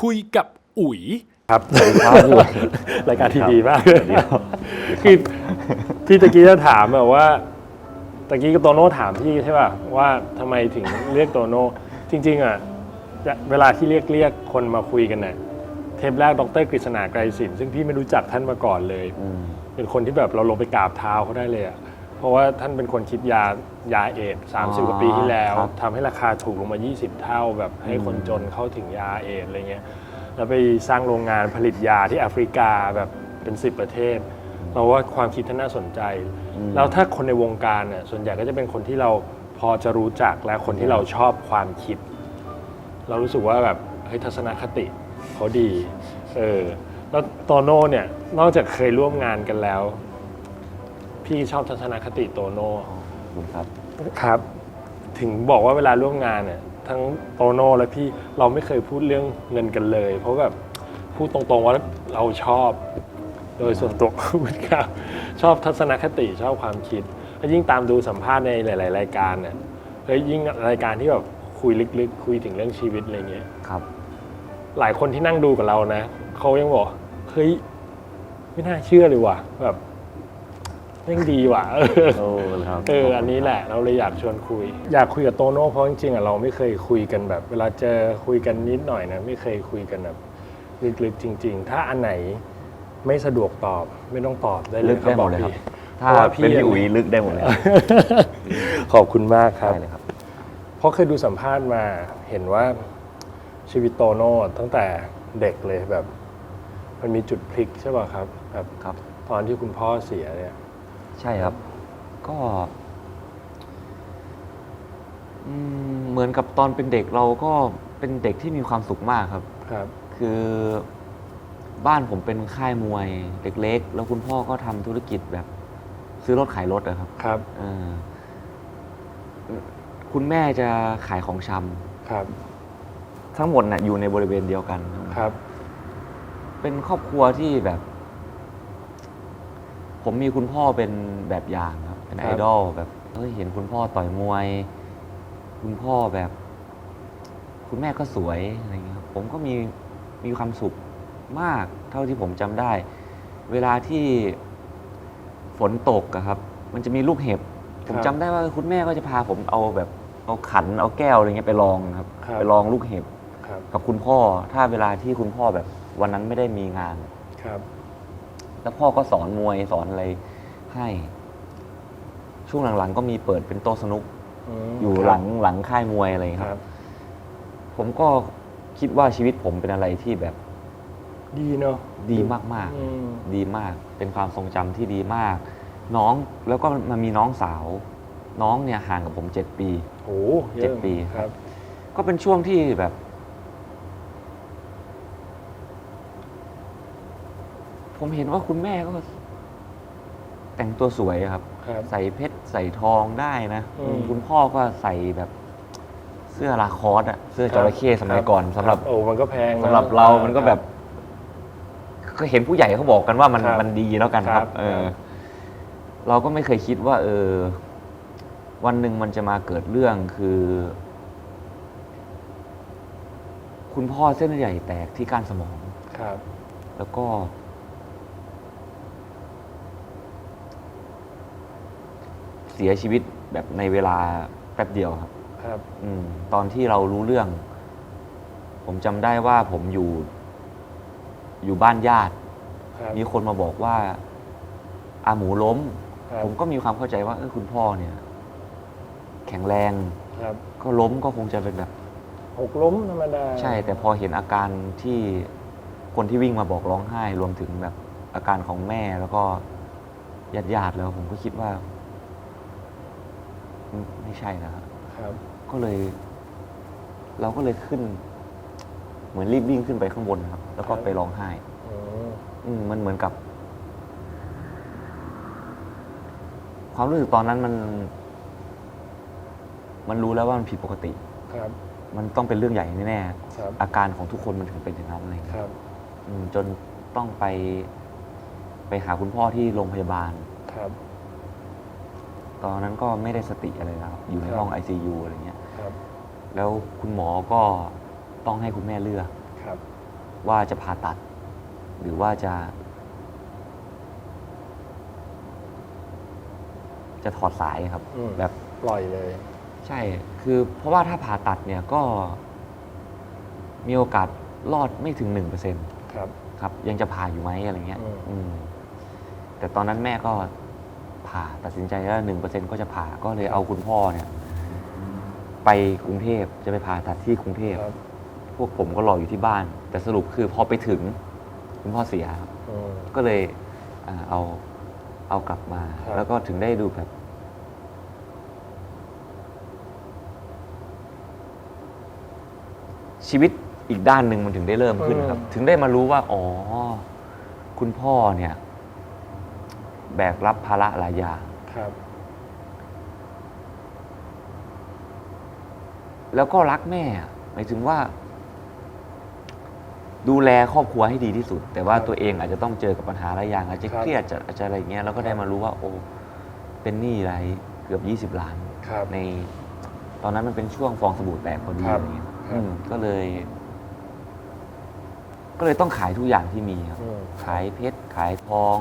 คุยกับอุ๋ย ครับสวัสดีครับพี่ รายการที่ดีมากคือที่ตะกี้จะถามแบบว่าตะกี้ก็โตโน่ถามพี่ใช่ป่ะว่าทำไมถึงเรียกโตโน่จริงๆอ่ะเวลาที่เรียกคนมาคุยกันน่ะเทปแรกดร.กฤษณาไกรศิลป์ซึ่งพี่ไม่รู้จักท่านมาก่อนเลยเป็นคนที่แบบเราลงไปกราบเท้าเขาได้เลยอ่ะเพราะว่าท่านเป็นคนคิดยาเอดส์30 กว่าปีที่แล้วทำให้ราคาถูกลงมา20 เท่าแบบให้คนจนเข้าถึงยาเอดส์อะไรเงี้ยแล้วไปสร้างโรงงานผลิตยาที่แอฟริกาแบบเป็น10 ประเทศเราว่าความคิดท่านน่าสนใจแล้วถ้าคนในวงการน่ะส่วนใหญ่ก็จะเป็นคนที่เราพอจะรู้จักและคนที่เราชอบความคิดเรารู้สึกว่าแบบเฮ้ยทัศนคติเขาดีแล้วโตโน่เนี่ยนอกจากเคยร่วมงานกันแล้วพี่ชอบทัศนคติโตโน่ครับถึงบอกว่าเวลาร่วมงานเนี่ยทั้งโตโน่และพี่เราไม่เคยพูดเรื่องเงินกันเลยเพราะแบบพูดตรงๆว่าเราชอบโดยส่วนตัวครับชอบทัศนคติชอบความคิดแล้วยิ่งตามดูสัมภาษณ์ในหลายๆรายการเนี่ยยิ่งรายการที่แบบคุยลึกๆคุยถึงเรื่องชีวิตอะไรเงี้ยครับหลายคนที่นั่งดูกับเรานะเขายังบอกเฮ้ยไม่น่าเชื่อเลยว่ะแบบเร่งดีว่ะอันนี้แหละเราเลยอยากชวนคุยอยากคุยกับโตโน่เพราะจริงๆเราไม่เคยคุยกันแบบเวลาเจอคุยกันนิดหน่อยนะไม่เคยคุยกันแบบลึกๆจริงๆถ้าอันไหนไม่สะดวกตอบไม่ต้องตอบได้เลยครับบอกพี่ถ้าเป็นพี่อุ๋ยลึกได้หมดเลยขอบคุณมากครับได้เลยครับเพราะเคยดูสัมภาษณ์มาเห็นว่าชีวิตโตโน่ตั้งแต่เด็กเลยแบบมันมีจุดพลิกใช่ป่ะครับแบบตอนที่คุณพ่อเสียเนี่ยใช่ครับก็เหมือนกับตอนเป็นเด็กเราก็เป็นเด็กที่มีความสุขมากครับคือบ้านผมเป็นค่ายมวยเล็กๆแล้วคุณพ่อก็ทำธุรกิจแบบซื้อรถขายรถอะครับคุณแม่จะขายของชำทั้งหมดน่ะอยู่ในบริเวณเดียวกันครับเป็นครอบครัวที่แบบผมมีคุณพ่อเป็นแบบอย่างครับเป็นไอดอลแบบเห็นคุณพ่อต่อยมวยคุณพ่อแบบคุณแม่ก็สวยอะไรเงี้ยครับผมก็มีความสุขมากเท่าที่ผมจำได้เวลาที่ฝนตกอะครับมันจะมีลูกเห็บผมจำได้ว่าคุณแม่ก็จะพาผมเอาขันเอาแก้วอะไรเงี้ยไปลองครับไปลองลูกเห็บกับคุณพ่อถ้าเวลาที่คุณพ่อแบบวันนั้นไม่ได้มีงานแล้วพ่อก็สอนมวยสอนอะไรให้ช่วงหลังๆก็มีเปิดเป็นโต๊ะสนุกอยู่หลังค่ายมวยอะไรครับผมก็คิดว่าชีวิตผมเป็นอะไรที่แบบดีเนาะดีมากๆดีมากเป็นความทรงจำที่ดีมากน้องแล้วก็มันมีน้องสาวน้องเนี่ยห่างกับผม7 ปี7 ปีครับก็เป็นช่วงที่แบบผมเห็นว่าคุณแม่ก็แต่งตัวสวยครับใส่เพชรใส่ทองได้นะคุณพ่อก็ใส่แบบเสื้อลาคอสอะเสื้อจระเข้สมัยก่อนสำหรับมันก็แพงสำหรับเรามันก็แบบก็เห็นผู้ใหญ่เขาบอกกันว่ามันดีแล้วกันครับเราก็ไม่เคยคิดว่าวันหนึ่งมันจะมาเกิดเรื่องคือคุณพ่อเส้นใหญ่แตกที่ก้านสมองแล้วก็เสียชีวิตแบบในเวลาแป๊บเดียวครับตอนที่เรารู้เรื่องผมจำได้ว่าผมอยู่บ้านญาติมีคนมาบอกว่าอาหมูล้มผมก็มีความเข้าใจว่าคุณพ่อเนี่ยแข็งแรงก็ล้มก็คงจะเป็นแบบหกล้มธรรมดาใช่แต่พอเห็นอาการที่คนที่วิ่งมาบอกร้องไห้รวมถึงแบบอาการของแม่แล้วก็ญาติแล้วผมก็คิดว่าไม่ใช่นะครับก็เลยเราก็เลยขึ้นเหมือนรีบวิ่งขึ้นไปข้างบนครับแล้วก็ไปร้องไห้มันเหมือนกับความรู้สึกตอนนั้นมันรู้แล้วว่ามันผิดปกติมันต้องเป็นเรื่องใหญ่แน่ๆอาการของทุกคนมันถึงเป็นอย่างนั้นอะไรอย่างเงี้ยจนต้องไปหาคุณพ่อที่โรงพยาบาลตอนนั้นก็ไม่ได้สติอะไรแล้วอยู่ในห้อง ICU อะไรเงี้ยแล้วคุณหมอก็ต้องให้คุณแม่เลือก ว่าจะผ่าตัด หรือว่าจะถอดสายครับ แบบ ปล่อยเลย ใช่ คือเพราะว่าถ้าผ่าตัดเนี่ยก็มีโอกาสรอดไม่ถึง 1% ครับ ครับ ยังจะผ่าอยู่ไหมอะไรเงี้ย แต่ตอนนั้นแม่ก็ผ่าตัดสินใจว่า 1% ก็จะผ่าก็เลยเอาคุณพ่อเนี่ย ไปกรุงเทพจะไปผ่าตัดที่กรุงเทพ ครับ พวกผมก็รออยู่ที่บ้าน แต่สรุปคือพอไปถึงคุณพ่อเสียครับ ก็เลยเอากลับมา ครับ แล้วก็ถึงได้ดูแบบ ชีวิตอีกด้านหนึ่งมันถึงได้เริ่มขึ้นครับ ถึงได้มารู้ว่า อ๋อ คุณพ่อเนี่ย แบกรับภาระหลายอย่าง ครับ แล้วก็รักแม่หมายถึงว่า ดูแลครอบครัวให้ดีที่สุด แต่ว่าตัวเองอาจจะต้องเจอกับปัญหาหลายอย่าง อาจจะเครียดอาจจะอะไรอย่างเงี้ยแล้วก็ได้มารู้ว่า โอ้เป็นหนี้อะไรเกือบ20 ล้าน ครับ ในตอนนั้นมันเป็นช่วงฟองสบู่แตกพอดี ครับ อะไรเงี้ยก็เลย ต้องขายทุกอย่างที่มีครับ ขายเพชรขายทอง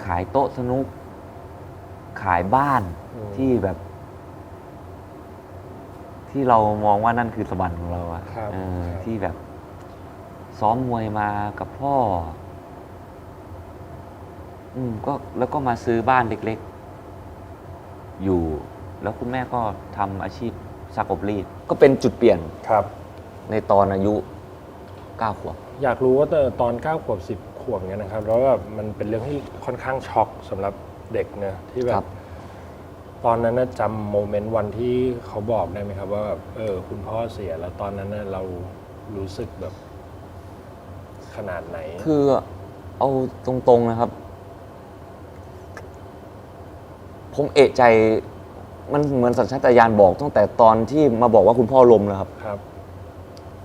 ขายโต๊ะสนุก ขายบ้านที่แบบ ที่เรามองว่านั่นคือสวรรค์ของเราอะ ครับ ที่แบบ ซ้อมมวยมากับพ่อ ก็แล้วก็มาซื้อบ้านเล็กๆ อยู่ แล้วคุณแม่ก็ทำอาชีพซักอบรีด ก็เป็นจุดเปลี่ยน ครับ ในตอนอายุ 9 ขวบ อยากรู้ว่าตอน9 ขวบ 10 ขวบเนี่ยนะครับ แล้วแบบมันเป็นเรื่องที่ค่อนข้างช็อกสำหรับเด็กเนะที่แบ ครับ บ ตอนนั้นน่ะจำโมเมนต์วันที่เขาบอกได้ไหมครับ ว่าแบบคุณพ่อเสียแล้วตอนนั้นน่ะเรารู้สึกแบบขนาดไหน คือเอาตรงๆนะครับ ผมเอะใจ มันเหมือนสัญชาตญาณบอกตั้งแต่ตอนที่มาบอกว่าคุณพ่อล้มแล้วครับ ครับ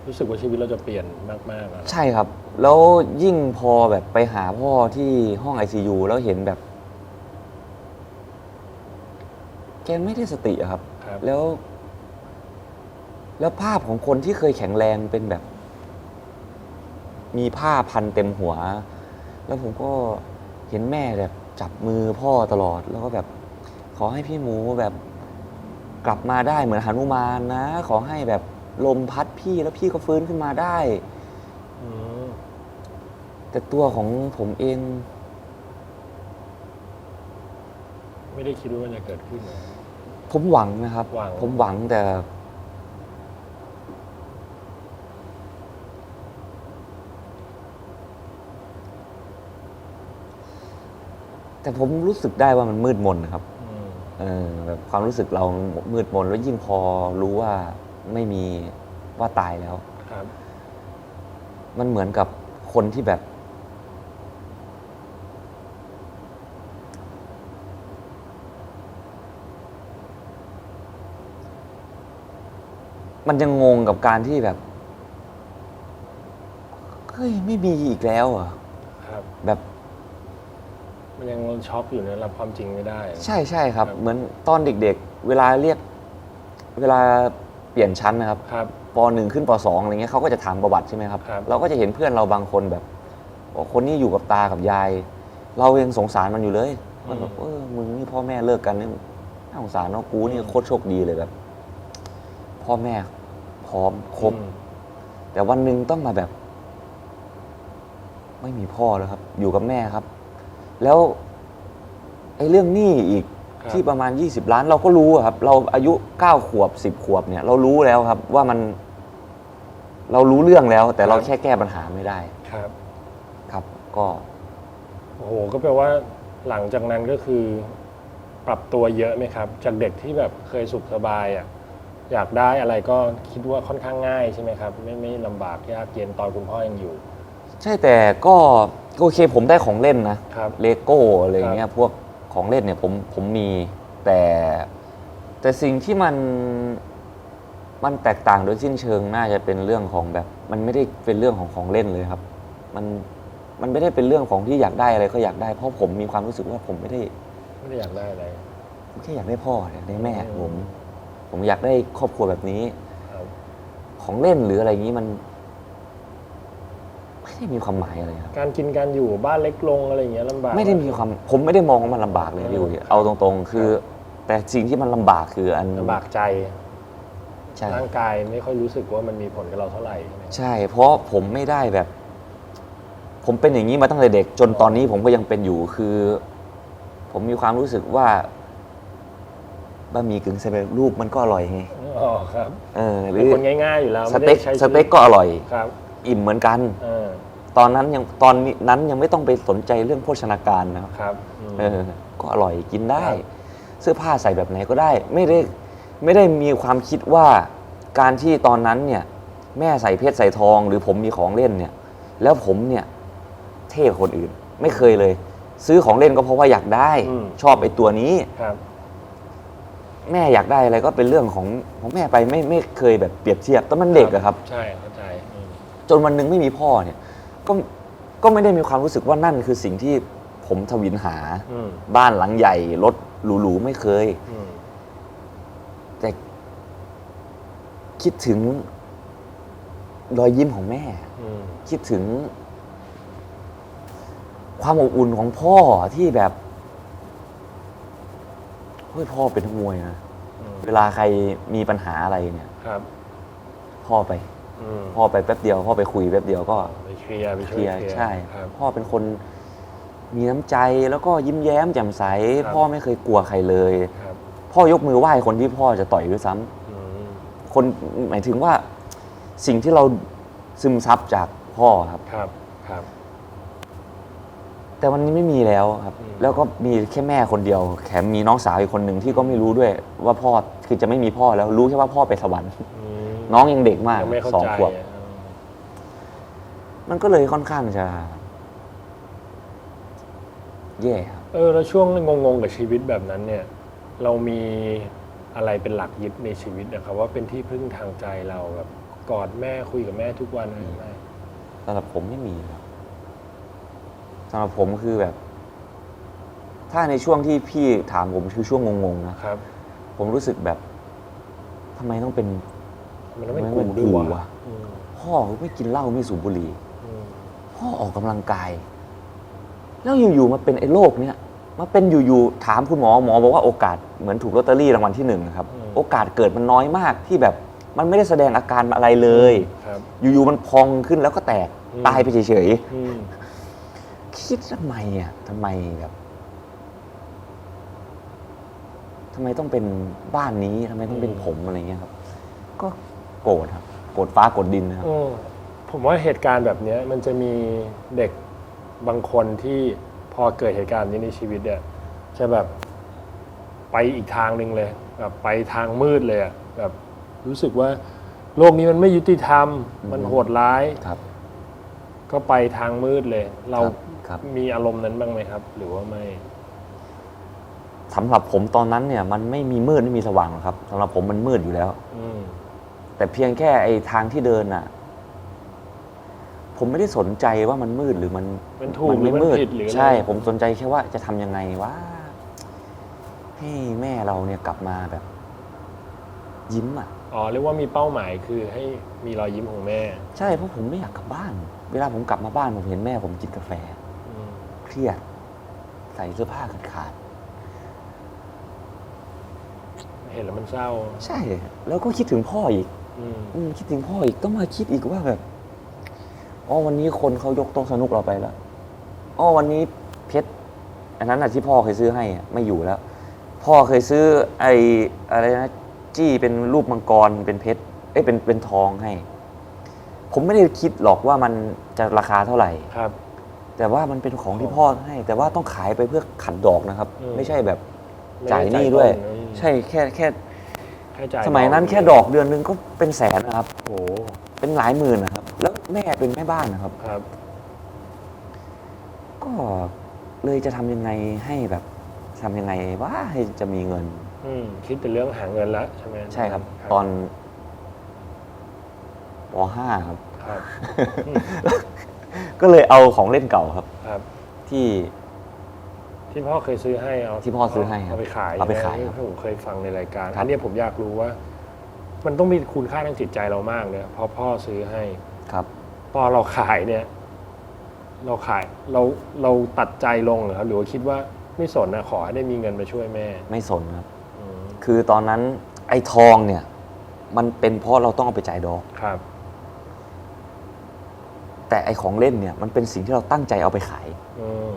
รู้สึกว่าชีวิตเราจะเปลี่ยนมากๆอะ ใช่ครับ แล้วยิ่งพอแบบไปหาพ่อที่ห้อง ICU แล้วเห็นแบบ แกไม่ได้สติอะครับ ครับ แล้วภาพของคนที่เคยแข็งแรงเป็นแบบ มีผ้าพันเต็มหัว แล้วผมก็เห็นแม่แบบจับมือพ่อตลอด แล้วก็แบบ ขอให้พี่หมูแบบ กลับมาได้เหมือนหนุมานนะ ขอให้แบบลมพัดพี่แล้วพี่ก็ฟื้นขึ้นมาได้ อืม แต่ตัวของผมเอง ไม่ได้คิดว่ามันจะเกิดขึ้นนะ ผมหวังนะครับ หวัง ผมหวังแต่ แต่ผมรู้สึกได้ว่ามันมืดมนนะครับ แบบความรู้สึกเรามืดมนแล้วยิ่งพอรู้ว่าไม่มีว่าตายแล้ว ครับ มันเหมือนกับคนที่แบบ มันยังงงกับการที่แบบ เฮ้ย ไม่มีอีกแล้วเหรอ่ะ ครับ แบบ มันยังช็อกอยู่นะรับความจริงไม่ได้ ใช่ใช่ครับ ครับ เหมือนตอนเด็กๆ เวลาเปลี่ยนชั้นนะครับ ครับ ป .1 ขึ้นป .2 อะไรเงี้ยเขาก็จะถามประวัติใช่ไหมครับ ครับ เราก็จะเห็นเพื่อนเราบางคนแบบบอกคนนี้อยู่กับตากับยาย เรายังสงสารมันอยู่เลยมันแบบมึงนี่พ่อแม่เลิกกันนี่น่าสงสารเนาะกูนี่โคตรโชคดีเลยแบบ พ่อแม่พร้อมครบ แต่วันหนึ่งต้องมาแบบ ไม่มีพ่อแล้วครับ อยู่กับแม่ครับ แล้วไอ้เรื่องหนี้อีก ครับ ที่ประมาณ20 ล้าน เราก็รู้อะครับ เราอายุ9 ขวบ10 ขวบเนี่ย เรารู้แล้วครับ ว่ามัน เรารู้เรื่องแล้ว แต่เราแค่แก้ปัญหาไม่ได้ ครับ ครับ ก็ โอ้โห ก็แปลว่าหลังจากนั้นก็คือ ปรับตัวเยอะไหมครับ จากเด็กที่แบบเคยสุขสบายอ่ะ อยากได้อะไรก็คิดว่าค่อนข้างง่ายใช่ไหมครับ ไม่ลำบากยากเย็นตอนคุณพ่อยังอยู่ ใช่แต่ก็โอเคผมได้ของเล่นนะครับ เลโก้อะไรเงี้ยพวกของเล่นเนี่ยผมมีแต่สิ่งที่มันแตกต่างโดยสิ้นเชิงน่าจะเป็นเรื่องของแบบ มันไม่ได้เป็นเรื่องของเล่นเลยครับ มันไม่ได้เป็นเรื่องของที่อยากได้อะไรก็อยากได้เพราะผมมีความรู้สึกว่าผมไม่ได้ อยากได้อะไร ผมแค่อยากได้พ่ออยากได้แม่ผมอยากได้ครอบครัวแบบนี้ ครับ ของเล่นหรืออะไรอย่างนี้ ได้มีความหมายอะไรครับ การกินการอยู่บ้านเล็กลงอะไรอย่างเงี้ยลำบาก ไม่ได้มีความผมไม่ได้มองว่ามันลำบากเลยพี่อุ๋ยเอาตรงๆ คือ แต่สิ่งที่มันลำบากคืออัน ลำบากใจ ใช่ ร่างกายไม่ค่อยรู้สึกว่ามันมีผลกับเราเท่าไหร่ใช่ไหม ใช่ เพราะผมไม่ได้แบบ ผมเป็นอย่างนี้มาตั้งแต่เด็ก จนตอนนี้ผมก็ยังเป็นอยู่คือ ผมมีความรู้สึกว่าบะหมี่กึ่งสำเร็จรูปมันก็อร่อยไง อ๋อครับ หรื เป็น อ คนง่ายๆอยู่แล้ว ส ไม่ เต็ ได้ ก ใช้ สเต็กก็อร่อย ครับ อิ่มเหมือนกัน เออ ตอนนั้นยังไม่ต้องไปสนใจเรื่องโภชนาการนะครับ ครับอืม ก็อร่อยกินได้ ครับ เสื้อผ้าใส่แบบไหนก็ได้ ไม่ได้มีความคิดว่าการที่ตอนนั้นเนี่ย แม่ใส่เพชรใส่ทอง หรือผมมีของเล่นเนี่ย แล้วผมเนี่ยเท่กว่าคนอื่น ไม่เคยเลย ซื้อของเล่นก็เพราะว่าอยากได้ ชอบไอ้ตัวนี้ ครับ แม่อยากได้อะไรก็เป็นเรื่องของแม่ไปไม่เคยแบบเปรียบเทียบตอนมันเด็กอะครับ ใช่เข้าใจอืม จนวันหนึงไม่มีพ่อเนี่ยก็ไม่ได้มีความรู้สึกว่านั่นคือสิ่งที่ผมทวินหา อืม บ้านหลังใหญ่รถหรูๆไม่เคย อืม แต่คิดถึงรอยยิ้มของแม่ อืม คิดถึง ความอบอุ่นของพ่อที่แบบเฮ้ยพ่อเป็นนักมวยนะ อืม เวลาใครมีปัญหาอะไรเนี่ย ครับ พ่อไป อืม พ่อไปแป๊บเดียวพ่อไปคุยแป๊บเดียวก็ ไปเคลียร์ไป เค ช่วย ลียร์ เคลียร์ ใช่ ครับ พ่อเป็นคนมีน้ำใจแล้วก็ยิ้มแย้มแจ่มใส ครับ พ่อไม่เคยกลัวใครเลย ครับ พ่อยกมือไหว้คนที่พ่อจะต่อยด้วยซ้ำ อืม คนหมายถึงว่าสิ่งที่เราซึมซับจากพ่อครับ ครับครับ แต่วันนี้ไม่มีแล้วครับ อืม แล้วก็มีแค่แม่คนเดียวแถมมีน้องสาวอีกคนหนึ่งที่ก็ไม่รู้ด้วย ว่าพ่อคือจะไม่มีพ่อแล้วรู้แค่ว่าพ่อไปสวรรค์ อืม น้องยังเด็กมาก ยังไม่เข้า 2 ใจ ขวบ อ่ะ มันก็เลยค่อนข้างจะแย่ครับ แล้วช่วงงงๆกับชีวิตแบบนั้นเนี่ย เรามีอะไรเป็นหลักยึดในชีวิตนะครับว่าเป็นที่พึ่งทางใจเราแบบกอดแม่คุยกับแม่ทุกวันอะไรไหม สำหรับผมไม่มีครับสำหรับผมคือแบบ ถ้าในช่วงที่พี่ถามผมคือช่วงงงๆนะครับ ผมรู้สึกแบบทำไมต้องเป็น มันต้องเป็น มัน กู เป็น ด้วย กู วะ วะ อืม พ่อไม่กินเหล้าไม่สูบบุหรี่ อืม พ่อออกกำลังกาย แล้วอยู่ๆมาเป็นไอ้โรคเนี้ยมาเป็นอยู่ๆถามคุณหมอบอกว่าโอกาสเหมือนถูกลอตเตอรี่รางวัลที่1ครับโอกาสเกิดมันน้อยมากที่แบบ มันไม่ได้แสดงอาการอะไรเลย ครับ อยู่ๆมันพองขึ้นแล้วก็แตก อืม ตายไปเฉย อืม ๆคิดทำไมอ่ะทำไมแบบทำไมต้องเป็นบ้านนี้ทำไมต้องเป็นผมอะไรเงี้ยครับ ก็โกรธครับโกรธฟ้าโกรธดินนะครับ ผมว่าเหตุการณ์แบบเนี้ยมันจะมีเด็กบางคนที่พอเกิดเหตุการณ์นี้ในชีวิตเนี่ยจะแบบไปอีกทางหนึ่งเลยแบบไปทางมืดเลยอะแบบรู้สึกว่าโลกนี้มันไม่ยุติธรรม มันโหดร้าย ครับ ก็ไปทางมืดเลย เรา ครับ มีอารมณ์นั้นบ้างไหมครับ หรือว่าไม่ สำหรับผมตอนนั้นเนี่ย มันไม่มีมืดไม่มีสว่างหรอกครับสำหรับผมมันมืดอยู่แล้ว อืม แต่เพียงแค่ไอ้ทางที่เดินน่ะ ผมไม่ได้สนใจว่ามันมืดหรือมัน มันถูกหรือมันผิดหรืออะไร ใช่ ผมสนใจแค่ว่าจะทำยังไงว่าให้แม่เราเนี่ยกลับมาแบบ ยิ้มอ่ะ อ๋อเรียกว่ามีเป้าหมายคือให้มีรอยยิ้มของแม่ ใช่เพราะผมไม่อยากกลับบ้าน เวลาผมกลับมาบ้านผมเห็นแม่ผมกินกาแฟ อืม เครียด ใส่เสื้อผ้าขาด เห็นแล้วมันเศร้า ๆใช่ แล้วก็คิดถึงพ่ออีก อืม คิดถึงพ่ออีกก็มาคิดอีกว่าแบบอ๋อวันนี้คนเขายกโต๊ะสนุกเราไปแล้วอ๋อวันนี้เพชรอันนั้นที่พ่อเคยซื้อให้ไม่อยู่แล้ว พ่อเคยซื้อไอ้อะไรนะจี้เป็นรูปมังกรเป็นเพชรเป็นทองให้ ผมไม่ได้คิดหรอกว่ามันจะราคาเท่าไหร่ ครับ แต่ว่ามันเป็นของที่พ่อให้ แต่ว่าต้องขายไปเพื่อขัดดอกนะครับ ไม่ใช่แบบจ่ายหนี้ด้วย ใช่แค่ แค่จ่าย สมัยนั้นแค่ดอกเดือนนึงก็เป็นแสนนะครับ โอ้ เป็นหลายหมื่นนะครับ แล้วแม่เป็นแม่บ้านนะครับ ครับ ก็เลยจะทำยังไงให้แบบทำยังไงว่าให้จะมีเงิน คิดแต่เรื่องหาเงินแล้วใช่ไหม ใช่ครับ ตอนป .5 ครับ ครับ ก็เลยเอาของเล่นเก่าครับ ครับ ที่ ที่พ่อเคยซื้อให้เอา ที่พ่อซื้อให้ครับ เอาไปขาย เอาไปขาย ใช่ ครับ หมผมเคยฟังในรายการ ครับ อันเนี้ยผมอยากรู้ว่า มันต้องมีคุณค่าทางจิตใจเรามากเลยเพราะพ่อซื้อให้ ครับ พอเราขายเนี่ย เราขายเราตัดใจลงเหรอครับหรือว่าคิดว่าไม่สนนะขอให้ได้มีเงินมาช่วยแม่ ไม่สนครับ อืม คือตอนนั้นไอ้ทองเนี่ย มันเป็นเพราะเราต้องเอาไปจ่ายดอก ครับ แต่ไอ้ของเล่นเนี่ยมันเป็นสิ่งที่เราตั้งใจเอาไปขาย อืม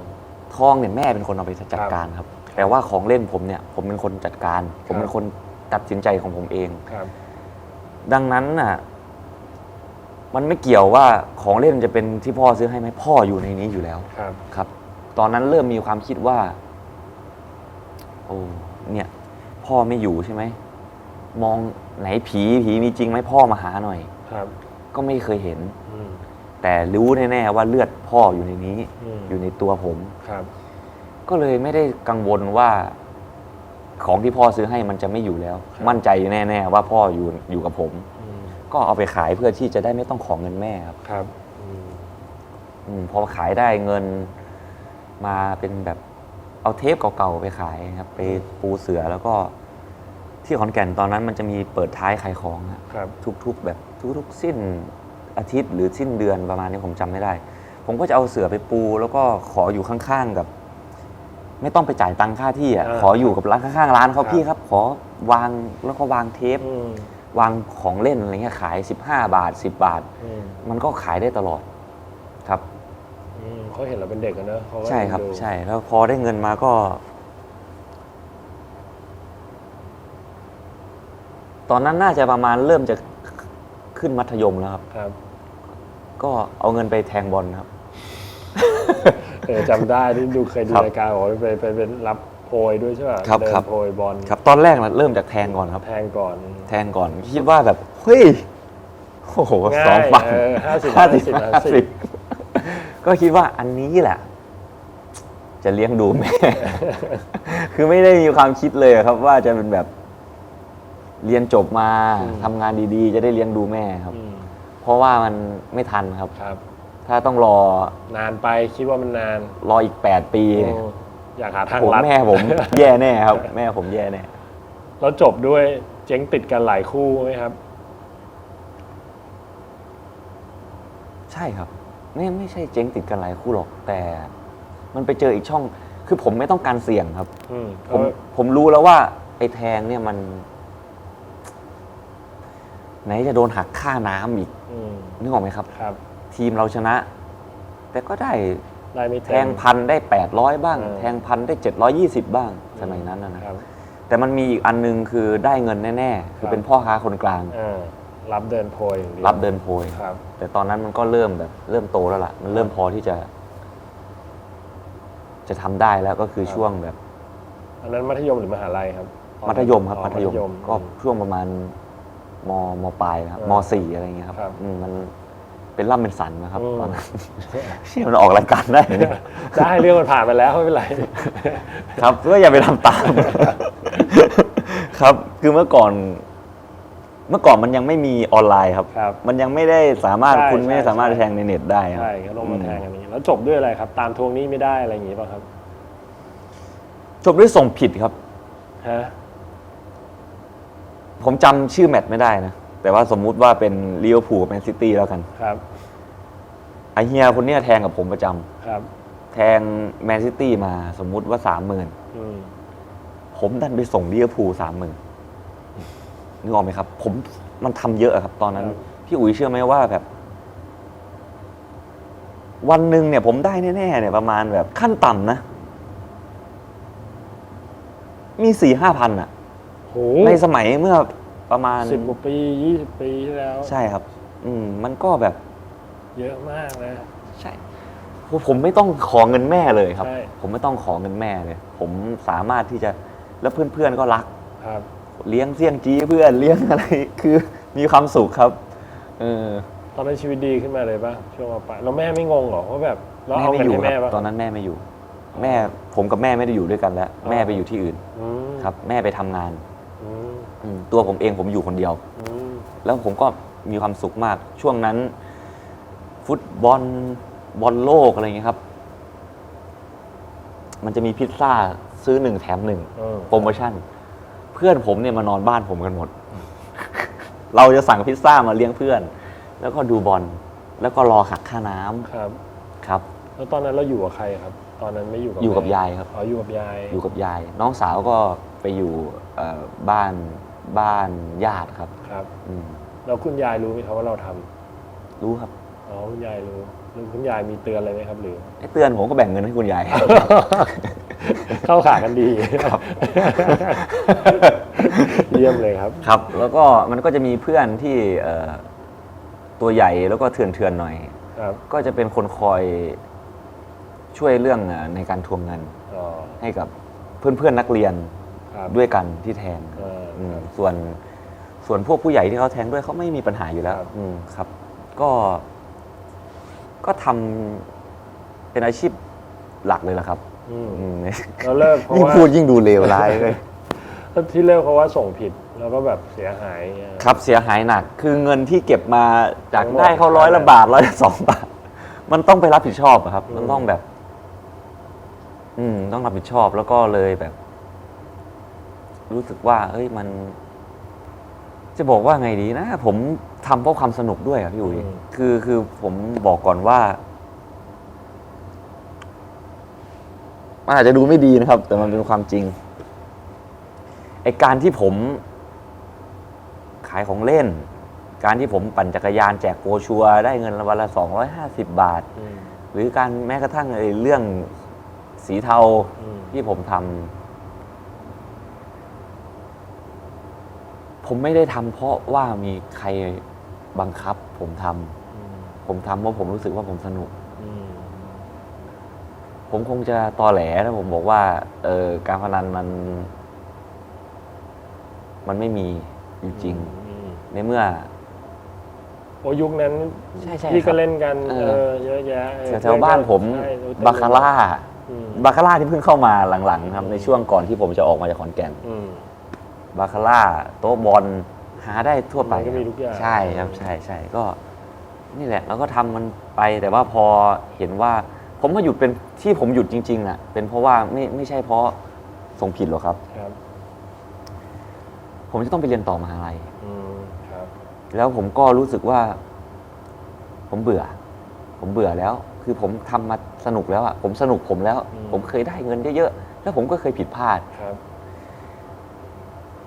ทองเนี่ยแม่เป็นคนเอาไปจัดการครับ แต่ว่าของเล่นผมเนี่ย ผมเป็นคนจัดการ ผมเป็นคนตัดสินใจของผมเอง ครับ ดังนั้นน่ะ มันไม่เกี่ยวว่าของเล่นจะเป็นที่พ่อซื้อให้ไหมพ่ออยู่ในนี้อยู่แล้ว ครับ ครับ ตอนนั้นเริ่มมีความคิดว่า โอ้เนี่ย พ่อไม่อยู่ใช่ไหมมองไหนผีมีจริงไหมพ่อมาหาหน่อย ครับ ก็ไม่เคยเห็น อืม แต่รู้แน่ๆว่าเลือดพ่ออยู่ในนี้ อืม อยู่ในตัวผม ครับ ก็เลยไม่ได้กังวลว่า ของที่พ่อซื้อให้มันจะไม่อยู่แล้ว มั่นใจแน่ๆว่าพ่ออยู่กับผม อืม ก็เอาไปขายเพื่อที่จะได้ไม่ต้องขอเงินแม่ครับ ครับอืม พอขายได้เงินมาเป็นแบบเอาเทปเก่าๆไปขายครับ ไปปูเสือแล้วก็ที่ขอนแก่นตอนนั้นมันจะมีเปิดท้ายขายของครับ ทุกๆแบบทุกๆสิ้นอาทิตย์หรือสิ้นเดือนประมาณนี้ผมจำไม่ได้ ผมก็จะเอาเสือไปปูแล้วก็ขออยู่ข้างๆกับ ไม่ต้องไปจ่ายตังค่าที่อ่ะขออยู่กับร้านข้างๆร้านเขาพี่ครับ ขอวางแล้วก็วางเทป อืม วางของเล่นอะไรเงี้ยขาย15 บาท10 บาท อืม มันก็ขายได้ตลอดครับ อืมเขาเห็นเราเป็นเด็กกันเนอะเขาก็ ใช่ครับ ดู ใช่แล้วพอได้เงินมาก็ ตอนนั้นน่าจะประมาณเริ่มจะขึ้นมัธยมแล้วครับ ครับ ก็เอาเงินไปแทงบอลครับ จำได้ที่ดูเคยดู ครับ รายการบอกว่าไปเป็นรับโพยด้วยใช่ป่ะ ครับ เดิน ครับ โพยบอล ครับตอนแรกนะเริ่มจากแทงก่อนครับ แทงก่อน แทงก่อนคิดว่าแบบเฮ้ยโอ้โห ง่าย 2 บาท 50 50ก็คิดว่าอันนี้แหละ จะเลี้ยงดูแม่ คือไม่ได้มีความคิดเลยครับ ว่าจะเป็นแบบ เรียนจบมาทำงานดีๆ จะได้เลี้ยงดูแม่ครับ อืม เพราะว่ามันไม่ทันครับ ครับ ถ้าต้องรอน านไปคิดว่ามันนาน รออีก8 ปี โอ้อยากหาทาง ผม ลัด แม่ผม แย่แน่ครับ แม่ผมแย่แน่ แล้วจบด้วยเจ๊งติดกันหลายคู่ไหมครับ ใช่ครับ ไม่ใช่เจ๊งติดกันหลายคู่หรอก แต่มันไปเจออีกช่อง คือผมไม่ต้องการเสี่ยงครับ อืม ผมรู้แล้วว่าไอ้แทงเนี่ยมัน ไหนจะโดนหักค่าน้ำอีก อืม นึกออกไหมครับ ครับ ทีมเราชนะ แต่ก็ได้ ได้ไม่ แท เต็ ง ม พันได้800บ้าง เออ แทงพันได้720บ้างสมัยนั้นนะครับ แต่มันมีอีกอันนึงคือได้เงินแน่ๆ คือเป็นพ่อค้าคนกลาง รับเดินโพยอย่างเดียว รับเดินโพย ครับ แต่ตอนนั้นมันก็เริ่มโตแล้วล่ะ มันเริ่มพอที่จะทำได้แล้วก็คือช่วงแบบ อันนั้นมัธยมหรือมหาลัยครับ มัธยมครับ อ๋อ มัธยมก็ช่วงประมาณมปลายนะครับ เออ มสี่อะไรเงี้ยครับ ครับ มันเป็นร่ำเป็นสันนะครับ อืม ตอนนั้น เชี่ยมันออกรายการได้เนี่ย ได้เรื่องมันผ่านไปแล้วไม่เป็นไร ครับก็อย่าไปทำตาม ครับ คือเมื่อก่อนมันยังไม่มีออนไลน์ครับ ครับ มันยังไม่ได้สามารถ ใช่ คุณไม่ ใช่ สามารถ ใช่ แทงในเน็ตได้ครับ ใช่ก็ลงมาแทงอันนี้ แล้วจบด้วยอะไรครับ ตามทวงหนี้ไม่ได้อะไรอย่างงี้ป่ะครับ จบด้วยส่งผิดครับ ฮะ ผมจำชื่อแมตช์ไม่ได้นะ แต่ว่าสมมุติว่าเป็นลิเวอร์พูลกับแมนซิตี้แล้วกัน ครับ ไอเฮียคนเนี้ยแทงกับผมประจำ ครับ แทงแมนซิตี้มาสมมุติว่า 30,000 อืม ผมดันไปส่งลิเวอร์พูล30,000นึกออกไหมครับ มันทำเยอะครับ ตอนนั้น พี่อุ๋ยเชื่อไหมว่าแบบ วันหนึ่งเนี่ย ผมได้แน่ๆเนี่ยประมาณแบบขั้นต่ำนะ มี 4-5 พันอะ โห ในสมัยเมื่อประมาณ 10 กว่าปี 20 ปีที่แล้ว ใช่ครับ มันก็แบบ เยอะมากนะ ใช่ผมไม่ต้องขอเงินแม่เลยครับ ใช่ ผมไม่ต้องขอเงินแม่เลย ผมสามารถที่จะแล้วเพื่อนๆก็รัก ครับ เลี้ยงเสี่ยงจี้เพื่อนเลี้ยงอะไร คือมีความสุขครับ ตอนนั้นชีวิตดีขึ้นมาเลยป่ะช่วงมาปลายแล้วแม่ไม่งงเหรอว่าแบบเรา แม่ เอา ไม่ เงิน อยู่ ให้ ค แม่ รับ ป่ะ ตอนนั้นแม่ไม่อยู่ แม่ผมกับแม่ไม่ได้อยู่ด้วยกันแล้ว แม่ไปอยู่ที่อื่น อืม ครับ แม่ไปทำงาน อืม ตัวผมเองผมอยู่คนเดียว อืม แล้วผมก็มีความสุขมาก ช่วงนั้น ฟุตบอลโลกอะไรอย่างเงี้ยครับ มันจะมีพิซซ่าซื้อ1 แถม 1 โปรโมชั่น เพื่อนผมเนี่ยมานอนบ้านผมกันหมด เราจะสั่งพิซซ่ามาเลี้ยงเพื่อน แล้วก็ดูบอลแล้วก็รอหักค่าน้ำ ครับ ครับ แล้วตอนนั้นเราอยู่กับใครครับ ตอนนั้นไม่อยู่กับ อยู่กับ แม่ ยายครับ อ๋ออยู่กับยาย อยู่กับยาย น้องสาวก็ไปอยู่บ้านญาติครับ ครับ อืม แล้วคุณยายรู้ไหมครับว่าเราทำ รู้ครับ อ๋อคุณยายรู้แล้วคุณยายมีเตือนอะไรไหมครับหรือ ไอ้เตือนผมก็แบ่งเงินให้คุณยาย เข้าขากันดีครับเยี่ยมเลยครับ ครับ แล้วก็มันก็จะมีเพื่อนที่ตัวใหญ่แล้วก็เถื่อนๆหน่อย ครับ ก็จะเป็นคนคอยช่วยเรื่องในการทวงเงิน อ๋อ ให้กับเพื่อนๆนักเรียน ครับ ด้วยกันที่แทง อืม ส่วนพวกผู้ใหญ่ที่เขาแทงด้วยเขาไม่มีปัญหาอยู่แล้ว ครับ ครับ ก็ทำเป็นอาชีพหลักเลยล่ะครับ อืม อืม เราเลิกเพราะ ยิ่ง ว่า พูดยิ่งดูเลวร้ายเลย ที่เลิกเพราะว่าส่งผิดแล้วก็แบบเสียหายเงี้ย ครับเสียหายหนักคือเงินที่เก็บมาจาก ทั้งหมด ได้เขา100 ละบาท102 บาท มันต้องไปรับผิดชอบอะครับ มันต้องแบบ ต้องรับผิดชอบแล้วก็เลยแบบ รู้สึกว่า เอ้ยมัน จะบอกว่าไงดีนะ ผมทำเพราะความสนุกด้วยอะพี่อุ๋ยคือผมบอกก่อนว่ามันอาจจะดูไม่ดีนะครับ แต่มันเป็นความจริงไอการที่ผมขายของเล่น การที่ผมปั่นจักรยานแจกโบรชัวร์ได้เงินวันละ250 บาท หรือการแม้กระทั่งเรื่องสีเทาที่ผมทำผมไม่ได้ทำเพราะว่ามีใครบังคับผมทำผมทำเพราะผมรู้สึกว่าผมสนุก ผมคงจะตอแหลนะผมบอกว่าการพนันมันไม่มีจริงๆในเมื่อ โอ้ยุคนั้น ใช่ พี่ ค ก็ รับ เล่นกันเยอะแยะ แถวบ้านผม ใช่ บาคาร่า อืม บาคาร่าที่เพิ่งเข้ามาหลังๆครับในช่วงก่อนที่ผมจะออกมาจากขอนแก่น อืม บาคาร่าโต๊ะบอลหาได้ทั่วไป มันก็มีทุกอย่าง ใช่ครับใช่ก็นี่แหละแล้วก็ทำมันไปแต่ว่าพอเห็นว่า ผมมาหยุดเป็นที่ผมหยุดจริงๆอ่ะเป็นเพราะว่าไม่ใช่เพราะส่งผิดหรอกครับ ครับ ผมจะต้องไปเรียนต่อมหาลัย ครับ แล้วผมก็รู้สึกว่า ผมเบื่อแล้ว คือผมทำมาสนุกแล้วอ่ะผมสนุกผมแล้ว ผมเคยได้เงินเยอะๆแล้วผมก็เคยผิดพลาด ครับ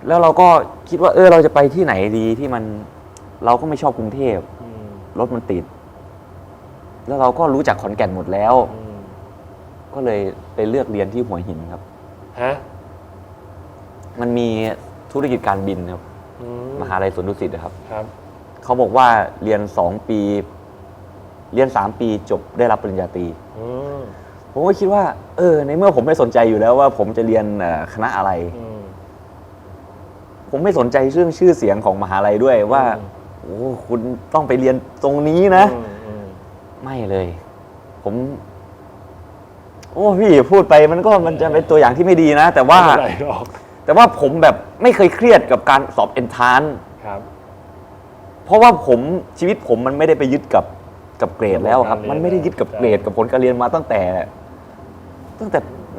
แล้วเราก็คิดว่าเราจะไปที่ไหนดีที่มันเราก็ไม่ชอบกรุงเทพรถมันติด แล้วเราก็รู้จักขอนแก่นหมดแล้ว ก็เลยไปเลือกเรียนที่หัวหินครับ ฮะ มันมีธุรกิจการบินครับ มหาลัยสวนดุสิตนะครับ ครับ เขาบอกว่าเรียน2 ปี เรียน3 ปีจบได้รับปริญญาตรีผมก็คิดว่าในเมื่อผมไม่สนใจอยู่แล้วว่าผมจะเรียนคณะอะไร ผมไม่สนใจเรื่องชื่อเสียงของมหาลัยด้วยว่าโอ้คุณต้องไปเรียนตรงนี้นะไม่เลย ผมโอ้พี่พูดไปมันจะเป็นตัวอย่างที่ไม่ดีนะ แต่ว่า ไม่เป็นไรหรอก แต่ว่าผมแบบไม่เคยเครียดกับการสอบเอนทรานซ์ ครับ เพราะว่าชีวิตผมมันไม่ได้ไปยึดกับเกรดแล้วครับ มันไม่ได้ยึดกับเกรดกับผลการเรียนมาตั้งแต่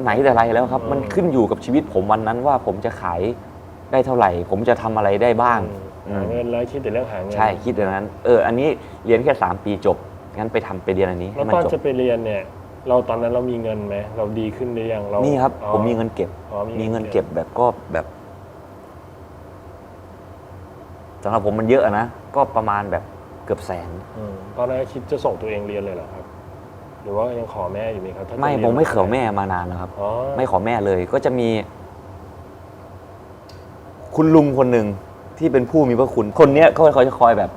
ไหนแต่ไรแล้วครับ มันขึ้นอยู่กับชีวิตผมวันนั้นว่าผมจะขายได้เท่าไหร่ ผมจะทำอะไรได้บ้าง หาเงินแล้วคิดแต่เรื่องหาเงิน ใช่คิดอย่างนั้นอันนี้เรียนแค่3 ปีจบงั้นไปเรียนอันนี้ แล้ว ให้มัน ตอน จบ จะไปเรียนเนี่ย เราตอนนั้นเรามีเงินไหมเราดีขึ้นหรือยังเรา นี่ครับ อ๋อ ผมมีเงินเก็บ อ๋อมี มี เงิ เงิ น น เก็ เก็ บ บแบบก็แบบสำหรับผมมันเยอะนะก็ประมาณแบบเกือบ100,000 ตอนนั้นคิดจะส่งตัวเองเรียนเลยเหรอครับ หรือว่ายังขอแม่อยู่ไหมครับถ้าจะ ไม่ เรียน ผมไม่ขอแม่มานานแล้วครับ อ๋อ ไม่ขอแม่เลยก็จะมี คุณลุงคนหนึ่งที่เป็นผู้มีพระคุณ คนเนี้ยเขาจะคอยแบบ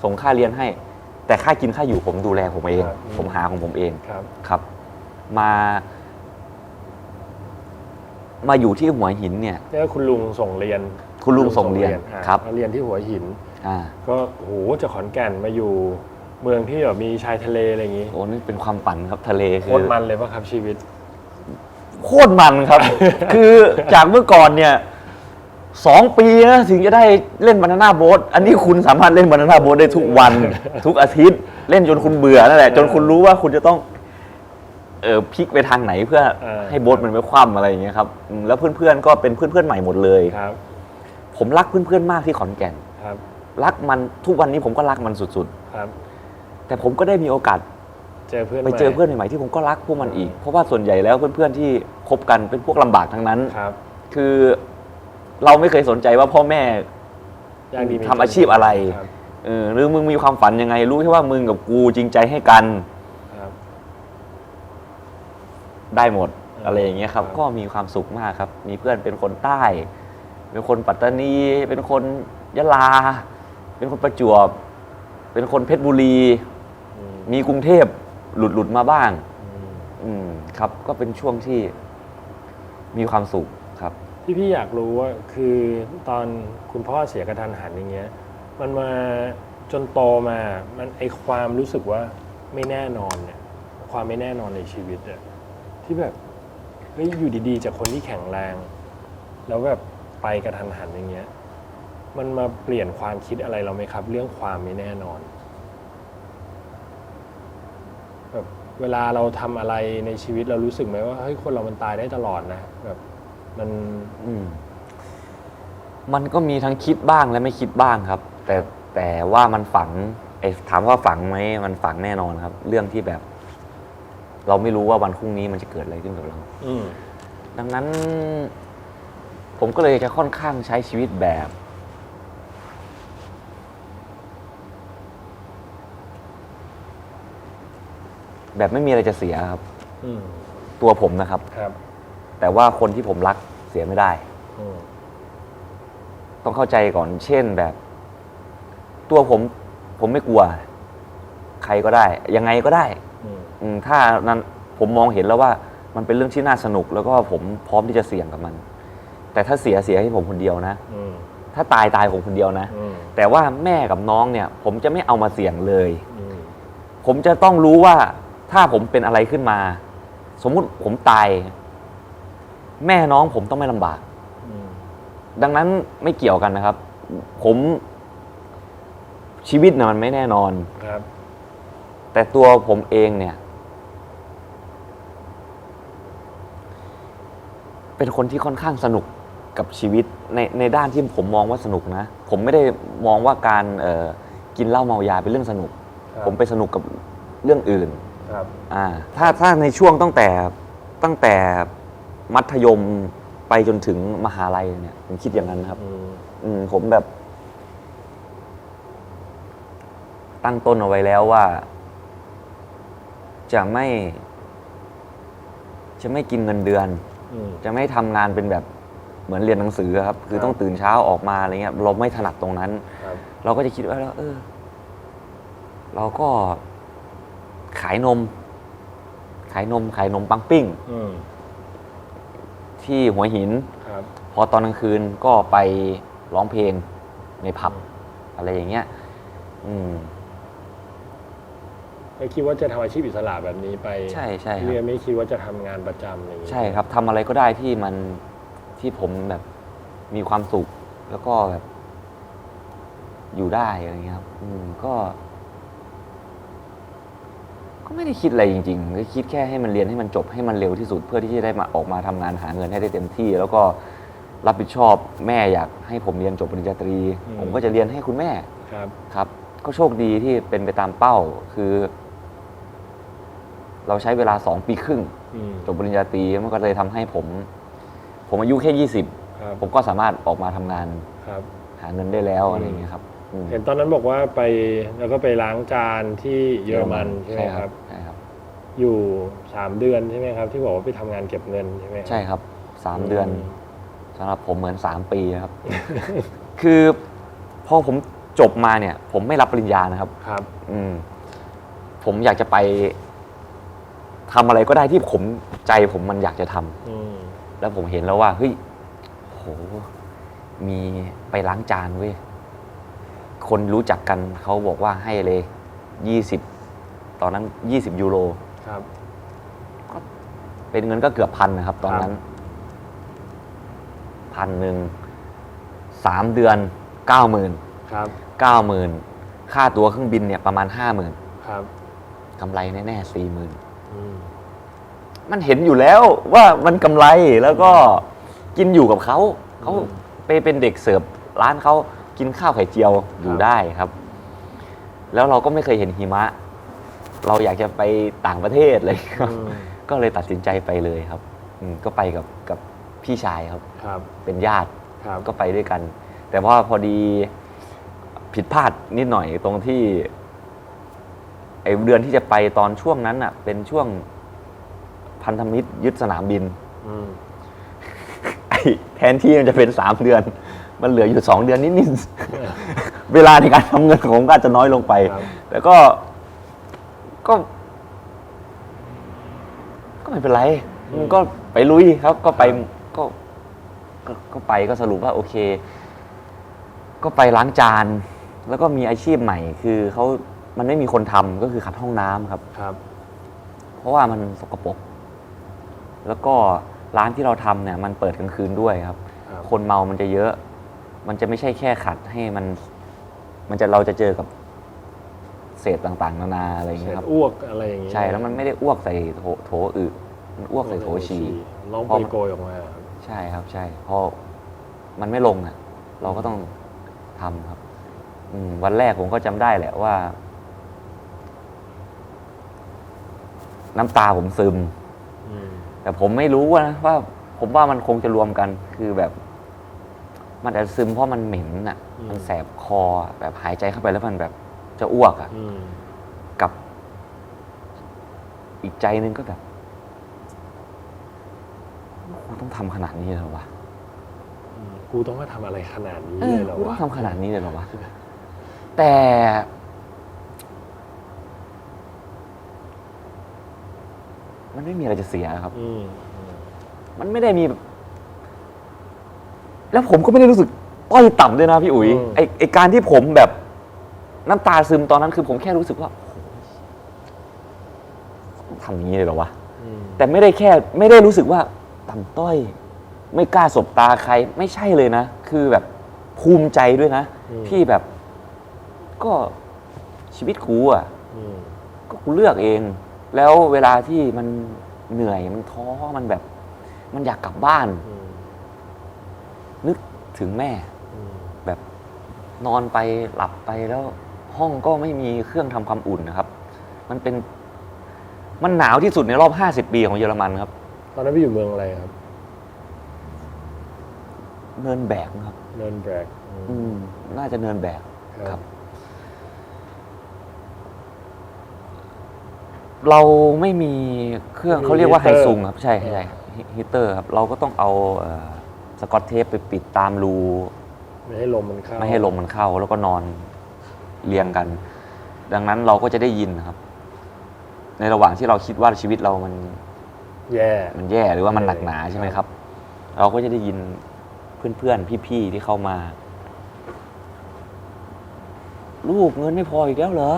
ส่งค่าเรียนให้ แต่ค่ากินค่าอยู่ผมดูแลผมเอง ผมหาของผมเอง ครับ ครับ มาอยู่ที่หัวหินเนี่ย นี่ก็คุณลุงส่งเรียน คุณลุงส่งเรียนครับ มาเรียนที่หัวหิน อ่า ก็โหจากขอนแก่นมาอยู่เมืองที่แบบมีชายทะเลอะไรอย่างงี้ โอ้นี่เป็นความฝันครับทะเล โค คือ ตรมันเลยป่ะครับชีวิต โคตรมันครับ คือจากเมื่อก่อนเนี่ย2 ปีนะถึงจะได้เล่นบานาน่าโบ๊ทอันนี้คุณสามารถเล่นบานาน่าโบ๊ทได้ทุกวัน ทุกอาทิตย์เล่นจนคุณเบื่อนั่นแหละจนคุณรู้ว่าคุณจะต้องพลิกไปทางไหนเพื่อให้โบ๊ทมันไม่คว่ำอะไรอย่างเงี้ยครับแล้วเพื่อนๆก็เป็นเพื่อนๆใหม่หมดเลย ครับ ผมรักเพื่อนๆมากที่ขอนแก่น ครับ รักมันทุกวันนี้ผมก็รักมันสุด ครับ ๆแต่ผมก็ได้มีโอกาส เจอเพื่อน ไปเจอเพื่อนใหม่ๆที่ผมก็รักพวกมันอีกเพราะว่าส่วนใหญ่แล้วเพื่อนๆที่คบกันเป็นพวกลำบากทั้งนั้น ครับ คือเราไม่เคยสนใจว่าพ่อแม่ ยากดีมีจน ทำอาชีพอะไร ครับ หรือมึงมีความฝันยังไง รู้แค่ว่ามึงกับกูจริงใจให้กัน ครับ ได้หมดอะไรอย่างเงี้ยครับ ครับ ก็มีความสุขมากครับ มีเพื่อนเป็นคนใต้ เป็นคนปัตตานี เป็นคนยะลา เป็นคนประจวบ เป็นคนเพชรบุรี อืม มีกรุงเทพหลุดมาบ้าง อืม ครับ ก็เป็นช่วงที่มีความสุขครับ ที่พี่อยากรู้ว่าคือตอนคุณพ่อเสียกระทันหันอย่างเงี้ย มันมาจนโตมามันไอความรู้สึกว่าไม่แน่นอนเนี่ย ความไม่แน่นอนในชีวิตอะที่แบบเฮ้ยอยู่ดีๆจากคนที่แข็งแรง แล้วแบบไปกระทันหันอย่างเงี้ย มันมาเปลี่ยนความคิดอะไรเราไหมครับ เรื่องความไม่แน่นอนแบบเวลาเราทำอะไรในชีวิตเรารู้สึกไหมว่าเฮ้ยคนเรามันตายได้ตลอดนะแบบมัน มันก็มีทั้งคิดบ้างและไม่คิดบ้างครับ แต่ว่ามันฝังถามว่าฝังไหมมันฝังแน่นอนครับ เรื่องที่แบบ เราไม่รู้ว่าวันพรุ่งนี้มันจะเกิดอะไรขึ้นกับเรา อืม ดังนั้น ผมก็เลยจะค่อนข้างใช้ชีวิตแบบ แบบไม่มีอะไรจะเสียครับ อืม ตัวผมนะครับ ครับ แต่ว่าคนที่ผมรักเสียไม่ได้ อืม ต้องเข้าใจก่อน เช่นแบบ ตัวผมไม่กลัว ใครก็ได้ ยังไงก็ได้ อืม ถ้านั้นผมมองเห็นแล้วว่ามันเป็นเรื่องที่น่าสนุก แล้วก็ผมพร้อมที่จะเสี่ยงกับมัน แต่ถ้าเสียให้ผมคนเดียวนะ อืม ถ้าตายผมคนเดียวนะ อืม แต่ว่าแม่กับน้องเนี่ย ผมจะไม่เอามาเสี่ยงเลย อืม ผมจะต้องรู้ว่าถ้าผมเป็นอะไรขึ้นมา สมมุติผมตาย แม่น้องผมต้องไม่ลำบาก อืม ดังนั้นไม่เกี่ยวกันนะครับ ผมชีวิตนะมันไม่แน่นอน ครับ แต่ตัวผมเองเนี่ย เป็นคนที่ค่อนข้างสนุกกับชีวิตในด้านที่ผมมองว่าสนุกนะ ผมไม่ได้มองว่าการกินเหล้าเมายาเป็นเรื่องสนุก ครับ ผมไปสนุกกับเรื่องอื่น ครับ ถ้าในช่วงตั้งแต่มัธยมไปจนถึงมหาลัยเนี่ยผมคิดอย่างนั้นครับ ผมแบบ ตั้งต้นเอาไว้แล้วว่า จะไม่กินเงินเดือน อืม จะไม่ทำงานเป็นแบบเหมือนเรียนหนังสือครับ คือ ครับ ต้องตื่นเช้าออกมาอะไรเงี้ยเราไม่ถนัดตรงนั้น ครับ เราก็จะคิดว่าเราก็ขายนมปังปิ้ง อืม ที่หัวหิน ครับ พอตอนกลางคืนก็ไปร้องเพลงในผับอะไรอย่างเงี้ย ไม่คิดว่าจะทำอาชีพอิสระแบบนี้ไป ใช่ครับ เรียนไม่คิดว่าจะทำงานประจำอะไรอย่างนี้ ใช่ครับทำอะไรก็ได้ที่ผมแบบมีความสุข แล้วก็แบบ อยู่ได้อะไรเงี้ยครับก็ไม่ได้คิดอะไรจริงๆก็คิดแค่ให้มันเรียนให้มันจบให้มันเร็วที่สุด เพื่อที่จะได้มาออกมาทำงานหาเงินให้ได้เต็มที่ แล้วก็รับผิดชอบแม่อยากให้ผมเรียนจบปริญญาตรี ผมก็จะเรียนให้คุณแม่ ครับ ครับ ก็โชคดีที่เป็นไปตามเป้า คือ เราใช้เวลา2 ปีครึ่ง อืม จบปริญญาตรีมันก็เลยทำให้ผมอายุแค่ครับ 20ผมก็สามารถออกมาทำงาน ครับ หาเงินได้แล้วอะไรอย่างเงี้ยครับ เห็นตอนนั้นบอกว่าไปแล้วก็ไปล้างจานที่เยอรมันใช่ไหมครับ ใช่ครับ อยู่3 เดือนใช่ไหมครับ ที่บอกว่าไปทำงานเก็บเงินใช่ไหมครับ ใช่ครับ3 เดือนสำหรับผมเหมือน3 ปีครับ คือพอผมจบมาเนี่ย ผมไม่รับปริญญานะครับ ครับ ผมอยากจะไปทำอะไรก็ได้ที่ใจผมมันอยากจะทำ อืม แล้วผมเห็นแล้วว่าเฮ้ยโหมีไปล้างจานเว้ยคนรู้จักกันเขาบอกว่าให้เลย20ตอนนั้น20 ยูโร ครับ เป็นเงินก็เกือบ1,000นะครับ ตอนนั้น 1,000 3 เดือน 90,000 ครับ 90,000 ค่าตั๋วเครื่องบินเนี่ยประมาณ 50,000 ครับ กำไรแน่ๆ 40,000 อืม มันเห็นอยู่แล้วว่ามันกำไรแล้วก็กินอยู่กับเขาไปเป็นเด็กเสิร์ฟร้านเขากินข้าวไข่เจียวอยู่ได้ครับ แล้วเราก็ไม่เคยเห็นหิมะ เราอยากจะไปต่างประเทศเลยครับ อืม ก็เลยตัดสินใจไปเลยครับก็ไปกับพี่ชายครับ ครับ เป็นญาติ ครับ ก็ไปด้วยกัน แต่ว่าพอดีผิดพลาดนิดหน่อยตรงที่ไอ้เดือนที่จะไปตอนช่วงนั้นอ่ะ เป็นช่วงพันธมิตรยึดสนามบิน อืม ไอ้แทนที่มันจะเป็น3 เดือน มันเหลืออยู่2 เดือนนิดๆ เวลาในการทำเงินของผมก็อาจจะน้อยลงไป ครับ แต่ก็ไม่เป็นไรมันก็ไปลุยครับ ก็ไปก็ไปก็สรุปว่าโอเค ก็ไปล้างจาน แล้วก็มีอาชีพใหม่ คือมันไม่มีคนทำก็คือขัดห้องน้ำครับ ครับ เพราะว่ามันสกปรกแล้วก็ร้านที่เราทำเนี่ย มันเปิดกลางคืนด้วยครับ ครับ คนเมามันจะเยอะ มันจะไม่ใช่แค่ขัดให้เราจะเจอกับเศษต่างๆนานาอะไรอย่าง เศ เงี้ ษ ยครับ อ้วกอะไรอย่างเงี้ย ใช่ แล้วมันไม่ได้อ้วกใส่โถอึมันอ้วกใส่โถฉี่ น้องไปโกยออกมาครับ ใช่ครับ ใช่พอมันไม่ลงอ่ะ เราก็ต้องทำครับวันแรกผมก็จำได้แหละว่า น้ำตาผมซึม อืม แต่ผมไม่รู้ว่าผมว่ามันคงจะรวมกัน คือแบบ มันอาจจะซึมเพราะมันเหม็นอ่ะ มันแสบคอแบบหายใจเข้าไปแล้วมันแบบจะอ้วกอ่ะ อืม กับอีกใจนึงก็แบบกูต้องทำขนาดนี้เลยเหรอวะ กูต้องมาทำอะไรขนาดนี้เลยเหรอ กูต้อ วะ งทำขนาดนี้เลยเหรอวะ แต่ มันไม่มีอะไรจะเสียครับ อืม มันไม่ได้มีแบบแล้วผมก็ไม่ได้รู้สึกต้อยต่ำด้วยนะพี่อุ๋ยไอการที่ผมแบบน้ำตาซึมตอนนั้นคือผมแค่รู้สึกว่าทำอย่างนี้เลยเหรอวะ อืม แต่ไม่ได้รู้สึกว่าต่ำต้อย ไม่กล้าสบตาใคร ไม่ใช่เลยนะ คือแบบภูมิใจด้วยนะ ที่แบบ ก็ชีวิตกูอ่ะ อืม ก็กูเลือกเอง แล้วเวลาที่มันเหนื่อยมันท้อมันแบบ มันอยากกลับบ้าน อืม นึกถึงแม่ อืม แบบนอนไปหลับไปแล้ว ห้องก็ไม่มีเครื่องทำความอุ่นนะครับ มันหนาวที่สุดในรอบ50 ปีของเยอรมันครับ ตอนนั้นพี่อยู่เมืองอะไรครับ เนินแบกครับ เนินแบก น่าจะเนินแบก ครับ เราไม่มีเครื่องเขาเรียกว่าไฮซุงครับ ใช่ฮีเตอร์ครับ เราก็ต้องเอาสกอตเทปไปปิดตามรู ไม่ให้ลมมันเข้า ไม่ให้ลมมันเข้า แล้วก็นอนเรียงกัน ดังนั้นเราก็จะได้ยินนะครับ ในระหว่างที่เราคิดว่าชีวิตเรามัน แย่ แย่หรือว่ามันหนักหนาใช่ไหมครับ เราก็จะได้ยินเพื่อนๆพี่ๆที่เข้ามาลูกเงินไม่พออีกแล้วเหรอ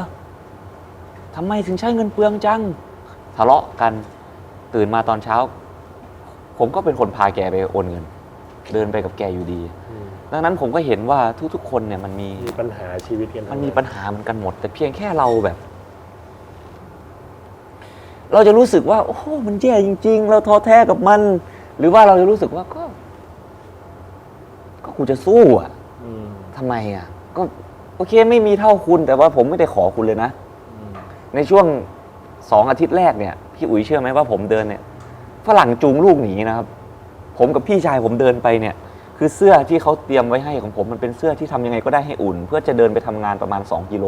ทำไมถึงใช้เงินเปลืองจังทะเลาะกันตื่นมาตอนเช้า ผมก็เป็นคนพาแกไปโอนเงิน เดินไปกับแกอยู่ดี ดังนั้นผมก็เห็นว่าทุกๆคนเนี่ยมันมี ปัญหาชีวิตกัน มันมีปัญหาเหมือนกันหมด แต่เพียงแค่เราแบบ เราจะรู้สึกว่าโอ้โหมันแย่จริงๆ เราท้อแท้กับมัน หรือว่าเราจะรู้สึกว่าก็กูจะสู้อ่ะ อืม ทำไมอ่ะ ก็โอเคไม่มีเท่าคุณ แต่ว่าผมไม่ได้ขอคุณเลยนะ ในช่วง2 อาทิตย์แรกเนี่ยพี่อุ๋ยเชื่อไหมว่าผมเดินเนี่ยฝรั่งจูงลูกหนีนะครับ ผมกับพี่ชายผมเดินไปเนี่ย คือเสื้อที่เขาเตรียมไว้ให้ของผมมันเป็นเสื้อที่ทำยังไงก็ได้ให้อุ่น เพื่อจะเดินไปทำงานประมาณ2 กิโล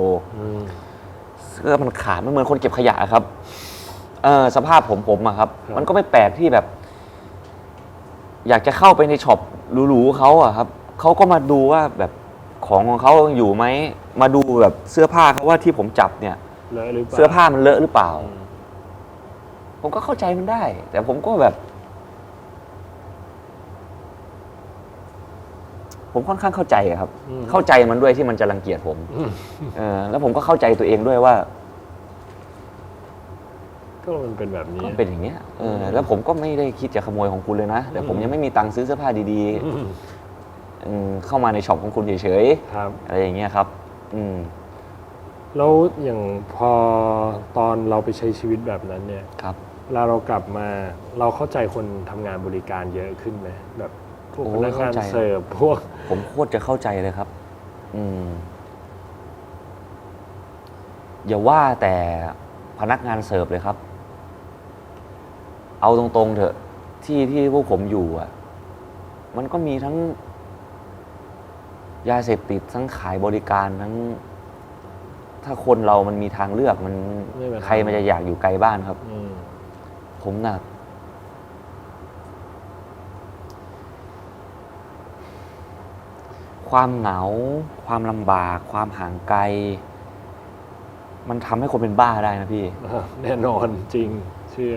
เสื้อมันขาดมันเหมือนคนเก็บขยะครับสภาพผมอะครับ มันก็ไม่แปลกที่แบบ อยากจะเข้าไปในช็อปหรูๆเขาอะครับเขาก็มาดูว่าแบบของเขาอยู่ไหมมาดูแบบเสื้อผ้าเขาว่าที่ผมจับเนี่ย เลอะหรือเปล่า เสื้อผ้ามันเลอะหรือเปล่า ผมก็เข้าใจมันได้ แต่ผมก็แบบ ผมค่อนข้างเข้าใจอะครับ เข้าใจมันด้วยที่มันจะรังเกียจผม แล้วผมก็เข้าใจตัวเองด้วยว่า ก็มันเป็นแบบนี้ ก็เป็นอย่างเงี้ยแล้วผมก็ไม่ได้คิดจะขโมยของคุณเลยนะ แต่ผมยังไม่มีตังค์ซื้อเสื้อผ้าดีๆเข้ามาในช็อปของคุณเฉย ครับ ๆอะไรอย่างเงี้ยครับ แล้วอย่างพอตอนเราไปใช้ชีวิตแบบนั้นเนี่ย ครับ เวลาเรากลับมา เราเข้าใจคนทำงานบริการเยอะขึ้นไหมแบบพวกพนักงานเสิร์ฟพวก ผมโคตรจะเข้าใจเลยครับ อย่าว่าแต่ พนักงานเสิร์ฟเลยครับ เอาตรงๆเถอะที่พวกผมอยู่อ่ะมันก็มีทั้งยาเสพติดทั้งขายบริการทั้ง ถ้าคนเรามันมีทางเลือกมันใครมันจะอยากอยู่ไกลบ้านครับผมน่ะความเหงาความลำบากความห่างไกลมันทำให้คนเป็นบ้าได้นะพี่ แน่นอนจริงเชื่อ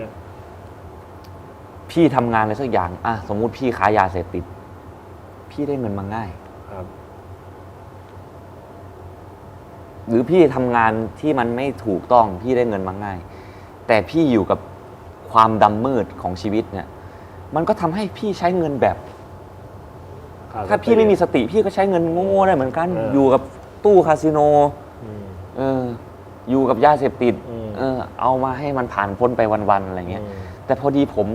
พี่ทำงานอะไรสักอย่างสมมุติพี่ขายยาเสพติดพี่ได้เงินมาง่ายครับ หรือพี่ทำงานที่มันไม่ถูกต้องพี่ได้เงินมาง่ายแต่พี่อยู่กับความดำมืดของชีวิตเนี่ยมันก็ทำให้พี่ใช้เงินแบบถ้าพี่ไม่มีสติพี่ก็ใช้เงินโง่ๆได้เหมือนกันอยู่กับตู้คาสิโนอยู่กับยาเสพติดเอามาให้มันผ่านพ้นไปวันๆอะไรเงี้ยแต่พอดีผม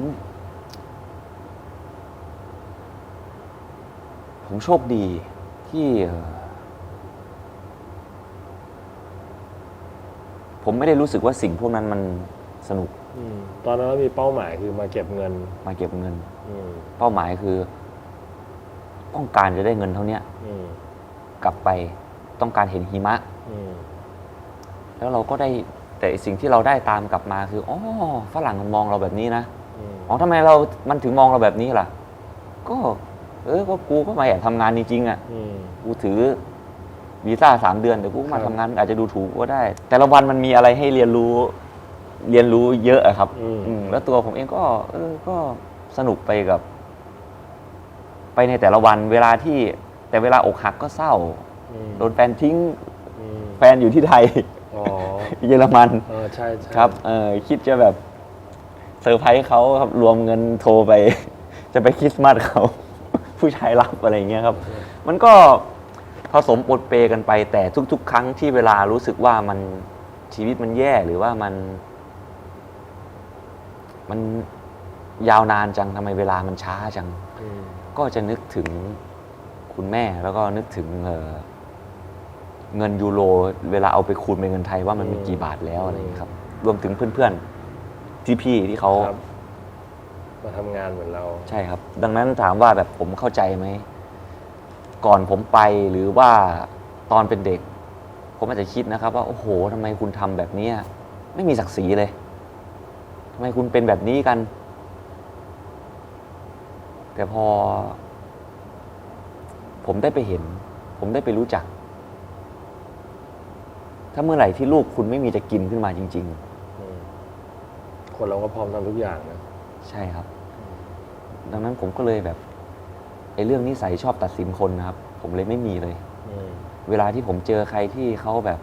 โชคดีที่ผมไม่ได้รู้สึกว่าสิ่งพวกนั้นมันสนุกตอนนั้นเรามีเป้าหมายคือมาเก็บเงินเป้าหมายคือต้องการจะได้เงินเท่านี้กลับไปต้องการเห็นหิมะแล้วเราก็ได้แต่สิ่งที่เราได้ตามกลับมาคือฝรั่งมันมองเราแบบนี้นะทำไมมันถึงมองเราแบบนี้ล่ะก็กูก็มาแอบทำงานจริงๆอ่ะกูถือวีซ่า3 เดือนแต่กูมาทำงานอาจจะดูถูกก็ได้แต่ละวันมันมีอะไรให้เรียนรู้เยอะอะครับแล้วตัวผมเองก็สนุกไปในแต่ละวันเวลาอกหักก็เศร้าโดนแฟนทิ้งแฟนอยู่ที่ไทยเยอรมันใช่ครับคิดจะแบบเซอร์ไพรส์เขาครับรวมเงินโทรไปจะไปคริสต์มาสเขาผู้ชายรับอะไรเงี้ยครับมันก็ผสมปนเปกันไปแต่ทุกๆครั้งที่เวลารู้สึกว่ามันชีวิตมันแย่หรือว่ามันยาวนานจังทำไมเวลามันช้าจังก็จะนึกถึงคุณแม่แล้วก็นึกถึงเงินยูโรเวลาเอาไปคูณเป็นเงินไทยว่ามันมีกี่บาทแล้วอะไรอย่างนี้ครับรวมถึงเพื่อนๆพี่ที่เขามาทำงานเหมือนเราใช่ครับดังนั้นถามว่าแบบผมเข้าใจไหมก่อนผมไปหรือว่าตอนเป็นเด็กผมอาจจะคิดนะครับว่าโอ้โหทำไมคุณทำแบบนี้ไม่มีศักดิ์ศรีเลยทำไมคุณเป็นแบบนี้กันแต่พอผมได้ไปเห็นผมได้ไปรู้จักถ้าเมื่อไหร่ที่ลูกคุณไม่มีจะกินขึ้นมาจริงๆคนเราก็พร้อมทำทุกอย่างนะใช่ครับดังนั้นผมก็เลยแบบเรื่องนิสัยชอบตัดสินคนนะครับผมเลยไม่มีเลยเวลาที่ผมเจอใครที่เขาแบบ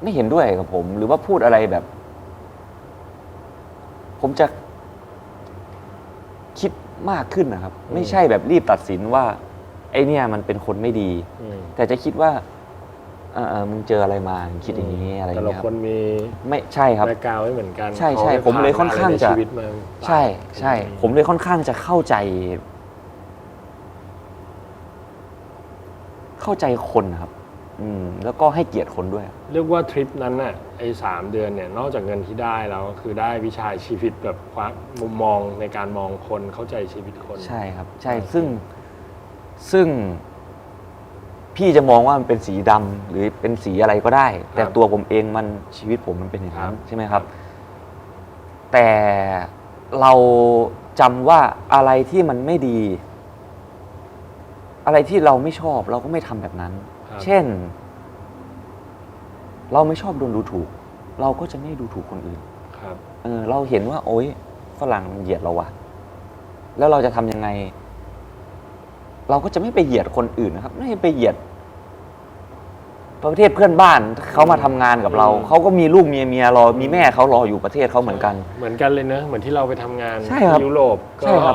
ไม่เห็นด้วยกับผมหรือว่าพูดอะไรแบบผมจะคิดมากขึ้นนะครับไม่ใช่แบบรีบตัดสินว่าไอ้เนี่ยมันเป็นคนไม่ดีแต่จะคิดว่ามึงเจออะไรมาคิดอย่างนี้อะไรอย่างเงี้ยครับแต่ละคนมีไม่ใช่ครับแบ็คกราวด์ไม่เหมือนกันใช่ผมเลยค่อนข้างจะใช่ผมเลยค่อนข้างจะเข้าใจคนครับแล้วก็ให้เกียรติคนด้วยเรียกว่าทริปนั้นน่ะไอ้3 เดือนเนี่ยนอกจากเงินที่ได้แล้วคือได้วิชาชีวิตแบบความมุมมองในการมองคนเข้าใจชีวิตคนใช่ครับใช่ซึ่งพี่จะมองว่ามันเป็นสีดำหรือเป็นสีอะไรก็ได้แต่ตัวผมเองมันชีวิตผมมันเป็นอย่างนั้นใช่ไหมครับแต่เราจำว่าอะไรที่มันไม่ดีอะไรที่เราไม่ชอบเราก็ไม่ทำแบบนั้นเช่นเราไม่ชอบโดนดูถูกเราก็จะไม่ดูถูกคนอื่นเราเห็นว่าโอ๊ยฝรั่งมันเหยียดเราว่ะแล้วเราจะทำยังไงเราก็จะไม่ไปเหยียดคนอื่นนะครับไม่ไปเหยียดประเทศเพื่อนบ้านเขามาทำงานกับเราเขาก็มีลูกเมียรอมีแม่เขารออยู่ประเทศเขาเหมือนกันเลยเนอะเหมือนที่เราไปทำงานที่ยุโรปใช่ครับ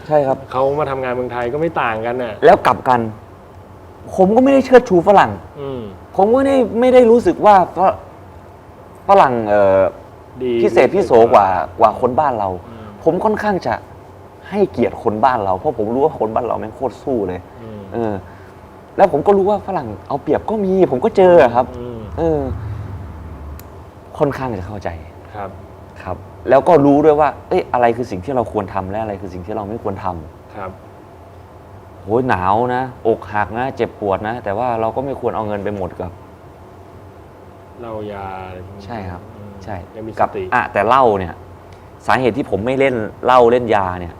ใช่ครับเขามาทำงานเมืองไทยก็ไม่ต่างกันน่ะแล้วกลับกันผมก็ไม่ได้เชิดชูฝรั่งผมก็ไม่ได้รู้สึกว่าฝรั่งพิเศษพิโสกว่าคนบ้านเราผมค่อนข้างจะให้เกียรติคนบ้านเราเพราะผมรู้ว่าคนบ้านเราแม่งโคตรสู้เลยแล้วผมก็รู้ว่าฝรั่งเอาเปรียบก็มีผมก็เจอครับ ค่อนข้างจะเข้าใจ ครับ ครับ แล้วก็รู้ด้วยว่าอะไรคือสิ่งที่เราควรทำและอะไรคือสิ่งที่เราไม่ควรทำ ครับ โหหนาวนะอกหักนะเจ็บปวดนะแต่ว่าเราก็ไม่ควรเอาเงินไปหมดกับ เรายาอะไรพวกนี้ ใช่ครับ อืม ใช่ ยังมีส กับ ติ แต่เหล้าเนี่ย สาเหตุที่ผมไม่เล่นเหล้าเล่นยาเนี่ย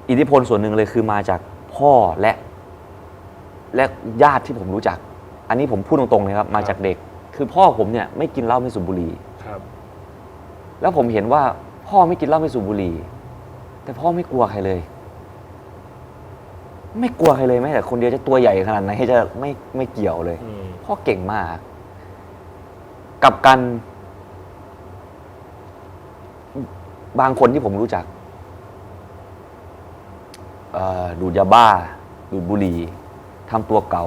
อิทธิพลส่วนหนึ่งเลยคือมาจากพ่อและญาติที่ผมรู้จัก อันนี้ผมพูดตรงๆเลยครับมาจากเด็ก คือพ่อผมเนี่ยไม่กินเหล้าไม่สูบบุหรี่ ครับ แล้วผมเห็นว่าพ่อไม่กินเหล้าไม่สูบบุหรี่แต่พ่อไม่กลัวใครเลย ไม่กลัวใครเลยแม้แต่คนเดียวจะตัวใหญ่ขนาดไหนจะไม่เกี่ยวเลย อืม พ่อเก่งมากกับกันบางคนที่ผมรู้จักดูดยาบ้า ดูดบุหรี่ทำตัวเก๋า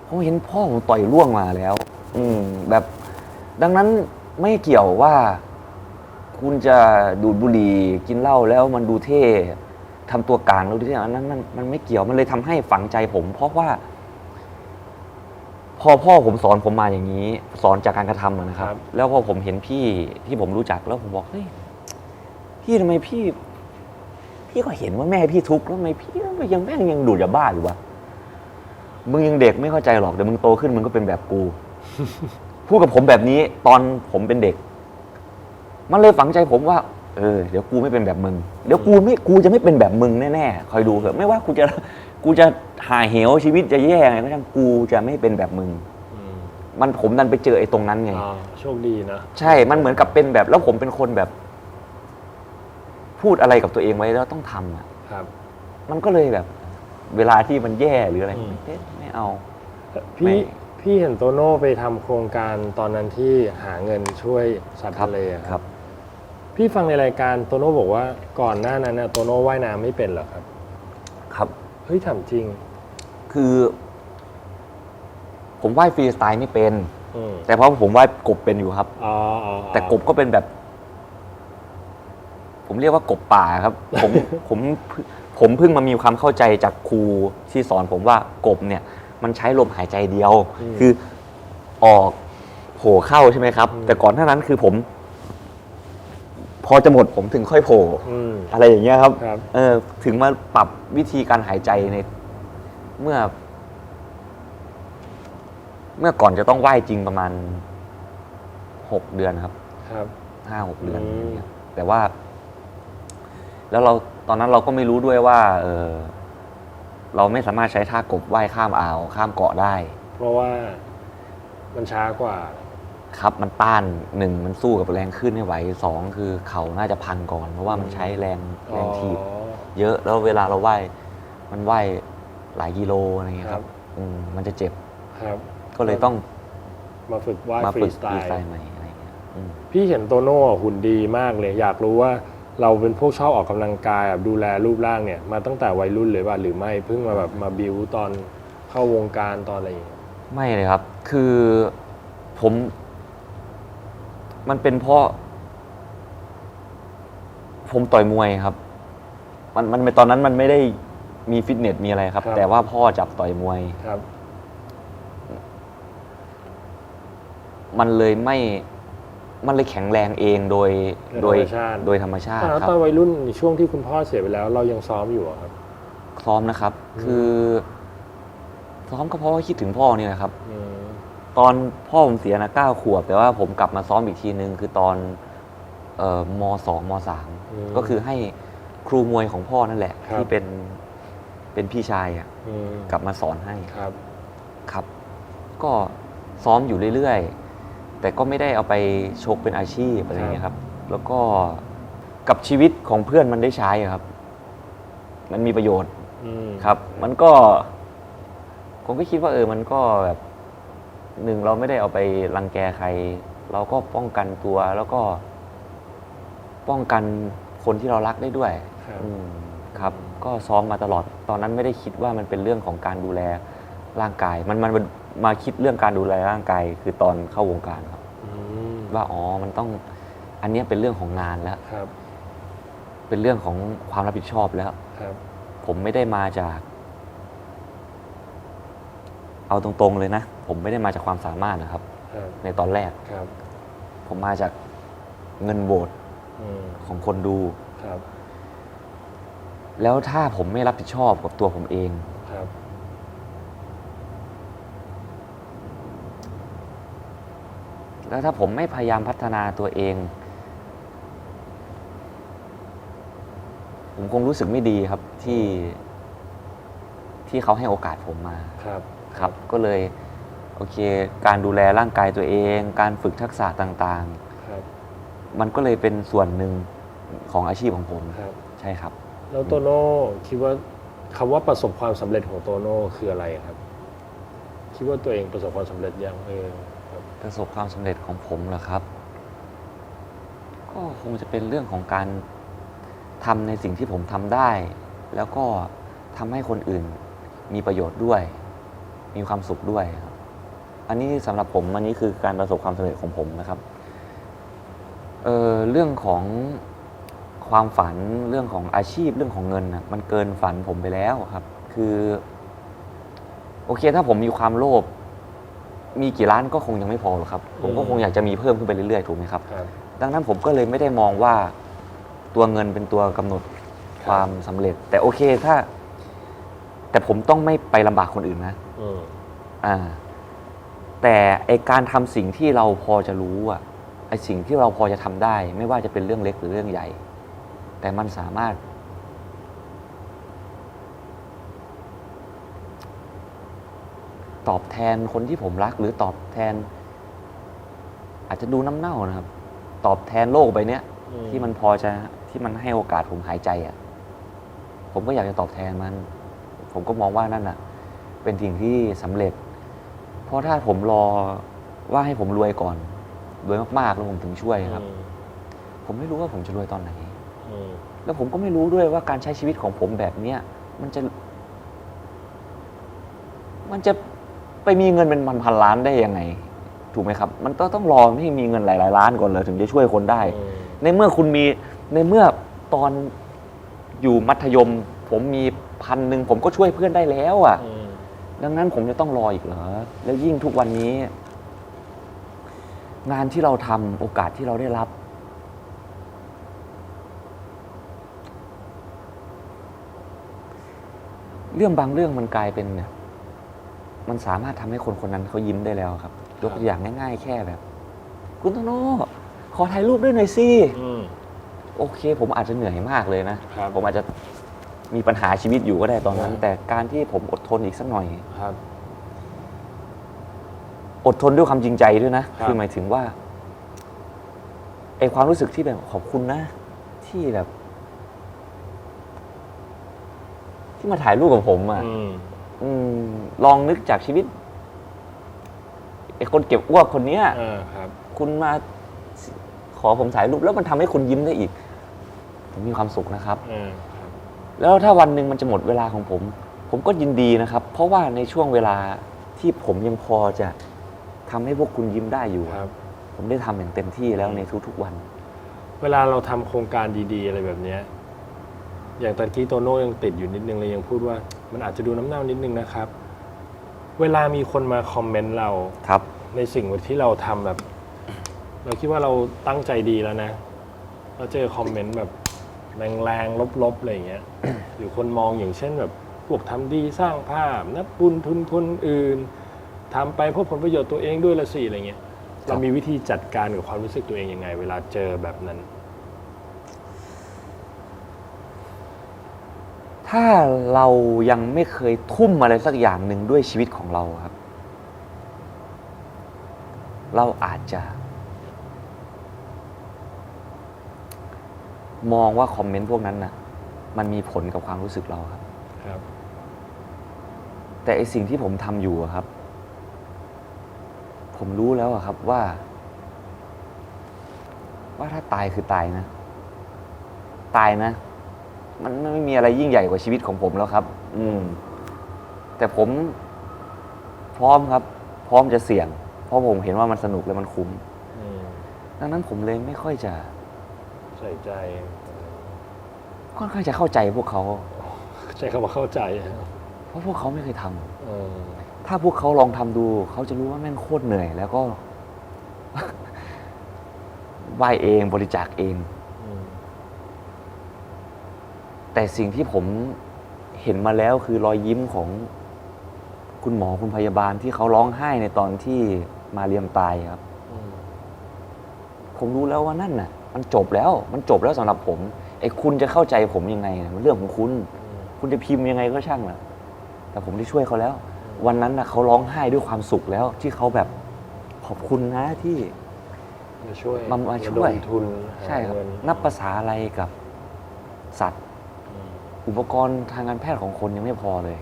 ผมเห็นพ่อผมต่อยร่วงมาแล้ว แบบดังนั้นไม่เกี่ยวว่า คุณจะดูดบุหรี่กินเหล้าแล้วมันดูเท่ทำตัวกลางแล้วดูเท่นั้นมันไม่เกี่ยวมันเลยทำให้ฝังใจผม เพราะว่า พอพ่อผมสอนผมมาอย่างนี้ สอนจากการกระทำนะครับ แล้วพอผมเห็นพี่ที่ผมรู้จักแล้วผมบอกเฮ้ยพี่ทำไมพี่ก็เห็นว่าแม่พี่ทุกข์แล้วทำไมพี่ยังดูดยาบ้าอยู่วะมึงยังเด็กไม่เข้าใจหรอกเดี๋ยวมึงโตขึ้นมึงก็เป็นแบบกู พูดกับผมแบบนี้ตอนผมเป็นเด็ก มันเลยฝังใจผมว่าเดี๋ยวกูไม่เป็นแบบมึงเดี๋ยวกูจะไม่เป็นแบบมึงแน่ๆคอยดูเถอะไม่ว่ากูจะหาเหวชีวิตจะแย่ไงก็ช่างกูจะไม่เป็นแบบมึง อืม มันผมดันไปเจอไอ้ตรงนั้นไง โชคดีนะ ใช่ มันเหมือนกับเป็นแบบแล้วผมเป็นคนแบบ พูดอะไรกับตัวเองไว้แล้วต้องทำอ่ะ ครับ มันก็เลยแบบ เวลาที่มันแย่หรืออะไร อืม ไม่เอา พี่เห็นโตโน่ไปทำโครงการตอนนั้นที่หาเงินช่วยสัตว์ทะเลอะ ครับ พี่ฟังในรายการโตโน่บอกว่าก่อนหน้านั้นน่ะโตโน่ว่ายน้ำไม่เป็นเหรอครับ ครับ เฮ้ยถามจริง คือ ผมว่ายฟรีสไตล์ไม่เป็น อืม แต่เพราะผมว่ายกบเป็นอยู่ครับ อ๋อ แต่กบก็เป็นแบบ ผมเรียกว่ากบป่าครับ ผมเพิ่งมามีความเข้าใจจากครูที่สอนผมว่ากบเนี่ย มันใช้ลมหายใจเดียว คือออกโผล่เข้าใช่ไหมครับ แต่ก่อนหน้านั้นคือผม พอจะหมดผมถึงค่อยโผล่ อืม อะไรอย่างเงี้ยครับ ครับ ถึงมาปรับวิธีการหายใจในเมื่อก่อนจะต้องว่ายจริงประมาณ6 เดือนครับ ครับ 5-6 เดือน อืม อย่างเงี้ยแต่ว่า แล้วเราตอนนั้นเราก็ไม่รู้ด้วยว่าเราไม่สามารถใช้ท่ากบว่ายข้ามอ่าวข้ามเกาะได้ เพราะว่ามันช้ากว่า ครับ มันต้าน1มันสู้กับแรงขึ้นไม่ไหว2คือเขาน่าจะพังก่อน เพราะว่ามันใช้แรงถีบ อ๋อ เยอะแล้วเวลาเราว่ายมันว่ายหลายกิโลอะไรเงี้ย ค ค รั รับ บมันจะเจ็บ ครับ ก็เลยต้อง มาฝึกว่าย มา ฟรี ฝึก สไต ฟรีสไต ล์ ล์ใหม่อะไรเงี้ย พี่เห็นโตโน่หุ่นดีมากเลย อยากรู้ว่าเราเป็นพวกชอบออกกำลังกายแบบดูแลรูปร่างเนี่ยมาตั้งแต่วัยรุ่นเลยป่ะหรือไม่เพิ่งมาแบบมาบิวตอนเข้าวงการตอนอะไรอย่างเงี้ย ไม่เลยครับ คือมันเป็นเพราะ ผมต่อยมวยครับ มันตอนนั้นมันไม่ได้มีฟิตเนสมีอะไรครับ แต่ว่าพ่อจับต่อยมวย ครับ มันเลยแข็งแรงเองโดยธรรมชาติ แล้ว ครับ ตอนวัยรุ่นในช่วงที่คุณพ่อเสียไปแล้ว เรายังซ้อมอยู่อะครับ ซ้อมนะครับ คือซ้อมก็เพราะว่าคิดถึงพ่อนี่แหละครับ อืม ตอนพ่อผมเสียนะ9 ขวบ แต่ว่าผมกลับมาซ้อมอีกทีนึงคือตอนม2ม3ก็คือให้ครูมวยของพ่อนั่นแหละ ที่เป็นพี่ชายกลับมาสอนให้ ครับ ครับ ก็ซ้อมอยู่เรื่อยๆ แต่ก็ไม่ได้เอาไปชกเป็นอาชีพอะไรอย่างเงี้ยครับ แล้วก็กับชีวิตของเพื่อนมันได้ใช้อะครับ มันมีประโยชน์ ครับ มันก็ผมก็คิดว่ามันก็แบบ1เราไม่ได้เอาไปรังแกใคร เราก็ป้องกันตัวแล้วก็ป้องกันคนที่เรารักได้ด้วย ครับ ก็ซ้อมมาตลอด ตอนนั้นไม่ได้คิดว่ามันเป็นเรื่องของการดูแลร่างกาย มันมาคิดเรื่องการดูแลร่างกายคือตอนเข้าวงการครับว่ามันต้องอันนี้เป็นเรื่องของงานแล้ว ครับ เป็นเรื่องของความรับผิดชอบแล้ว ครับ ผมไม่ได้มาจาก เอาตรงๆเลยนะ ผมไม่ได้มาจากความสามารถนะครับ ครับ ในตอนแรก ครับ ผมมาจากเงินโหวต อืม ของคนดู ครับ แล้วถ้าผมไม่รับผิดชอบกับตัวผมเอง ครับ แล้วถ้าผมไม่พยายามพัฒนาตัวเอง ผมคงรู้สึกไม่ดีครับที่เขาให้โอกาสผมมา ครับ ครับ ก็เลยโอเค การดูแลร่างกายตัวเอง การฝึกทักษะต่าง ครับ ๆ มันก็เลยเป็นส่วนหนึ่งของอาชีพของผม ครับ ใช่ครับ แล้วโตโน่คิดว่าคำว่าประสบความสำเร็จของโตโน่คืออะไรครับ คิดว่าตัวเองประสบความสำเร็จยังครับ ประสบความสำเร็จของผมเหรอครับ ก็คงจะเป็นเรื่องของการทำในสิ่งที่ผมทำได้ แล้วก็ทำให้คนอื่นมีประโยชน์ด้วย มีความสุขด้วยครับ อันนี้สำหรับผมอันนี้คือการประสบความสำเร็จของผมนะครับเรื่องของความฝันเรื่องของอาชีพเรื่องของเงินนะมันเกินฝันผมไปแล้วครับ คือโอเคถ้าผมมีความโลภมีกี่ล้านก็คงยังไม่พอหรอกครับ ผมก็คงอยากจะมีเพิ่มขึ้นไปเรื่อยๆถูกไหมครับ ครับ ดังนั้นผมก็เลยไม่ได้มองว่าตัวเงินเป็นตัวกำหนดความสำเร็จ แต่โอเคแต่ผมต้องไม่ไปลำบากคนอื่นนะ อืม แต่ไอการทำสิ่งที่เราพอจะรู้อะไอสิ่งที่เราพอจะทำได้ ไม่ว่าจะเป็นเรื่องเล็กหรือเรื่องใหญ่ แต่มันสามารถตอบแทนคนที่ผมรักหรือตอบแทน อาจจะดูน้ำเน่านะครับ ตอบแทนโลกใบเนี้ย ที่มันพอจะที่มันให้โอกาสผมหายใจอ่ะผมก็อยากจะตอบแทนมัน ผมก็มองว่านั่นอ่ะ เป็นสิ่งที่สำเร็จ เพราะถ้าผมรอว่าให้ผมรวยก่อนรวยมากๆแล้วผมถึงช่วยครับ ผมไม่รู้ว่าผมจะรวยตอนไหน แล้วผมก็ไม่รู้ด้วยว่าการใช้ชีวิตของผมแบบเนี้ยมันจะไปมีเงินเป็นพันล้านได้ยังไง ถูกไหมครับ มันต้องรอให้มีเงินหลายๆล้านก่อนเลยถึงจะช่วยคนได้ ในเมื่อตอนอยู่มัธยม ผมมี1,000ผมก็ช่วยเพื่อนได้แล้วอ่ะ ดังนั้นผมจะต้องรออีกเหรอ แล้วยิ่งทุกวันนี้ งานที่เราทำโอกาสที่เราได้รับ เรื่องบางเรื่องมันกลายเป็นเนี่ยมันสามารถทำให้คนคนนั้นเขายิ้มได้แล้วครับยกตัวอย่างง่ายๆแค่แบบ คุณโตโน่ขอถ่ายรูปด้วยหน่อยสิโอเค ผมอาจจะเหนื่อยมากเลยนะ ผมอาจจะมีปัญหาชีวิตอยู่ก็ได้ตอนนั้น แต่การที่ผมอดทนอีกสักหน่อย ครับ อดทนด้วยความจริงใจด้วยนะ คือหมายถึงว่าไอความรู้สึกที่แบบขอบคุณนะ ที่แบบ ที่มาถ่ายรูปกับผมอ่ะลองนึกจากชีวิตไอคนเก็บอ้วกคนเนี้ยคุณมาขอผมถ่ายรูปแล้วมันทำให้คุณยิ้มได้อีก ผมมีความสุขนะครับแล้วถ้าวันหนึ่งมันจะหมดเวลาของผมก็ยินดีนะครับ เพราะว่าในช่วงเวลาที่ผมยังพอจะทำให้พวกคุณยิ้มได้อยู่ผมได้ทำอย่างเต็มที่แล้วในทุกๆวัน เวลาเราทำโครงการดีๆอะไรแบบนี้อย่างตะกี้โตโน่ยังติดอยู่นิดนึงเลยยังพูดว่ามันอาจจะดูน้ำเน่านิดนึงนะครับ เวลามีคนมาคอมเมนต์เราในสิ่งที่เราทำแบบ เราคิดว่าเราตั้งใจดีแล้วนะเราเจอคอมเมนต์แบบแรงๆลบๆอะไรอย่างเงี้ย หรือคนมองอย่างเช่นแบบพวกทำดีสร้างภาพนับบุญทุนคนอื่นทำไปเพื่อผลประโยชน์ตัวเองด้วยละสิอะไรเงี้ยเรามีวิธีจัดการกับความรู้สึกตัวเองยังไง เวลาเจอแบบนั้น ถ้าเรายังไม่เคยทุ่มอะไรสักอย่างหนึ่งด้วยชีวิตของเราครับ เราอาจจะมองว่าคอมเมนต์พวกนั้นน่ะ มันมีผลกับความรู้สึกเราครับ แต่ไอสิ่งที่ผมทำอยู่ครับ ผมรู้แล้วครับว่าถ้าตายคือตายนะ ตายนะ มันไม่มีอะไรยิ่งใหญ่กว่าชีวิตของผมแล้วครับ แต่ผมพร้อมครับ พร้อมจะเสี่ยง เพราะผมเห็นว่ามันสนุกและมันคุ้มดังนั้นผมเลยไม่ค่อยจะใส่ใจค่อนข้างจะเข้าใจพวกเขาใช้คำว่าเข้าใจเพราะพวกเขาไม่เคยทำ ถ้าพวกเขาลองทำดูเขาจะรู้ว่าแม่งโคตรเหนื่อย แล้วก็ ไหว้เองบริจาคเอง แต่สิ่งที่ผมเห็นมาแล้วคือรอยยิ้มของคุณหมอคุณพยาบาลที่เขาร้องไห้ในตอนที่มาเรียมตายครับ ผมรู้แล้วว่านั่นน่ะ มันจบแล้วสำหรับผมไอ้คุณจะเข้าใจผมยังไงน่ะมันเรื่องของคุณ คุณจะพิมพ์ยังไงก็ช่างน่ะ แต่ผมได้ช่วยเขาแล้ว วันนั้นน่ะเขาร้องไห้ด้วยความสุขแล้ว ที่เขาแบบขอบคุณนะที่ มาช่วย มาช่วย ระดมทุนหา ใช่ครับ เงิน นับภาษาอะไรกับสัตว์ อุปกรณ์ทางการแพทย์ของคนยังไม่พอเลย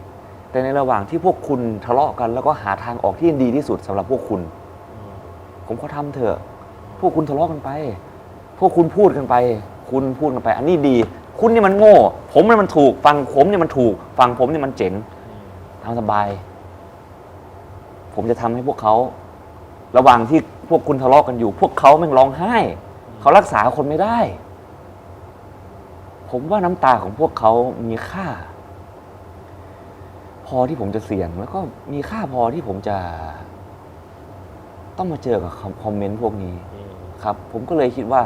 แต่ในระหว่างที่พวกคุณทะเลาะกัน แล้วก็หาทางออกที่ดีที่สุดสำหรับพวกคุณ ผมขอทำเถอะ พวกคุณทะเลาะกันไป พวกคุณพูดกันไป คุณพูดกันไป อันนี้ดี คุณนี่มันโง่ ผมนี่มันถูก ฟังผมนี่มันถูก ฟังผมนี่มันเจ๋งทำสบาย ผมจะทำให้พวกเขา ระหว่างที่พวกคุณทะเลาะกันอยู่ พวกเขาแม่งร้องไห้ เขารักษาคนไม่ได้ ผมว่าน้ำตาของพวกเขามีค่า พอที่ผมจะเสี่ยง แล้วก็มีค่าพอที่ผมจะ ต้องมาเจอกับคอมเมนต์พวกนี้ ครับ ผมก็เลยคิดว่า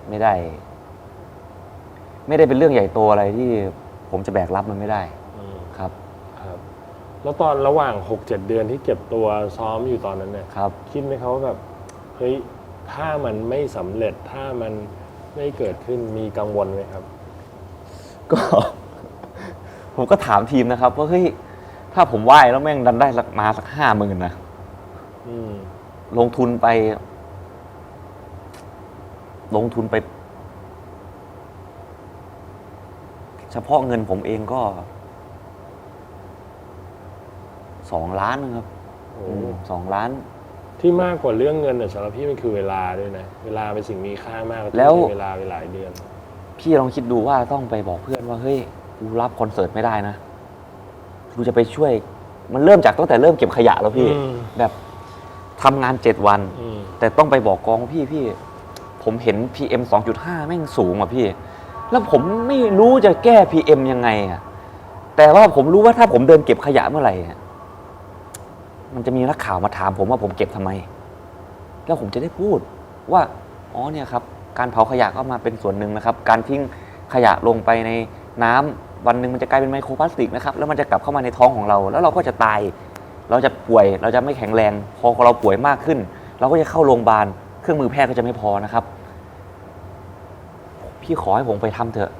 ไม่ได้เป็นเรื่องใหญ่โตอะไรที่ผมจะแบกรับมันไม่ได้ครับ ครับ แล้วตอนระหว่าง 6-7 เดือนที่เก็บตัวซ้อมอยู่ตอนนั้นเนี่ย ครับ คิดไหมเขาแบบเฮ้ยถ้ามันไม่สำเร็จถ้ามันไม่เกิดขึ้นมีกังวลไหมครับ ก็ ผมก็ถามทีมนะครับว่าเฮ้ยถ้าผมไหว้แล้วแม่งดันได้มาสัก50,000นะ ลงทุนไป เฉพาะเงินผมเองก็2 ล้านนะครับ 2 ล้าน ที่มากกว่าเรื่องเงินสำหรับพี่มันคือเวลาด้วยนะเวลาเป็นสิ่งมีค่ามาก แล้ว เวลาไปหลายเดือน พี่ลองคิดดูว่าต้องไปบอกเพื่อนว่าเฮ้ยกูรับคอนเสิร์ตไม่ได้นะกูจะไปช่วย มันเริ่มจากตั้งแต่เริ่มเก็บขยะแล้วพี่ แบบทำงาน7 วัน แต่ต้องไปบอกกองพี่ผมเห็น PM 2.5 แม่งสูงอ่ะพี่ แล้วผมไม่รู้จะแก้ PM ยังไงอ่ะแต่ว่าผมรู้ว่าถ้าผมเดินเก็บขยะเมื่อไหร่มันจะมีนักข่าวมาถามผมว่าผมเก็บทำไม แล้วผมจะได้พูดว่าอ๋อเนี่ยครับการเผาขยะก็มาเป็นส่วนหนึ่งนะครับ การทิ้งขยะลงไปในน้ำวันหนึ่งมันจะกลายเป็นไมโครพลาสติกนะครับแล้วมันจะกลับเข้ามาในท้องของเรา แล้วเราก็จะตาย เราจะป่วยเราจะไม่แข็งแรงพอเราป่วยมากขึ้น เราก็จะเข้าโรงพยาบาลเครื่องมือแพทย์ก็จะไม่พอนะครับ พี่ขอให้ผมไปทำเถอะ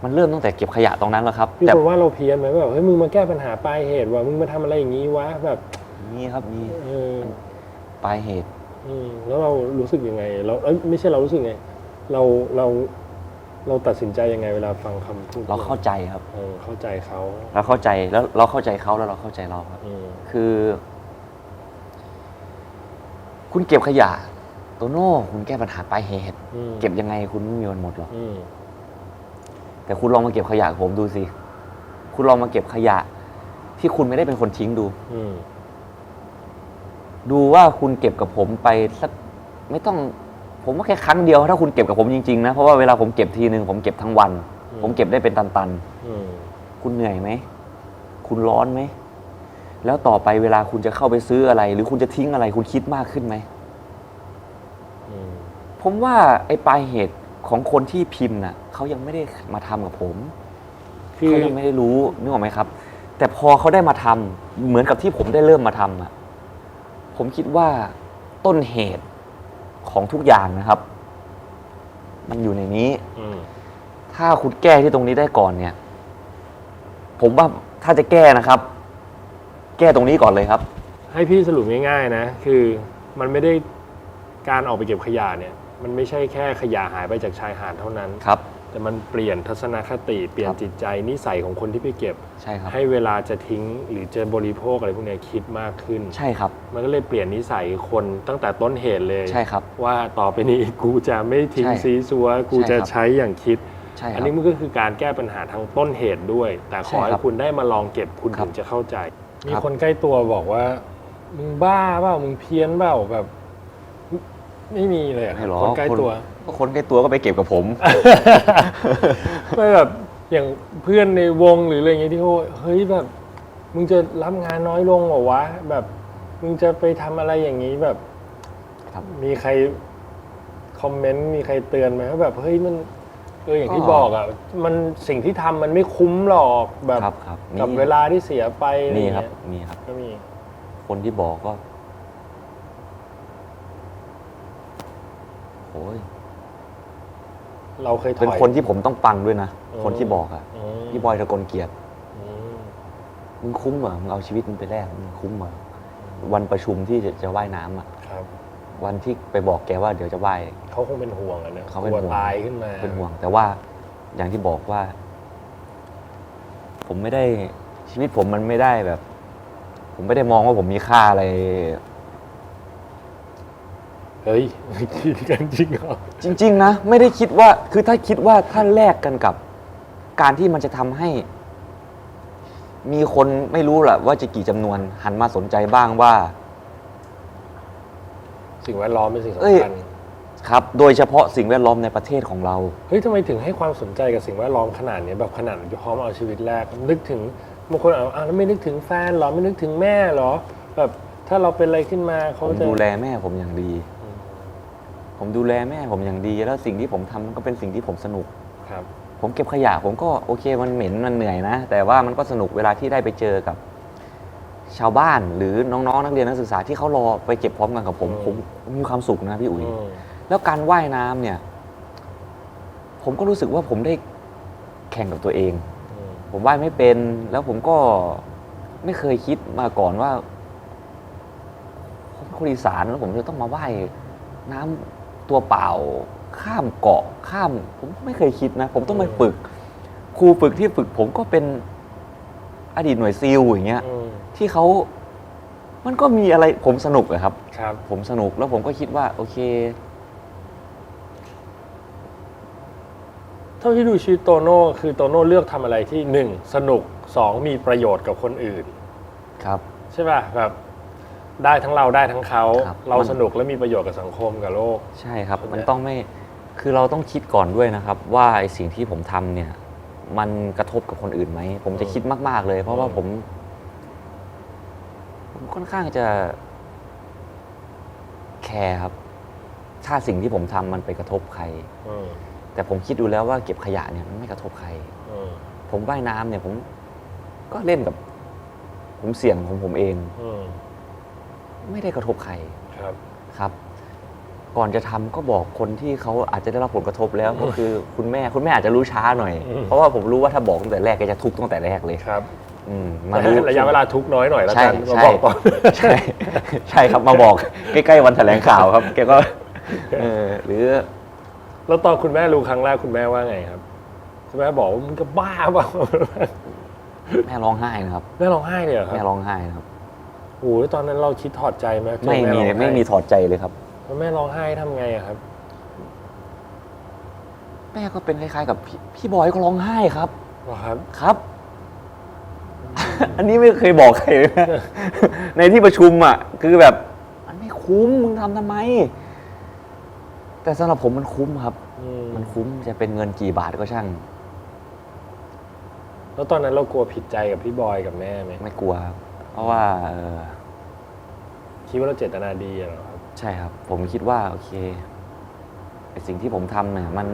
มันเริ่มตั้งแต่เก็บขยะตรงนั้นแล้วครับ พี่บอกว่าเราเพี้ยนไหมแบบเฮ้ยมึงมาแก้ปัญหาปลายเหตุว่ามึงมาทำอะไรอย่างนี้วะแบบ นี่ครับมีปลายเหตุ แล้วเรารู้สึกยังไงเราไม่ใช่เรารู้สึกไงเราตัดสินใจยังไงเวลาฟังคำพูด เราเข้าใจครับ เข้าใจเขา เราเข้าใจแล้วเราเข้าใจเขาแล้วเราเข้าใจเราครับ คือ คุณเก็บขยะโตโน่คุณแก้ปัญหาปลายเหตุเก็บยังไงคุณไม่มีวันหมดหรอกแต่คุณลองมาเก็บขยะกับผมดูสิคุณลองมาเก็บขยะ ที่คุณไม่ได้เป็นคนทิ้งดูว่าคุณเก็บกับผมไปสักไม่ต้อง ผมว่าแค่ครั้งเดียวถ้าคุณเก็บกับผมจริงๆนะเพราะว่าเวลาผมเก็บทีนึงผมเก็บทั้งวัน ผมเก็บได้เป็นตันๆคุณเหนื่อยไหมคุณร้อนไหมแล้วต่อไปเวลาคุณจะเข้าไปซื้ออะไร หรือคุณจะทิ้งอะไร คุณคิดมากขึ้นไหมผมว่าไอ้ปลายเหตุของคนที่พิมพ์น่ะเขายังไม่ได้มาทำกับผมเขายังไม่ได้รู้นึกออกไหมครับ แต่พอเขาได้มาทำเหมือนกับที่ผมได้เริ่มมาทำอ่ะผมคิดว่าต้นเหตุของทุกอย่างนะครับ มันอยู่ในนี้ถ้าคุณแก้ที่ตรงนี้ได้ก่อนเนี่ย ผมว่าถ้าจะแก้นะครับ แก้ตรงนี้ก่อนเลยครับ ให้พี่สรุปง่ายๆนะคือมันไม่ได้การออกไปเก็บขยะเนี่ยมันไม่ใช่แค่ขยะหายไปจากชายหาดเท่านั้นครับ แต่มันเปลี่ยนทัศนคติเปลี่ยนจิตใจนิสัยของคนที่ไปเก็บ ใช่ครับ ให้เวลาจะทิ้งหรือจะบริโภคอะไรพวกนี้คิดมากขึ้น ใช่ครับ มันก็เลยเปลี่ยนนิสัยคนตั้งแต่ต้นเหตุเลย ใช่ครับ ว่าต่อไปนี้กูจะไม่ทิ้งซีซัวกูจะใช้อย่างคิด ใช่ครับ อันนี้มันก็คือการแก้ปัญหาทางต้นเหตุด้วย แต่ขอให้คุณได้มาลองเก็บคุณถึงจะเข้าใจ มีคนใกล้ตัวบอกว่ามึงบ้าเปล่ามึงเพี้ยนเปล่าแบบไม่มีเลยอะ ไม่หรอ คนใกล้ตัว คนใกล้ตัวก็ไปเก็บกับผม ไม่แบบอย่างเพื่อนในวงหรืออะไรอย่างเงี้ยที่เขาเฮ้ยแบบ มึงจะรับงานน้อยลงเหรอวะแบบมึงจะไปทำอะไรอย่างนี้แบบ ครับ มีใครคอมเมนต์มีใครเตือนไหมว่าแบบเฮ้ยมันอย่างที่ ก็ บอกอ่ะมันสิ่งที่ทำมันไม่คุ้มหรอกแบบ ครับ กับ มี เวลาที่เสียไปอะไร มี อย่าง ครับ เงี้ย มีครับ ก็มี คนที่บอกก็โอ้ย เราเคยถอย เป็นคนที่ผมต้องฟังด้วยนะ อืม คนที่บอกอะ อืม พี่บอยตะกลเกียรติ อืม มึงคุ้มเหรอมึงเอาชีวิตมึงไปแลกมึงคุ้มเหรอวันประชุมที่จะว่ายน้ำอะ ครับ วันที่ไปบอกแกว่าเดี๋ยวจะว่าย เขาคงเป็นห่วงอะเนอะ เขาเป็น กลัว ห่วง ตายขึ้นมา เป็นห่วง แต่ว่าอย่างที่บอกว่า ผมไม่ได้ชีวิตผมมันไม่ได้แบบ ผมไม่ได้มองว่าผมมีค่าอะไร เฮ้ยคิดกันจริงเหรอ จริง ๆ นะ ไม่ได้คิดว่า คือถ้าคิดว่าถ้าแลกกันกับ การที่มันจะทำให้ มีคนไม่รู้แหละว่าจะกี่จำนวน หันมาสนใจบ้างว่า สิ่งแวดล้อมเป็นสิ่ง เอ้ย สำคัญ ครับ โดยเฉพาะสิ่งแวดล้อมในประเทศของเรา เฮ้ยทำไมถึงให้ความสนใจกับสิ่งแวดล้อมขนาดนี้แบบขนาดพร้อมเอาชีวิตแรกนึกถึงบางคนแล้วไม่นึกถึงแฟนเหรอไม่นึกถึงแม่เหรอแบบถ้าเราเป็นอะไรขึ้นมาเขา ผม จะ ดูแลแม่ผมอย่างดี ผมดูแลแม่ผมอย่างดี แล้วสิ่งที่ผมทำมันก็เป็นสิ่งที่ผมสนุก ครับ ผมเก็บขยะผมก็โอเคมันเหม็นมันเหนื่อยนะ แต่ว่ามันก็สนุกเวลาที่ได้ไปเจอกับ ชาวบ้านหรือน้องๆนักเรียนนักศึกษาที่เขารอไปเก็บพร้อมกันกับผม ผมมีความสุขนะพี่อุ๋ย อืม แล้วการว่ายน้ำเนี่ย ผมก็รู้สึกว่าผมได้แข่งกับตัวเอง อืม ผมว่ายไม่เป็น แล้วผมก็ไม่เคยคิดมาก่อนว่าผมเป็นคนอีสานแล้วผมจะต้องมาว่ายน้ำตัวเปล่า ข้ามเกาะข้าม ผมไม่เคยคิดนะ ผมต้องไปฝึก ครูฝึกที่ฝึกผมก็เป็นอดีตหน่วยซีลอย่างเงี้ย อืม ที่เขา มันก็มีอะไรผมสนุกอะครับ ครับ ผมสนุกแล้วผมก็คิดว่า โอเค เท่าที่ดูชีวิตโตโน่คือโตโน่เลือกทำอะไรที่หนึ่งสนุกสองมีประโยชน์กับคนอื่น ครับ ใช่ป่ะแบบได้ทั้งเราได้ทั้งเขา ครับ เรา มัน สนุกและมีประโยชน์กับสังคมกับโลก ใช่ครับ ใช่ไหม มันต้องไม่ คือเราต้องคิดก่อนด้วยนะครับ ว่าไอ้สิ่งที่ผมทำเนี่ย มันกระทบกับคนอื่นไหม ผมจะคิดมากๆเลย เพราะว่าผมค่อนข้างจะแคร์ครับ ถ้าสิ่งที่ผมทำมันไปกระทบใคร อืม แต่ผมคิดดูแล้วว่าเก็บขยะเนี่ยมันไม่กระทบใคร อืม ผมว่ายน้ำเนี่ย ผมก็เล่นกับ ผมเสี่ยงของผมเอง อืม ไม่ได้กระทบใคร ครับ ครับ ก่อนจะทำก็บอกคนที่เขาอาจจะได้รับผลกระทบแล้ว ก็คือคุณแม่อาจจะรู้ช้าหน่อย อืม เพราะว่าผมรู้ว่าถ้าบอกตั้งแต่แรกแกจะทุกข์ตั้งแต่แรกเลย ครับ มา แต่ รู้ ให้ระยะเวลาทุกข์น้อยหน่อยแล้ว ใช่ กันมา ใช่ บอกตอน ใช่ ใช่ครับมาบอก ใกล้ๆวันแถลงข่าวครับ แกก็หรือ แล้วตอนคุณแม่รู้ครั้งแรกคุณแม่ว่าไงครับคุณแม่บอกว่ามึงก็บ้าเปล่า แม่ร้องไห้นะครับ แม่ร้องไห้เลยเหรอค แม่ รับ ร้องไห้นะครับ โอ้โหตอนนั้นเราคิดถอดใจไหมเจอ ไม่มี แร้องห้ ไม่มีถอดใจเลยครับ แล้วแม่ร้องไห้ทำไงอะครับ แม่ก็เป็นคล้ายๆกับพี่บอยก็ร้องไห้ครับ เหรอครับ ครับ อันนี้ไม่เคยบอกใครเลยนะ ในที่ประชุมอ่ะ คือแบบ มันไม่คุ้มมึงทำไม แต่สำหรับผมมันคุ้มครับ มันคุ้มจะเป็นเงินกี่บาทก็ช่าง แล้วตอนนั้นเรากลัวผิดใจกับพี่บอยกับแม่ไหม ไม่กลัวครับเพราะว่า คิดว่าเราเจตนาดีอะเหรอครับ ใช่ครับ ผมคิดว่า โอเคไอสิ่งที่ผมทำเนี่ย มัน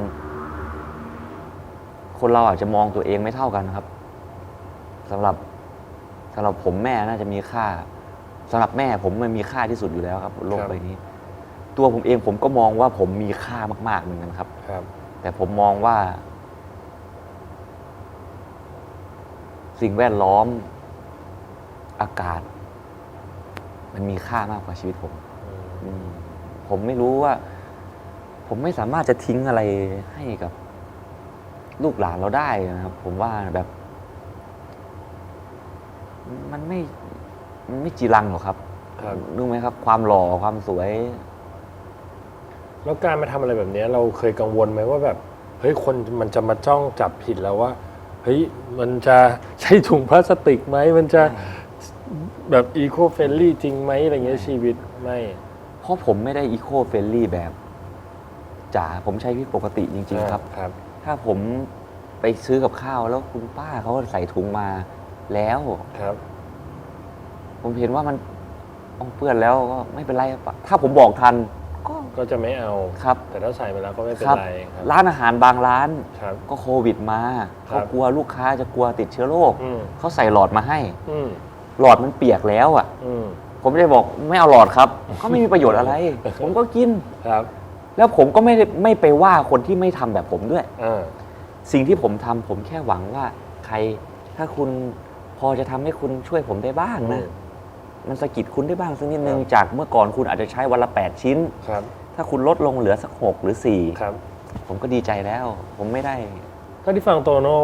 คนเราอาจจะมองตัวเองไม่เท่ากันครับสำหรับผมแม่น่าจะมีค่าสำหรับแม่ผมมันมีค่าที่สุดอยู่แล้วครับบนโลก ครับ ใบนี้ ตัวผมเองผมก็มองว่าผมมีค่ามากๆเหมือนกันครับ ครับ แต่ผมมองว่า สิ่งแวดล้อม อากาศ มันมีค่ามากกว่าชีวิตผม ผมไม่รู้ว่า ผมไม่สามารถจะทิ้งอะไรให้กับ ลูกหลานเราได้นะครับ ผมว่าแบบ มันไม่จีรังหรอกครับ ครับ รู้ไหมครับ ความหล่อความสวย แล้วการมาทำอะไรแบบนี้เราเคยกังวลไหมว่าแบบเฮ้ยคนมันจะมาจ้องจับผิดแล้วว่าเฮ้ยมันจะใช้ถุงพลาสติกไหมมันจะแบบอีโคเฟรนลี่จริงไหมอะไรเงี้ยชีวิตไม่ เพราะผมไม่ได้อีโคเฟรนลี่แบบจ๋าผมใช้ชีวิตปกติจริงๆครับ ครับ ถ้าผมไปซื้อกับข้าวแล้วคุณป้าเขาใส่ถุงมาแล้ว ครับ ผมเห็นว่ามันเปื้อนแล้วก็ไม่เป็นไรถ้าผมบอกทันก็จะไม่เอา ครับ แต่ถ้าใส่ไปแล้วก็ไม่เป็นไรครับ ร้านอาหารบางร้าน ครับ ก็โควิดมาเขากลัวลูกค้าจะกลัวติดเชื้อโรคเขาใส่หลอดมาให้หลอดมันเปียกแล้วอ่ะผมไม่ได้บอกไม่เอาหลอดครับก็ไม่มีประโยชน์อะไร ผมก็กินครับ แล้วผมก็ไม่ไปว่าคนที่ไม่ทำแบบผมด้วยสิ่งที่ผมทำผมแค่หวังว่าใครถ้าคุณพอจะทำให้คุณช่วยผมได้บ้างนะมันสะกิดคุณได้บ้างสักนิดนึงจากเมื่อก่อนคุณอาจจะใช้วันละ8 ชิ้นถ้าคุณลดลงเหลือสัก6หรือ4ผมก็ดีใจแล้วผมไม่ได้ถ้าที่ฟังโตโน่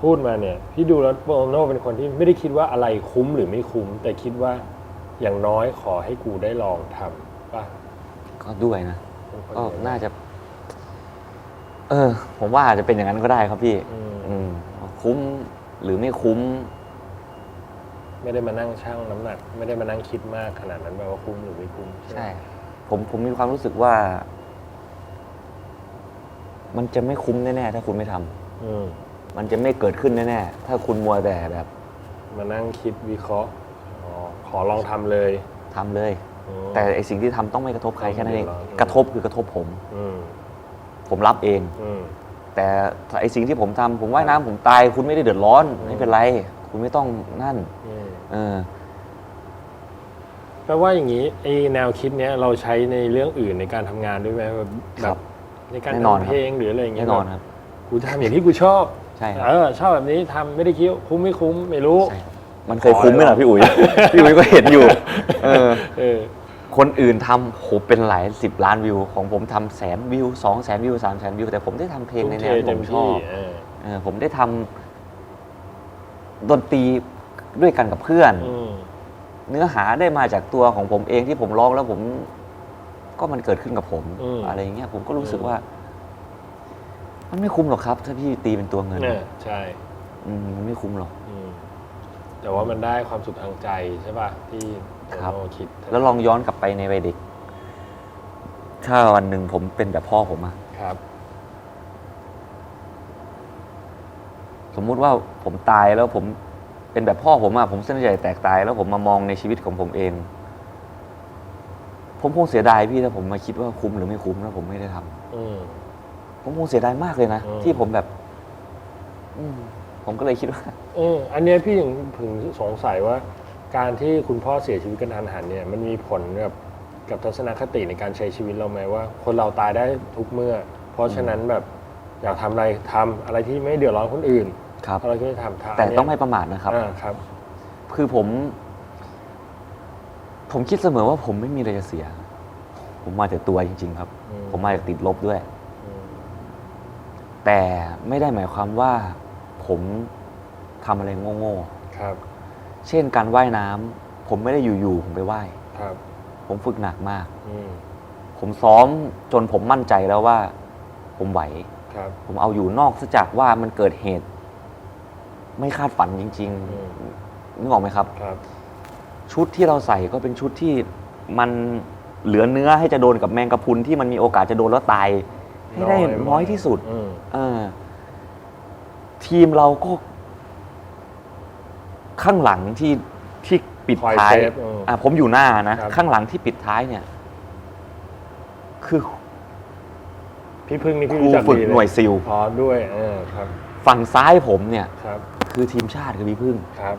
พูดมาเนี่ยพี่ดูแล้วโตโน่เป็นคนที่ไม่ได้คิดว่าอะไรคุ้มหรือไม่คุ้มแต่คิดว่าอย่างน้อยขอให้กูได้ลองทำป่ะก็ด้วยนะก็น่าจะผมว่าอาจจะเป็นอย่างนั้นก็ได้ครับพี่คุ้มหรือไม่คุ้มไม่ได้มานั่งชั่งน้ำหนักไม่ได้มานั่งคิดมากขนาดนั้นแบบว่าคุ้มหรือไม่คุ้มใช่ผมมีความรู้สึกว่ามันจะไม่คุ้มแน่ๆถ้าคุณไม่ทำมันจะไม่เกิดขึ้นแน่ๆถ้าคุณมัวแต่แบบมานั่งคิดวิเคราะห์ขอลองทำเลยแต่ไอสิ่งที่ทำต้องไม่กระทบใครแค่นั้นเองกระทบคือกระทบผมรับเองแต่ไอสิ่งที่ผมทำผมว่ายน้ำผมตายคุณไม่ได้เดือดร้อนไม่เป็นไรคุณไม่ต้องนั่นแปลว่าอย่างนี้ไอแนวคิดเนี้ยเราใช้ในเรื่องอื่นในการทำงานด้วยไหมแบบในการทำเพลงหรืออะไรอย่างเงี้ยแน่นอนครับกูทำอย่างที่กูชอบใช่ชอบแบบนี้ทำไม่ได้คิดคุ้มไม่คุ้มไม่รู้มันเคยคุ้มไหมล่ะพี่อุ๋ยพี่อุ๋ยก็เห็นอยู่คนอื่นทำโหเป็นหลาย10 ล้านวิวของผมทำ100,000 วิว 200,000 วิว 300,000 วิวแต่ผมได้ทำเพลงในแนวที่ผมชอบผมได้ทำดนตรีด้วยกันกับเพื่อนเนื้อหาได้มาจากตัวของผมเองที่ผมร้องแล้วผมก็มันเกิดขึ้นกับผมอะไรเงี้ยผมก็รู้สึกว่ามันไม่คุ้มหรอกครับถ้าพี่ตีเป็นตัวเงินใช่มันไม่คุ้มหรอกแต่ว่ามันได้ความสุขทางใจใช่ป่ะที่เราคิดแล้วลองย้อนกลับไปในวัยเด็กถ้าวันหนึ่งผมเป็นแบบพ่อผมอะครับสมมุติว่าผมตายแล้วผมเป็นแบบพ่อผมอะผมเส้นใหญ่แตกตายแล้วผมมามองในชีวิตของผมเองผมคงเสียดายพี่ถ้าผมมาคิดว่าคุ้มหรือไม่คุ้มแล้วผมไม่ได้ทำผมคงเสียดายมากเลยนะที่ผมแบบผมก็เลยคิดว่าอันนี้พี่ถึงสงสัยว่าการที่คุณพ่อเสียชีวิตกระทันหันเนี่ยมันมีผลกับทัศนคติในการใช้ชีวิตเราไหมว่าคนเราตายได้ทุกเมื่อเพราะฉะนั้นแบบอยากทำอะไรที่ไม่เดือดร้อนคนอื่นอะไรที่ไม่ทำแต่ต้องไม่ประมาทนะครับครับคือผมคิดเสมอว่าผมไม่มีอะไรจะเสียผมมาจากตัวจริงๆครับผมมาจากติดลบด้วยแต่ไม่ได้หมายความว่าผมทำอะไรโง่ๆครับเช่นการว่ายน้ำผมไม่ได้อยู่ๆผมไปว่ายครับผมฝึกหนักมากผมซ้อมจนผมมั่นใจแล้วว่าผมไหวผมเอาอยู่นอกซะจากว่ามันเกิดเหตุไม่คาดฝันจริงๆนึกออกไหมครับชุดที่เราใส่ก็เป็นชุดที่มันเหลือเนื้อให้จะโดนกับแมงกะพรุนที่มันมีโอกาสจะโดนแล้วตายให้ได้น้อยที่สุดทีมเราก็ข้างหลังที่ปิดท้ายผมอยู่หน้านะข้างหลังที่ปิดท้ายเนี่ยคือพี่พึ่งนี่พี่ฝึกหน่วยซิลพอด้วยครับฝั่งซ้ายผมเนี่ยคือทีมชาติคือพี่พึ่งครับ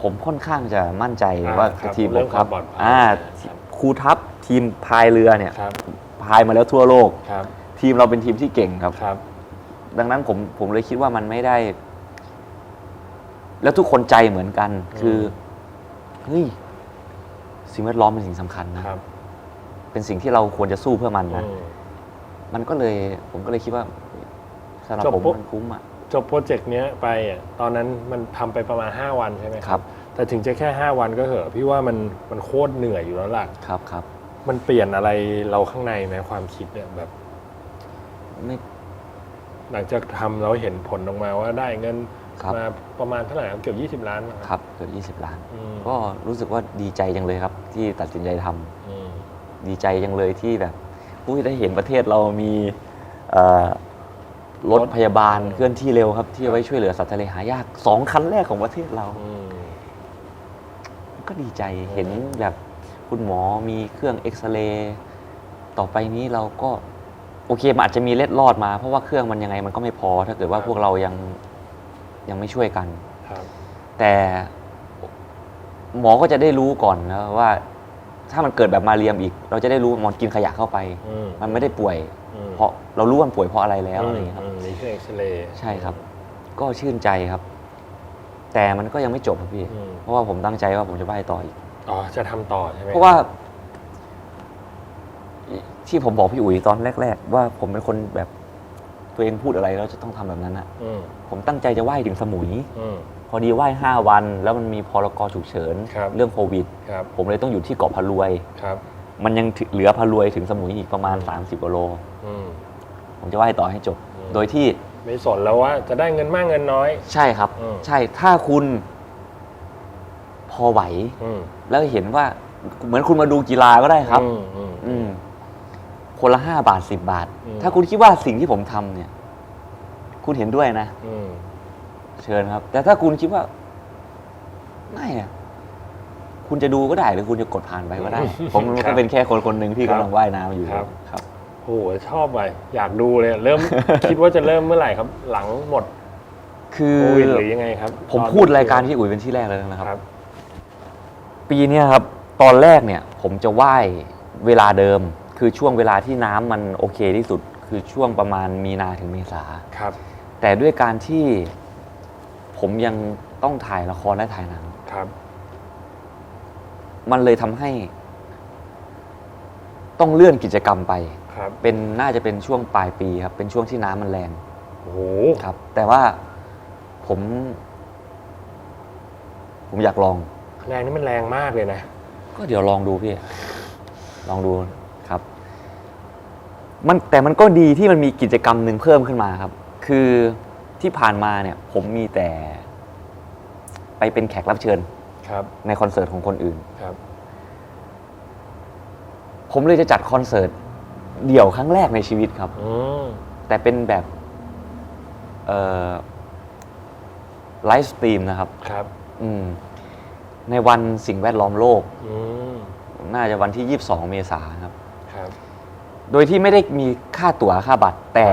ผมค่อนข้างจะมั่นใจว่าทีมผมครับครูทัพทีมพายเรือเนี่ยพายมาแล้วทั่วโลกทีมเราเป็นทีมที่เก่งครับดังนั้นผมเลยคิดว่ามันไม่ได้แล้วทุกคนใจเหมือนกันคือเฮ้ยสิ่งแวดล้อมเป็นสิ่งสำคัญนะเป็นสิ่งที่เราควรจะสู้เพื่อมันนะมันก็เลยผมก็เลยคิดว่าสำหรับผมมันคุ้มอ่ะจบโปรเจกต์นี้ไปตอนนั้นมันทำไปประมาณ5 วันใช่ไหมครับแต่ถึงจะแค่5 วันก็เหอะพี่ว่ามันโคตรเหนื่อยอยู่แล้วล่ะครับมันเปลี่ยนอะไรเราข้างในไหมความคิดเนี่ยแบบไม่หลังจากทำเราเห็นผลออกมาว่าได้เงินมาประมาณเท่าไหร่ครับเกือบ20 ล้านครับเกือบ20 ล้านก็รู้สึกว่าดีใจจังเลยครับที่ตัดสินใจทำดีใจจังเลยที่แบบได้เห็นประเทศเรามีรถพยาบาลเคลื่อนที่เร็วครับที่เอาไว้ช่วยเหลือสัตว์ทะเลหายาก2 คันแรกของประเทศเรา ก็ดีใจเห็นแบบคุณหมอมีเครื่องเอ็กซเรย์ต่อไปนี้เราก็โอเคมันอาจจะมีเล็ดลอดมาเพราะว่าเครื่องมันยังไงมันก็ไม่พอ ถ้าเกิดว่าพวกเรายังไม่ช่วยกัน ครับ แต่หมอก็จะได้รู้ก่อนนะว่า ถ้ามันเกิดแบบมาเรียมอีก เราจะได้รู้ว่ามันกินขยะเข้าไป มันไม่ได้ป่วย เพราะเรารู้ว่ามันป่วยเพราะอะไรแล้วอะไรอย่างเงี้ยครับ ในเครื่องเอ็กซเรย์ ใช่ครับ ก็ชื่นใจครับ แต่มันก็ยังไม่จบครับพี่ เพราะว่าผมตั้งใจว่าผมจะว่ายต่ออีก อ๋อจะทำต่อใช่ไหม เพราะว่า ที่ผมบอกพี่อุ๋ยตอนแรก ๆ ว่าผมเป็นคนแบบตัวเองพูดอะไรแล้วจะต้องทำแบบนั้นอะ อืม ผมตั้งใจจะว่ายถึงสมุย อืม พอดีว่าย5 วัน แล้วมันมีพรกฉุกเฉิน ครับ เรื่องโควิด ครับ ผมเลยต้องอยู่ที่เกาะพะรวย ครับ มันยังเหลือพะรวยถึงสมุยอีกประมาณ30 กว่าโล อืม ผมจะว่ายต่อให้จบ อืม โดยที่ ไม่สนแล้วว่าจะได้เงินมากเงินน้อย ใช่ครับ อืม ใช่ถ้าคุณพอไหว อืม แล้วเห็นว่าเหมือนคุณมาดูกีฬาก็ได้ครับ อืม คนละ5 บาท 10 บาท อืม ถ้าคุณคิดว่าสิ่งที่ผมทำเนี่ย คุณเห็นด้วยนะ อืม เชิญครับ แต่ถ้าคุณคิดว่า ไม่อะคุณจะดูก็ได้หรือคุณจะกดผ่านไปก็ได้ ผม ครั ก็ บ เป็นแค่คนหนึ่งที่ ครับ กำลังว่ายน้ำอยู่ ครับ ครับ โอ้โหชอบไปอยากดูเลยเริ่ม คิดว่าจะเริ่มเมื่อไหร่ครับ หลังหมด คือ โควิดหรือยังไงครับ ผมพูดรายการที่อุ๋ยเป็นที่แรกเลยนะครับ ครับ ปีเนี้ยครับ ตอนแรกเนี่ย ผมจะว่ายเวลาเดิม คือช่วงเวลาที่น้ำมันโอเคที่สุด คือช่วงประมาณมีนาถึงเมษา ครับ แต่ด้วยการที่ผมยังต้องถ่ายละครและถ่ายหนัง ครับ มันเลยทำให้ ต้องเลื่อนกิจกรรมไป ครับ น่าจะเป็นช่วงปลายปีครับ เป็นช่วงที่น้ำมันแรง โอ้โห ครับ แต่ว่าผม อยากลอง แรงนี่มันแรงมากเลยนะ ก็เดี๋ยวลองดูพี่ ลองดูครับ แต่มันก็ดีที่มันมีกิจกรรมหนึ่งเพิ่มขึ้นมาครับ คือที่ผ่านมาเนี่ย ผมมีแต่ ไปเป็นแขกรับเชิญ ครับ ในคอนเสิร์ตของคนอื่น ครับ ผมเลยจะจัดคอนเสิร์ตเดี่ยวครั้งแรกในชีวิตครับ อืม แต่เป็นแบบไลฟ์สตรีมนะครับ ครับ ในวันสิ่งแวดล้อมโลก อืม น่าจะวันที่ 22 เมษายนครับ ครับ โดยที่ไม่ได้มีค่าตั๋วค่าบัตร แต่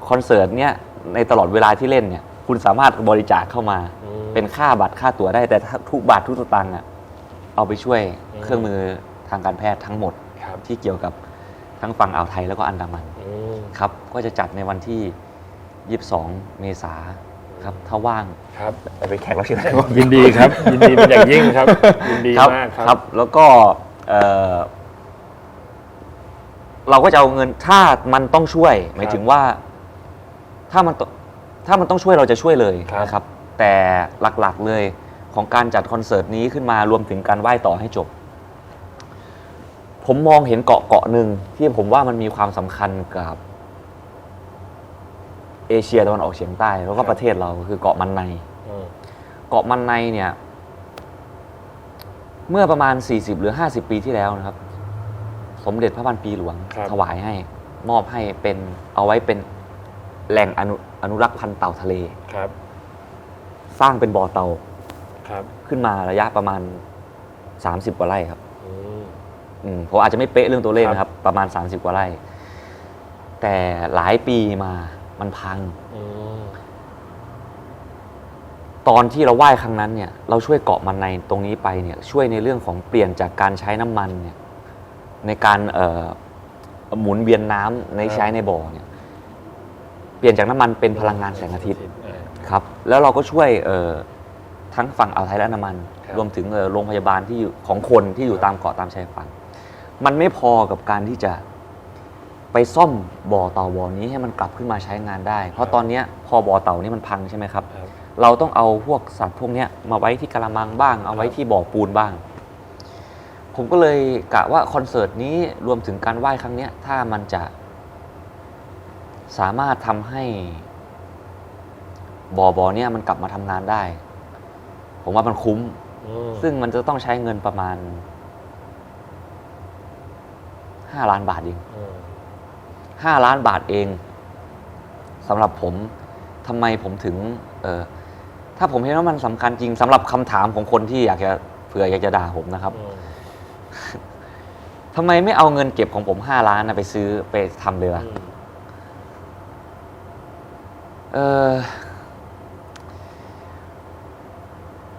คอนเสิร์ตเนี้ยในตลอดเวลาที่เล่นเนี่ย คุณสามารถบริจาคเข้ามา อืม เป็นค่าบัตรค่าตั๋วได้ แต่ทุกบาททุกสตางค์อะเอาไปช่วย อืม เครื่องมือทางการแพทย์ทั้งหมด ครับ ที่เกี่ยวกับทั้งฝั่งอ่าวไทยแล้วก็อันดามัน อืม ครับ ก็จะจัดในวันที่ 22 เมษายนครับ ถ้าว่าง ครับ ไปเป็นแขกรับเชิญ ยินดีครับ ยินดีเป็นอย่างยิ่งครับ ยินดี ครับ มากค ครั รับ แล้วก็เราก็จะเอาเงินถ้ามันต้องช่วย หมายถึงว่า ถ้ามันต้องช่วยเราจะช่วยเลย ครับ นะครับ แต่หลักๆเลยของการจัดคอนเสิร์ตนี้ขึ้นมารวมถึงการไหว้ต่อให้จบ ผมมองเห็นเกาะหนึ่งที่ผมว่ามันมีความสำคัญกับเอเชียตะวันออกเฉียงใต้ แล้วก็ประเทศเราคือเกาะมันใน อืม เกาะมันในเนี่ย เมื่อประมาณ 40 หรือ 50 ปีที่แล้วนะครับ สมเด็จพระพันปีหลวง ครับ ถวายให้ มอบให้เป็นเอาไว้เป็นแหล่งอนุรักษ์พันธุ์เต่าทะเล ครับ สร้างเป็นบ่อเต่า ครับ ขึ้นมาระยะประมาณ 30 กว่าไร่ครับ อืม ผมอาจจะไม่เป๊ะเรื่องตัวเลข ครับ นะครับ ประมาณ 30 กว่าไร่ แต่หลายปีมามันพัง อืม ตอนที่เราไหว้ครั้งนั้นเนี่ย เราช่วยเกาะมันในตรงนี้ไปเนี่ย ช่วยในเรื่องของเปลี่ยนจากการใช้น้ำมันเนี่ย ในการหมุนเวียนน้ำในใช้ในบ่อเนี่ย เปลี่ยนจากน้ำมันเป็นพลังงานแสงอาทิตย์ ครับ แล้วเราก็ช่วยทั้งฝั่งอ่าวไทยและอันดามัน ครับ รวมถึงโรงพยาบาลที่อยู่ของคนที่อยู่ตามเกาะตามชายฝั่งมันไม่พอกับการที่จะไปซ่อมบ่อเต่าบ่อนี้ให้มันกลับขึ้นมาใช้งานได้ เพราะตอนเนี้ยพอบ่อเต่านี้มันพังใช่ไหมครับ ครับ เราต้องเอาพวกสัตว์พวกเนี้ยมาไว้ที่กระมังบ้าง เอาไว้ที่บ่อปูนบ้าง ผมก็เลยกะว่าคอนเสิร์ตนี้รวมถึงการไหว้ครั้งเนี้ย ถ้ามันจะสามารถทำให้บ่อเนี้ยมันกลับมาทำงานได้ ผมว่ามันคุ้ม อืม ซึ่งมันจะต้องใช้เงินประมาณ5 ล้านบาทเอง อืม 5 ล้านบาทเองสำหรับผมทำไมผมถึงถ้าผมเห็นว่ามันสำคัญจริงสำหรับคำถามของคนที่อยากจะ ผื่ออยากจะด่าผมนะครับทำไมไม่เอาเงินเก็บของผม5 ล้านนะไปซื้อไปทำเลยล่ะ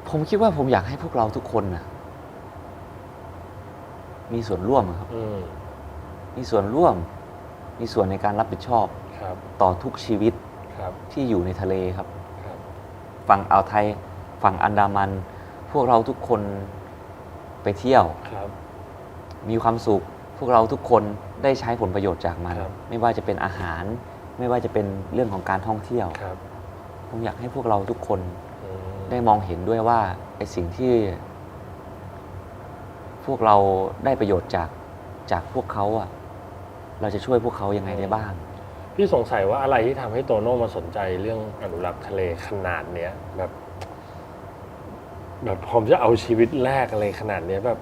ผมคิดว่าผมอยากให้พวกเราทุกคนนะมีส่วนร่วมครับมีส่วนร่วมมีส่วนในการรับผิดชอบต่อทุกชีวิตที่อยู่ในทะเลครับฝั่งอ่าวไทยฝั่งอันดามันพวกเราทุกคนไปเที่ยวมีความสุขพวกเราทุกคนได้ใช้ผลประโยชน์จากมันไม่ว่าจะเป็นอาหารไม่ว่าจะเป็นเรื่องของการท่องเที่ยวผมอยากให้พวกเราทุกคนได้มองเห็นด้วยว่าไอ้สิ่งที่พวกเราได้ประโยชน์จากพวกเขาอ่ะเราจะช่วยพวกเขายังไงได้บ้างพี่สงสัยว่าอะไรที่ทำให้โตโน่มาสนใจเรื่องอนุรักษ์ทะเลขนาดเนี้ยแบบผมจะเอาชีวิตแรกอะไรขนาดเนี้ยแบบ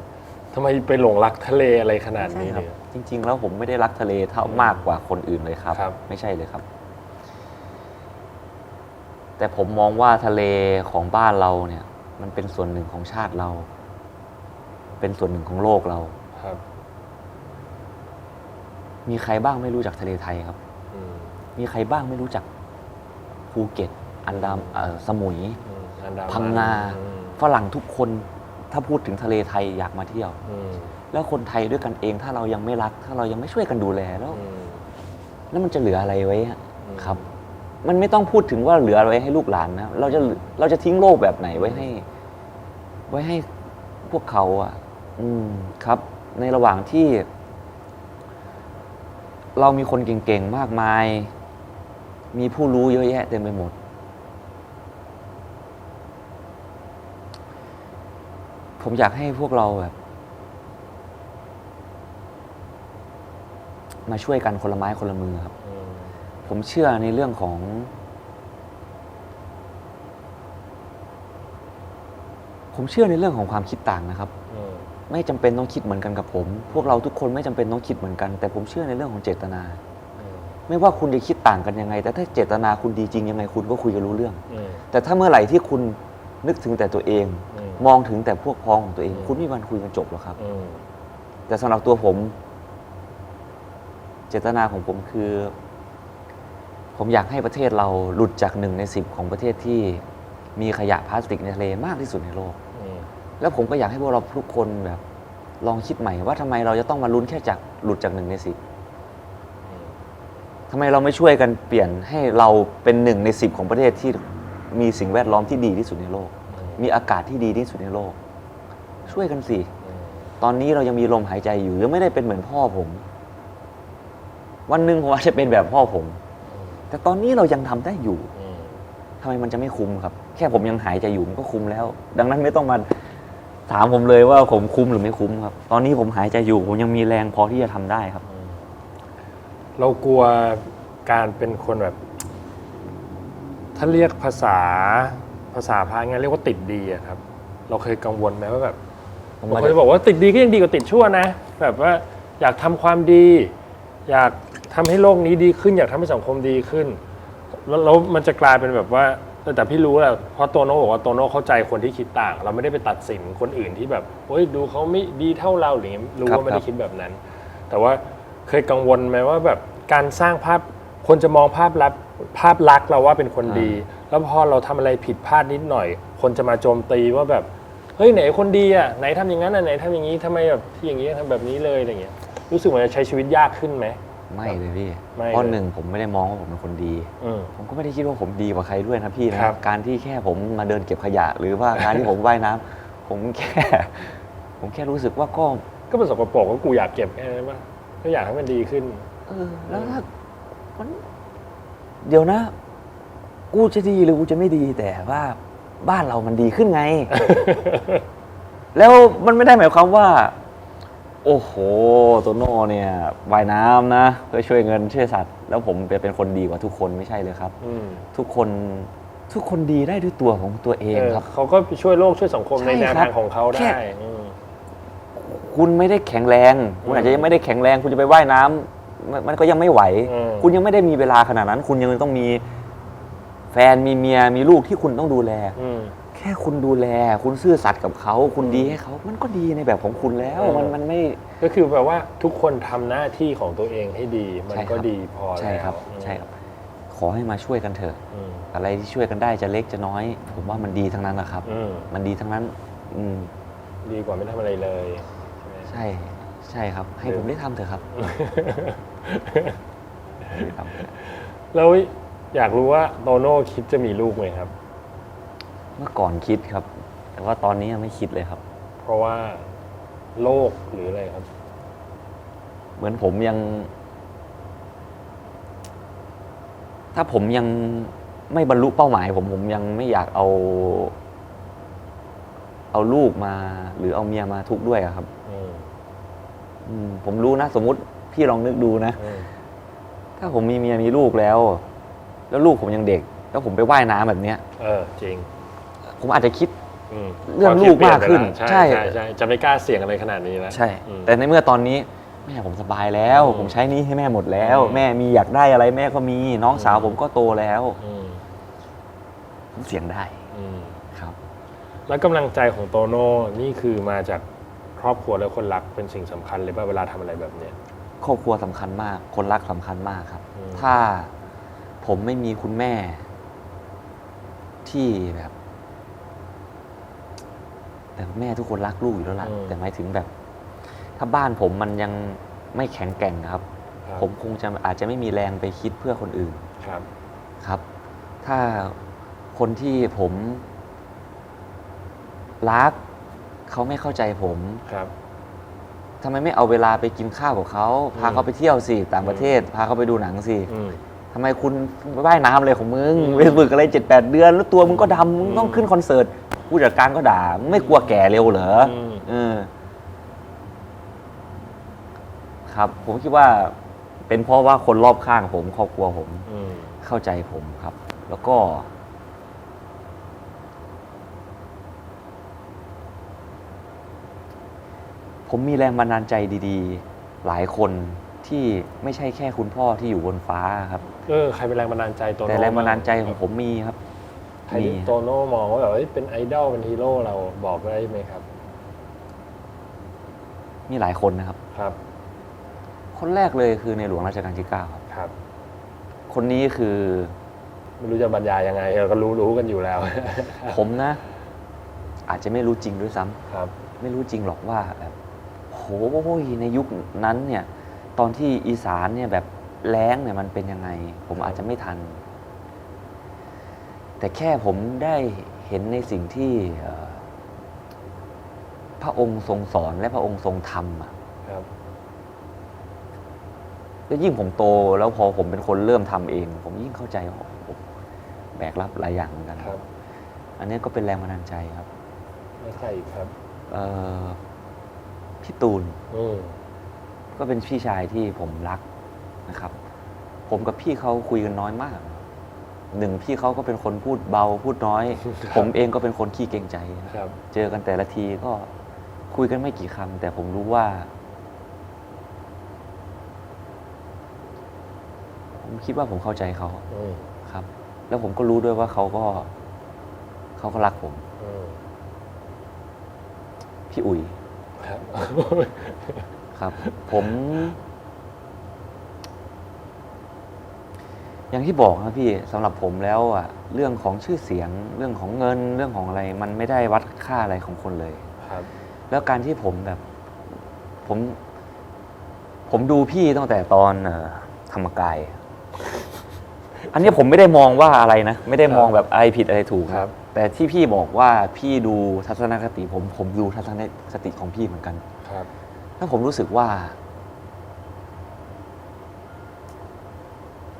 ทำไมไปหลงรักทะเลอะไรขนาดนี้เนี่ยจริงๆแล้วผมไม่ได้รักทะเลเท่ามากกว่าคนอื่นเลยครับไม่ใช่เลยครับแต่ผมมองว่าทะเลของบ้านเราเนี่ยมันเป็นส่วนหนึ่งของชาติเราเป็นส่วนหนึ่งของโลกเราครับมีใครบ้างไม่รู้จักทะเลไทยครับมีใครบ้างไม่รู้จักภูเก็ตอันดาสมุยพังงาฝรั่งทุกคนถ้าพูดถึงทะเลไทยอยากมาเที่ยวแล้วคนไทยด้วยกันเองถ้าเรายังไม่รักถ้าเรายังไม่ช่วยกันดูแลแล้วมันจะเหลืออะไรไว้ครับมันไม่ต้องพูดถึงว่าเหลืออะไรให้ลูกหลานนะเราจะทิ้งโลกแบบไหนไว้ให้พวกเขาอ่ะครับในระหว่างที่เรามีคนเก่งๆมากมายมีผู้รู้เยอะแยะเต็มไปหมดผมอยากให้พวกเราแบบมาช่วยกันคนละไม้คนละมือครับผมเชื่อในเรื่องของความคิดต่างนะครับไม่จำเป็นต้องคิดเหมือนกันกับผมพวกเราทุกคนไม่จำเป็นต้องคิดเหมือนกันแต่ผมเชื่อในเรื่องของเจตนาไม่ว่าคุณจะคิดต่างกันยังไงแต่ถ้าเจตนาคุณดีจริงยังไงคุณก็คุยกันรู้เรื่องแต่ถ้าเมื่อไหร่ที่คุณนึกถึงแต่ตัวเองมองถึงแต่พวกพ้องของตัวเองคุณไม่มีวันคุยกันจบหรอกครับแต่สำหรับตัวผมเจตนาของผมคือผมอยากให้ประเทศเราหลุดจาก1 ใน 10ของประเทศที่มีขยะพลาสติกในทะเลมากที่สุดในโลกแล้วผมก็อยากให้พวกเราทุกคนแบบลองคิดใหม่ว่าทำไมเราจะต้องมาลุ้นแค่จากหลุดจาก1 ใน 10ทำไมเราไม่ช่วยกันเปลี่ยนให้เราเป็น1 ใน 10ของประเทศที่มีสิ่งแวดล้อมที่ดีที่สุดในโลกมีอากาศที่ดีที่สุดในโลกช่วยกันสิตอนนี้เรายังมีลมหายใจอยู่ยังไม่ได้เป็นเหมือนพ่อผมวันหนึ่งผมอาจจะเป็นแบบพ่อผมแต่ตอนนี้เรายังทำได้อยู่ทำไมมันจะไม่คุ้มครับแค่ผมยังหายใจอยู่มันก็คุ้มแล้วดังนั้นไม่ต้องมาถามผมเลยว่าผมคุ้มหรือไม่คุ้มครับตอนนี้ผมหายใจอยู่ผมยังมีแรงพอที่จะทำได้ครับเรากลัวการเป็นคนแบบถ้าเรียกภาษาพาไงเรียกว่าติดดีอะครับเราเคยกังวลไหมว่าแบบบางคนจะบอกว่าติดดีก็ยังดีกว่าติดชั่วนะแบบว่าอยากทำความดีอยากทำให้โลกนี้ดีขึ้นอยากทำให้สังคมดีขึ้นแล้วมันจะกลายเป็นแบบว่าแต่พี่รู้แหละเพราะโตโน่บอกว่าโตโน่เข้าใจคนที่คิดต่างเราไม่ได้ไปตัดสินคนอื่นที่แบบโอ๊ยดูเขาไม่ดีเท่าเราหรือรู้ว่าไม่ได้คิดแบบนั้นแต่ว่าเคยกังวลไหมว่าแบบการสร้างภาพคนจะมองภาพลักษณ์เราว่าเป็นคนดีแล้วพอเราทำอะไรผิดพลาดนิดหน่อยคนจะมาโจมตีว่าแบบเฮ้ยไหนคนดีอ่ะไหนทำอย่างนั้นไหนทำอย่างนี้ทำไมแบบที่อย่างนี้ทำแบบนี้เลยอะไรเงี้ยรู้สึกว่าจะใช้ชีวิตยากขึ้นไหมไม่เลยพี่เพราะ1ผมไม่ได้มองว่าผมเป็นคนดีผมก็ไม่ได้คิดว่าผมดีกว่าใครด้วยนะพี่นะการที่แค่ผมมาเดินเก็บขยะหรือว่าการที่ผมว่ายน้ำผมแค่รู้สึกว่าก็เป็นสกปรกก็กูอยากเก็บแค่นั้นป่ะก็อยากให้มันดีขึ้นแล้วถ้าเดี๋ยวนะกูจะดีหรือกูจะไม่ดีแต่ว่าบ้านเรามันดีขึ้นไง แล้วมันไม่ได้หมายความว่าโอ้โหโตโน่เนี่ยว่ายน้ำนะเพื่อช่วยเงินช่วยสัตว์แล้วผมเป็นคนดีกว่าทุกคนไม่ใช่เลยครับทุกคนดีได้ด้วยตัวของตัวเองครับเขาก็ช่วยโลกช่วยสังคมในแนวทางของเขาได้คุณไม่ได้แข็งแรงคุณอาจจะยังไม่ได้แข็งแรงคุณจะไปว่ายน้ำมันก็ยังไม่ไหวคุณยังไม่ได้มีเวลาขนาดนั้นคุณยังต้องมีแฟนมีเมียมีลูกที่คุณต้องดูแลแ แค่คุณดูแล คุณซื่อสัตย์กับเขา คุณดีให้เขามันก็ดีในแบบของคุณแล้ว มันไม่ ก็คือแปลว่าทุกคนทำหน้าที่ของตัวเองให้ดี มันก็ดีพอแล้ว ใช่ครับใช่ครับ ขอให้มาช่วยกันเถอะ อะไรที่ช่วยกันได้จะเล็กจะน้อย ผมว่ามันดีทั้งนั้นนะครับ มันดีทั้งนั้น ดีกว่าไม่ทำอะไรเลยใช่ไหม ใช่ใช่ครับ ให้ผมได้ทำเถอะครับ ครับ แล้วอยากรู้ว่าโตโน่คิดจะมีลูกไหมครับ เมื่อก่อนคิดครับ แต่ว่าตอนนี้ยังไม่คิดเลยครับ เพราะว่าโลกหรืออะไรครับ เหมือนผมยัง ถ้าผมยังไม่บรรลุเป้าหมาย ผมยังไม่อยากเอาลูกมา หรือเอาเมียมาทุกข์ด้วยอะครับ ผมรู้นะ สมมุติพี่ลองนึกดูนะ ถ้าผมมีเมียมีลูกแล้วลูกผมยังเด็ก แล้วผมไปว่ายน้ำแบบเนี้ย จริง ผมอาจจะคิดเรื่องลูกมากขึ้น ใช่จะไม่กล้าเสี่ยงอะไรขนาดนี้แล้ว ใช่ แต่ในเมื่อตอนนี้แม่ผมสบายแล้ว ผมใช้หนี้ให้แม่หมดแล้ว แม่มีอยากได้อะไรแม่ก็มี น้องสาวผมก็โตแล้วผมเสี่ยงได้ครับ แล้วกำลังใจของโตโน่นี่คือมาจากครอบครัวและคนรักเป็นสิ่งสำคัญเลยป่ะเวลาทำอะไรแบบเนี้ย ครอบครัวสำคัญมาก คนรักสำคัญมากครับ ถ้าผมไม่มีคุณแม่ที่แบบแต่แม่ทุกคนรักลูกอยู่แล้วล่ะแต่หมายถึงแบบ ถ้าบ้านผมมันยังไม่แข็งแกร่งครับ ผมคงจะอาจจะไม่มีแรงไปคิดเพื่อคนอื่นครับ ถ้าคนที่ผมรักเขาไม่เข้าใจผมทำไมไม่เอาเวลาไปกินข้าวกับเขาพาเขาไปเที่ยวสิต่างประเทศพาเขาไปดูหนังสิทำไมคุณว่ายน้ำเลยของมึงไปฝึกอะไร7-8 เดือนแล้วตัวมึงก็ดำมึงต้องขึ้นคอนเสิร์ตผู้จัดการก็ด่ามึงไม่กลัวแก่เร็วเหรอครับผมคิดว่าเป็นเพราะว่าคนรอบข้างผมครอบครัวผมเข้าใจผมครับ แล้วก็ผมมีแรงบันดาลใจดีๆหลายคนที่ไม่ใช่แค่คุณพ่อที่อยู่บนฟ้าครับใครเป็นแรงบันดาลใจโตโน่แต่แรงบันดาลใจของผมมีครับใครที่โตโน่มองว่าแบบเป็นไอดอลเป็นฮีโร่เราบอกได้ไหมครับมีหลายคนนะครับคนแรกเลยคือในหลวงรัชกาลที่ 9ครับคนนี้คือไม่รู้จะบรรยายยังไงเราก็รู้กันอยู่แล้ว ผมนะอาจจะไม่รู้จริงด้วยซ้ำไม่รู้จริงหรอกว่าแบบโหในยุคนั้นเนี่ยตอนที่อีสานเนี่ยแบบแล้งเนี่ยมันเป็นยังไงผมอาจจะไม่ทันแต่แค่ผมได้เห็นในสิ่งที่พระองค์ทรงสอนและพระองค์ทรงทำแล้วยิ่งผมโตแล้วพอผมเป็นคนเริ่มทำเองผมยิ่งเข้าใจว่าแบกรับหลายอย่างเหมือนกันอันนี้ก็เป็นแรงบันดาลใจครับไม่ใช่ครับพี่ตูนก็เป็นพี่ชายที่ผมรักนะครับ ผมกับพี่เขาคุยกันน้อยมากพี่เขาก็เป็นคนพูดเบาพูดน้อย ผมเองก็เป็นคนขี้เกรงใจเจอกันแต่ละทีก็คุยกันไม่กี่คำแต่ผมรู้ว่าผมคิดว่าผมเข้าใจเขาครับ แล้วผมก็รู้ด้วยว่าเขาก็รักผมพี่อุ๋ยครับผมอย่างที่บอกครับพี่สำหรับผมแล้วอ่ะเรื่องของชื่อเสียงเรื่องของเงินเรื่องของอะไรมันไม่ได้วัดค่าอะไรของคนเลยแล้วการที่ผมแบบผมดูพี่ตั้งแต่ตอนธรรมกายอันนี้ผมไม่ได้มองว่าอะไรนะไม่ได้มองแบบอะไรผิดอะไรถูกครับแต่ที่พี่บอกว่าพี่ดูทัศนคติผมดูทัศนคติของพี่เหมือนกันแล้วผมรู้สึกว่า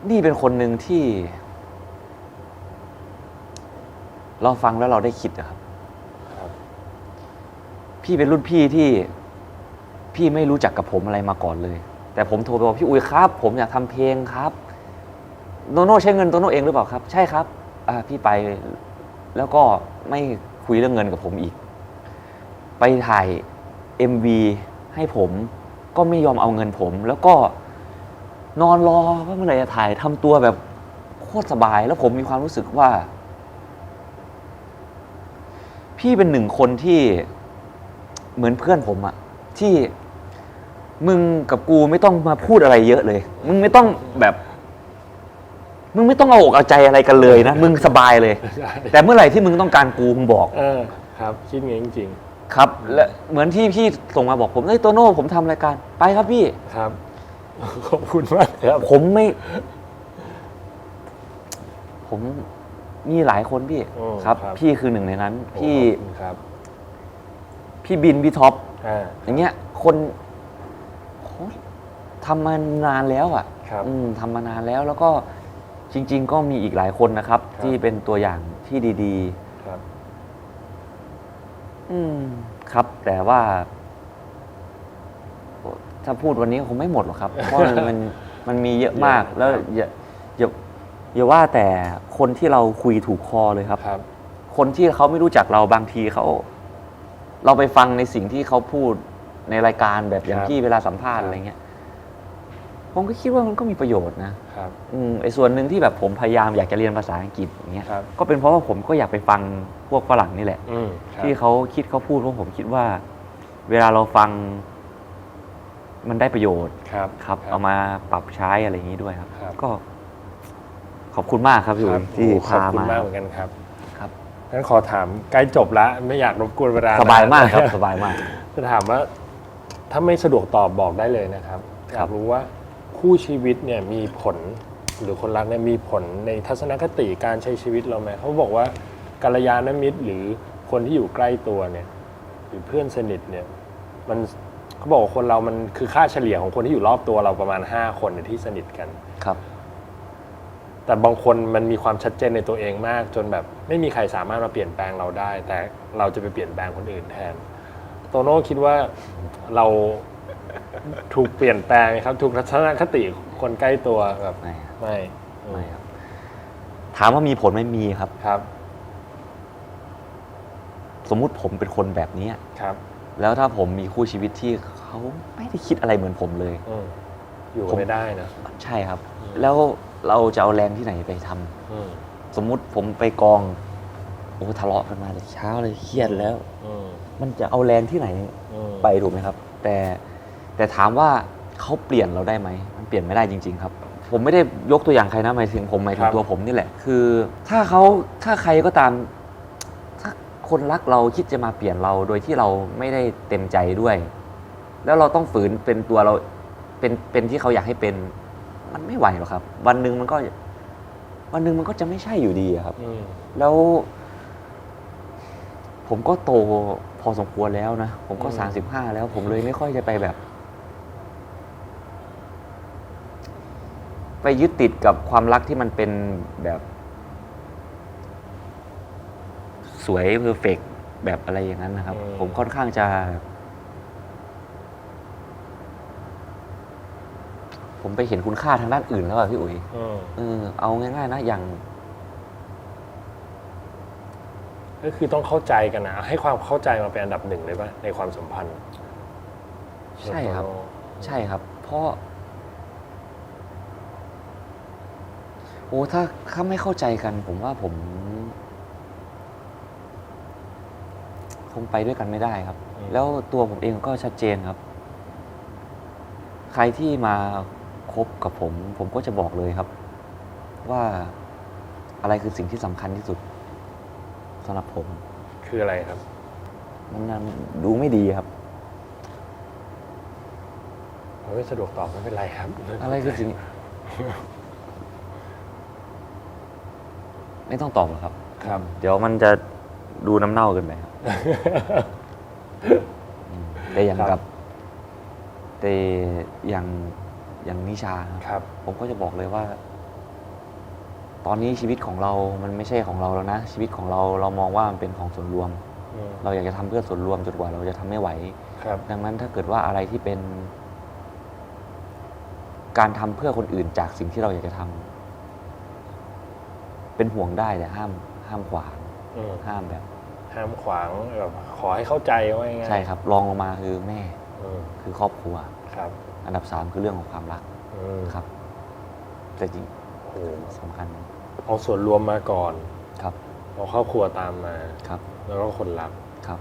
นี่เป็นคนหนึ่งที่เราฟังแล้วเราได้คิดนะครับพี่เป็นรุ่นพี่ที่พี่ไม่รู้จักกับผมอะไรมาก่อนเลยแต่ผมโทรไปบอกพี่อุ๋ยครับผมอยากทำเพลงครับโตโน่ใช้เงินโตโน่เองหรือเปล่าครับใช่ครับพี่ไปแล้วก็ไม่คุยเรื่องเงินกับผมอีกไปถ่าย MV ให้ผมก็ไม่ยอมเอาเงินผมแล้วก็นอนรอว่าเมื่อไหร่จะถ่ายทำตัวแบบโคตรสบายแล้วผมมีความรู้สึกว่า พี่เป็นหนึ่งคนที่เหมือนเพื่อนผมอะที่มึงกับกูไม่ต้องมาพูดอะไรเยอะเลย มึงไม่ต้องแบบ มึงไม่ต้องเอาอกเอาใจอะไรกันเลยนะมึงสบายเลย แต่เมื่อไหร่ที่มึงต้องการกูมึงบอก ครับคิดงี้จริง ครับ และเหมือนที่พี่ส่งมาบอกผมโตโน่ผมทำรายการไปครับพี่ ๆครับ ขอบคุณมากครับ ผมไม่ ผมมีหลายคนพี่ อืม ครับ ครับ พี่คือหนึ่งในนั้น พี่ ขอบคุณครับ พี่บินพี่ท็อป อย่าง เงี้ยคนโหทำมานานแล้วอ่ะ ครับ ทำมานานแล้วแล้วก็จริง ๆ ก็มีอีกหลายคนนะครับ ครับ ที่เป็นตัวอย่างที่ดี ครับ ๆ ครับ แต่ว่าโหถ้าพูดวันนี้คงไม่หมดหรอกครับ เพราะมันมีเยอะมาก แล้วอย่าว่าแต่คนที่เราคุยถูกคอเลยครับ ครับ คนที่เขาไม่รู้จักเราบางทีเราไปฟังในสิ่งที่เขาพูดในรายการแบบอย่าง ครับ ที่เวลาสัมภาษณ์ ครับ อะไรเงี้ยผมก็คิดว่ามันก็มีประโยชน์นะ ครับ ไอ้ส่วนหนึ่งที่แบบผมพยายามอยากจะเรียนภาษาอังกฤษอย่างเงี้ย ครับ ก็เป็นเพราะว่าผมก็อยากไปฟังพวกฝรั่งนี่แหละ ครับ ที่เขาคิดเขาพูดเพราะผมคิดว่า เวลาเราฟังมันได้ประโยชน์ ครับ ครับ เอามาปรับใช้อะไรอย่างนี้ด้วยครับ ครับ ก็ ขอบคุณมากครับพี่อุ๋ยที่ ขอบ พา คุณ มา มากเหมือนกันครับ ครับ งั้นขอถามใกล้จบแล้วไม่อยากรบกวนเวลา สบายมากครับ นะ สบายมาก จะถามว่า ถ้าไม่สะดวกตอบบอกได้เลยนะครับ ค อ รับ ยากรู้ว่าคู่ชีวิตเนี่ยมีผล หรือคนรักเนี่ยมีผลในทัศนคติการใช้ชีวิตเราไหมเขาบอกว่ากัลยาณมิตรหรือคนที่อยู่ใกล้ตัวเนี่ย หรือเพื่อนสนิทเนี่ย มันเขาบอกว่าคนเรามันคือค่าเฉลี่ยของคนที่อยู่รอบตัวเราประมาณ5คนเนี่ยที่สนิทกัน ครับ แต่บางคนมันมีความชัดเจนในตัวเองมาก จนแบบไม่มีใครสามารถมาเปลี่ยนแปลงเราได้ แต่เราจะไปเปลี่ยนแปลงคนอื่นแทนโตโน่คิดว่าเราถูกเปลี่ยนแปลงไหมครับ ถูกทัศนคติคนใกล้ตัวแบบ ไม่ครับ ไม่ ไม่ครับ ถามว่ามีผลไหม่มีครับ ครับ สมมุติผมเป็นคนแบบนี้ ครับ แล้วถ้าผมมีคู่ชีวิตที่เขาไม่ได้คิดอะไรเหมือนผมเลย อยู่กันไม่ได้นะ ใช่ครับ แล้วเราจะเอาแรงที่ไหนไปทำ อืม สมมุติผมไปกองโอ้ทะเลาะกันมาแต่เช้าเลยเครียดแล้ว อืม มันจะเอาแรงที่ไหน อืม ไปถูกไหมครับ แต่ถามว่าเขาเปลี่ยนเราได้ไหมมันเปลี่ยนไม่ได้จริง ๆ ครับ ผมไม่ได้ยกตัวอย่างใครนะหมายถึงผมหมายถึงตัวผมนี่แหละ คือถ้าใครก็ตาม ถ้าคนรักเราคิดจะมาเปลี่ยนเราโดยที่เราไม่ได้เต็มใจด้วย แล้วเราต้องฝืนเป็นตัวเราเป็นที่เขาอยากให้เป็น มันไม่ไหวหรอกครับ วันหนึ่งมันก็จะไม่ใช่อยู่ดีอะครับ อืม แล้ว ผมก็โตพอสมควรแล้วนะ ผมก็ 35 แล้ว ผมเลยไม่ค่อยจะไปแบบ ไปยึดติดกับความรักที่มันเป็นแบบ สวยเพอร์เฟกต์แบบอะไรอย่างนั้นนะครับ ผมค่อนข้างจะ ผมไปเห็นคุณค่าทางด้านอื่นแล้วอะพี่อุ๋ย เอาง่ายๆนะอย่าง ก็คือต้องเข้าใจกันนะให้ความเข้าใจมาเป็นอันดับหนึ่งเลยป่ะในความสัมพันธ์ ใช่ครับ ใช่ครับ เพราะถ้าไม่เข้าใจกัน ผมว่าผม คงไปด้วยกันไม่ได้ครับ แล้วตัวผมเองก็ชัดเจนครับ ใครที่มาคบกับผมก็จะบอกเลยครับ ว่าอะไรคือสิ่งที่สำคัญที่สุดสำหรับผม คืออะไรครับ มันดูไม่ดีครับ ผมไม่สะดวกตอบไม่เป็นไรครับ อะไรคือสิ่ง ไม่ต้องตอบหรอกครับ ครับ เดี๋ยวมันจะดูน้ำเน่าเกินไปครับ แต่อย่าง ครั กับ แต่อย่างนิชา ครับ ผมก็จะบอกเลยว่า ตอนนี้ชีวิตของเรามันไม่ใช่ของเราแล้วนะ ชีวิตของเรามองว่ามันเป็นของส่วนรวม เราอยากจะทำเพื่อส่วนรวมจนกว่าเราจะทำไม่ไหว ครับ ดังนั้นถ้าเกิดว่าอะไรที่เป็น การทำเพื่อคนอื่นจากสิ่งที่เราอยากจะทำเป็นห่วงได้แต่ห้ามขวาง ห้ามแบบ ห้ามขวางแบบขอให้เข้าใจว่าง่ายๆ ใช่ครับรองลงมาคือแม่ คือครอบครัว ครับ อันดับ 3 คือเรื่องของความรักครับ แต่จริง โอ้โห สำคัญ เอาส่วนรวมมาก่อน ครับ พอครอบครัวตามมา ครับ แล้วก็คนรัก ครับ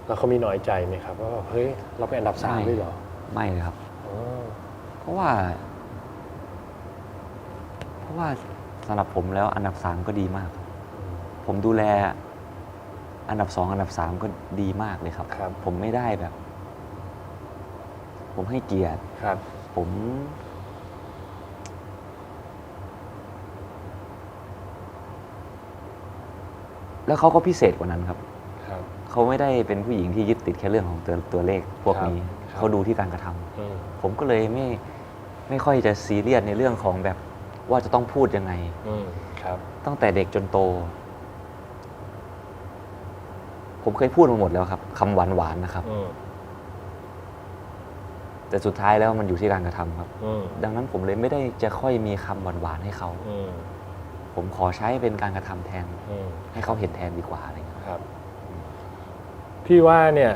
แล้วเขามีน้อยใจไหมครับว่าเฮ้ยเราเป็นอันดับ3ด้วยเหรอ ไม่เลยครับ อ๋อ เพราะว่าสำหรับผมแล้วอันดับ3ก็ดีมาก ผมดูแลอันดับ2อันดับ3ก็ดีมากเลยครับ ครับ ผมไม่ได้แบบ ผมให้เกียรติ ครับ ผม แล้วเขาก็พิเศษกว่านั้นครับ ครับ เขาไม่ได้เป็นผู้หญิงที่ยึดติดแค่เรื่องของตัวเลขพวกนี้ ครับ เขาดูที่การกระทำ อืม ผมก็เลยไม่ค่อยจะซีเรียสในเรื่องของแบบว่าจะต้องพูดยังไง ครับ ตั้งแต่เด็กจนโต ผมเคยพูดมาหมดแล้วครับคำหวานๆนะครับ แต่สุดท้ายแล้วมันอยู่ที่การกระทำครับ ดังนั้นผมเลยไม่ได้จะค่อยมีคำหวานๆให้เขา ผมขอใช้เป็นการกระทำแทน ให้เขาเห็นแทนดีกว่าอะไรอย่างเงี้ย ครับ พี่ว่าเนี่ย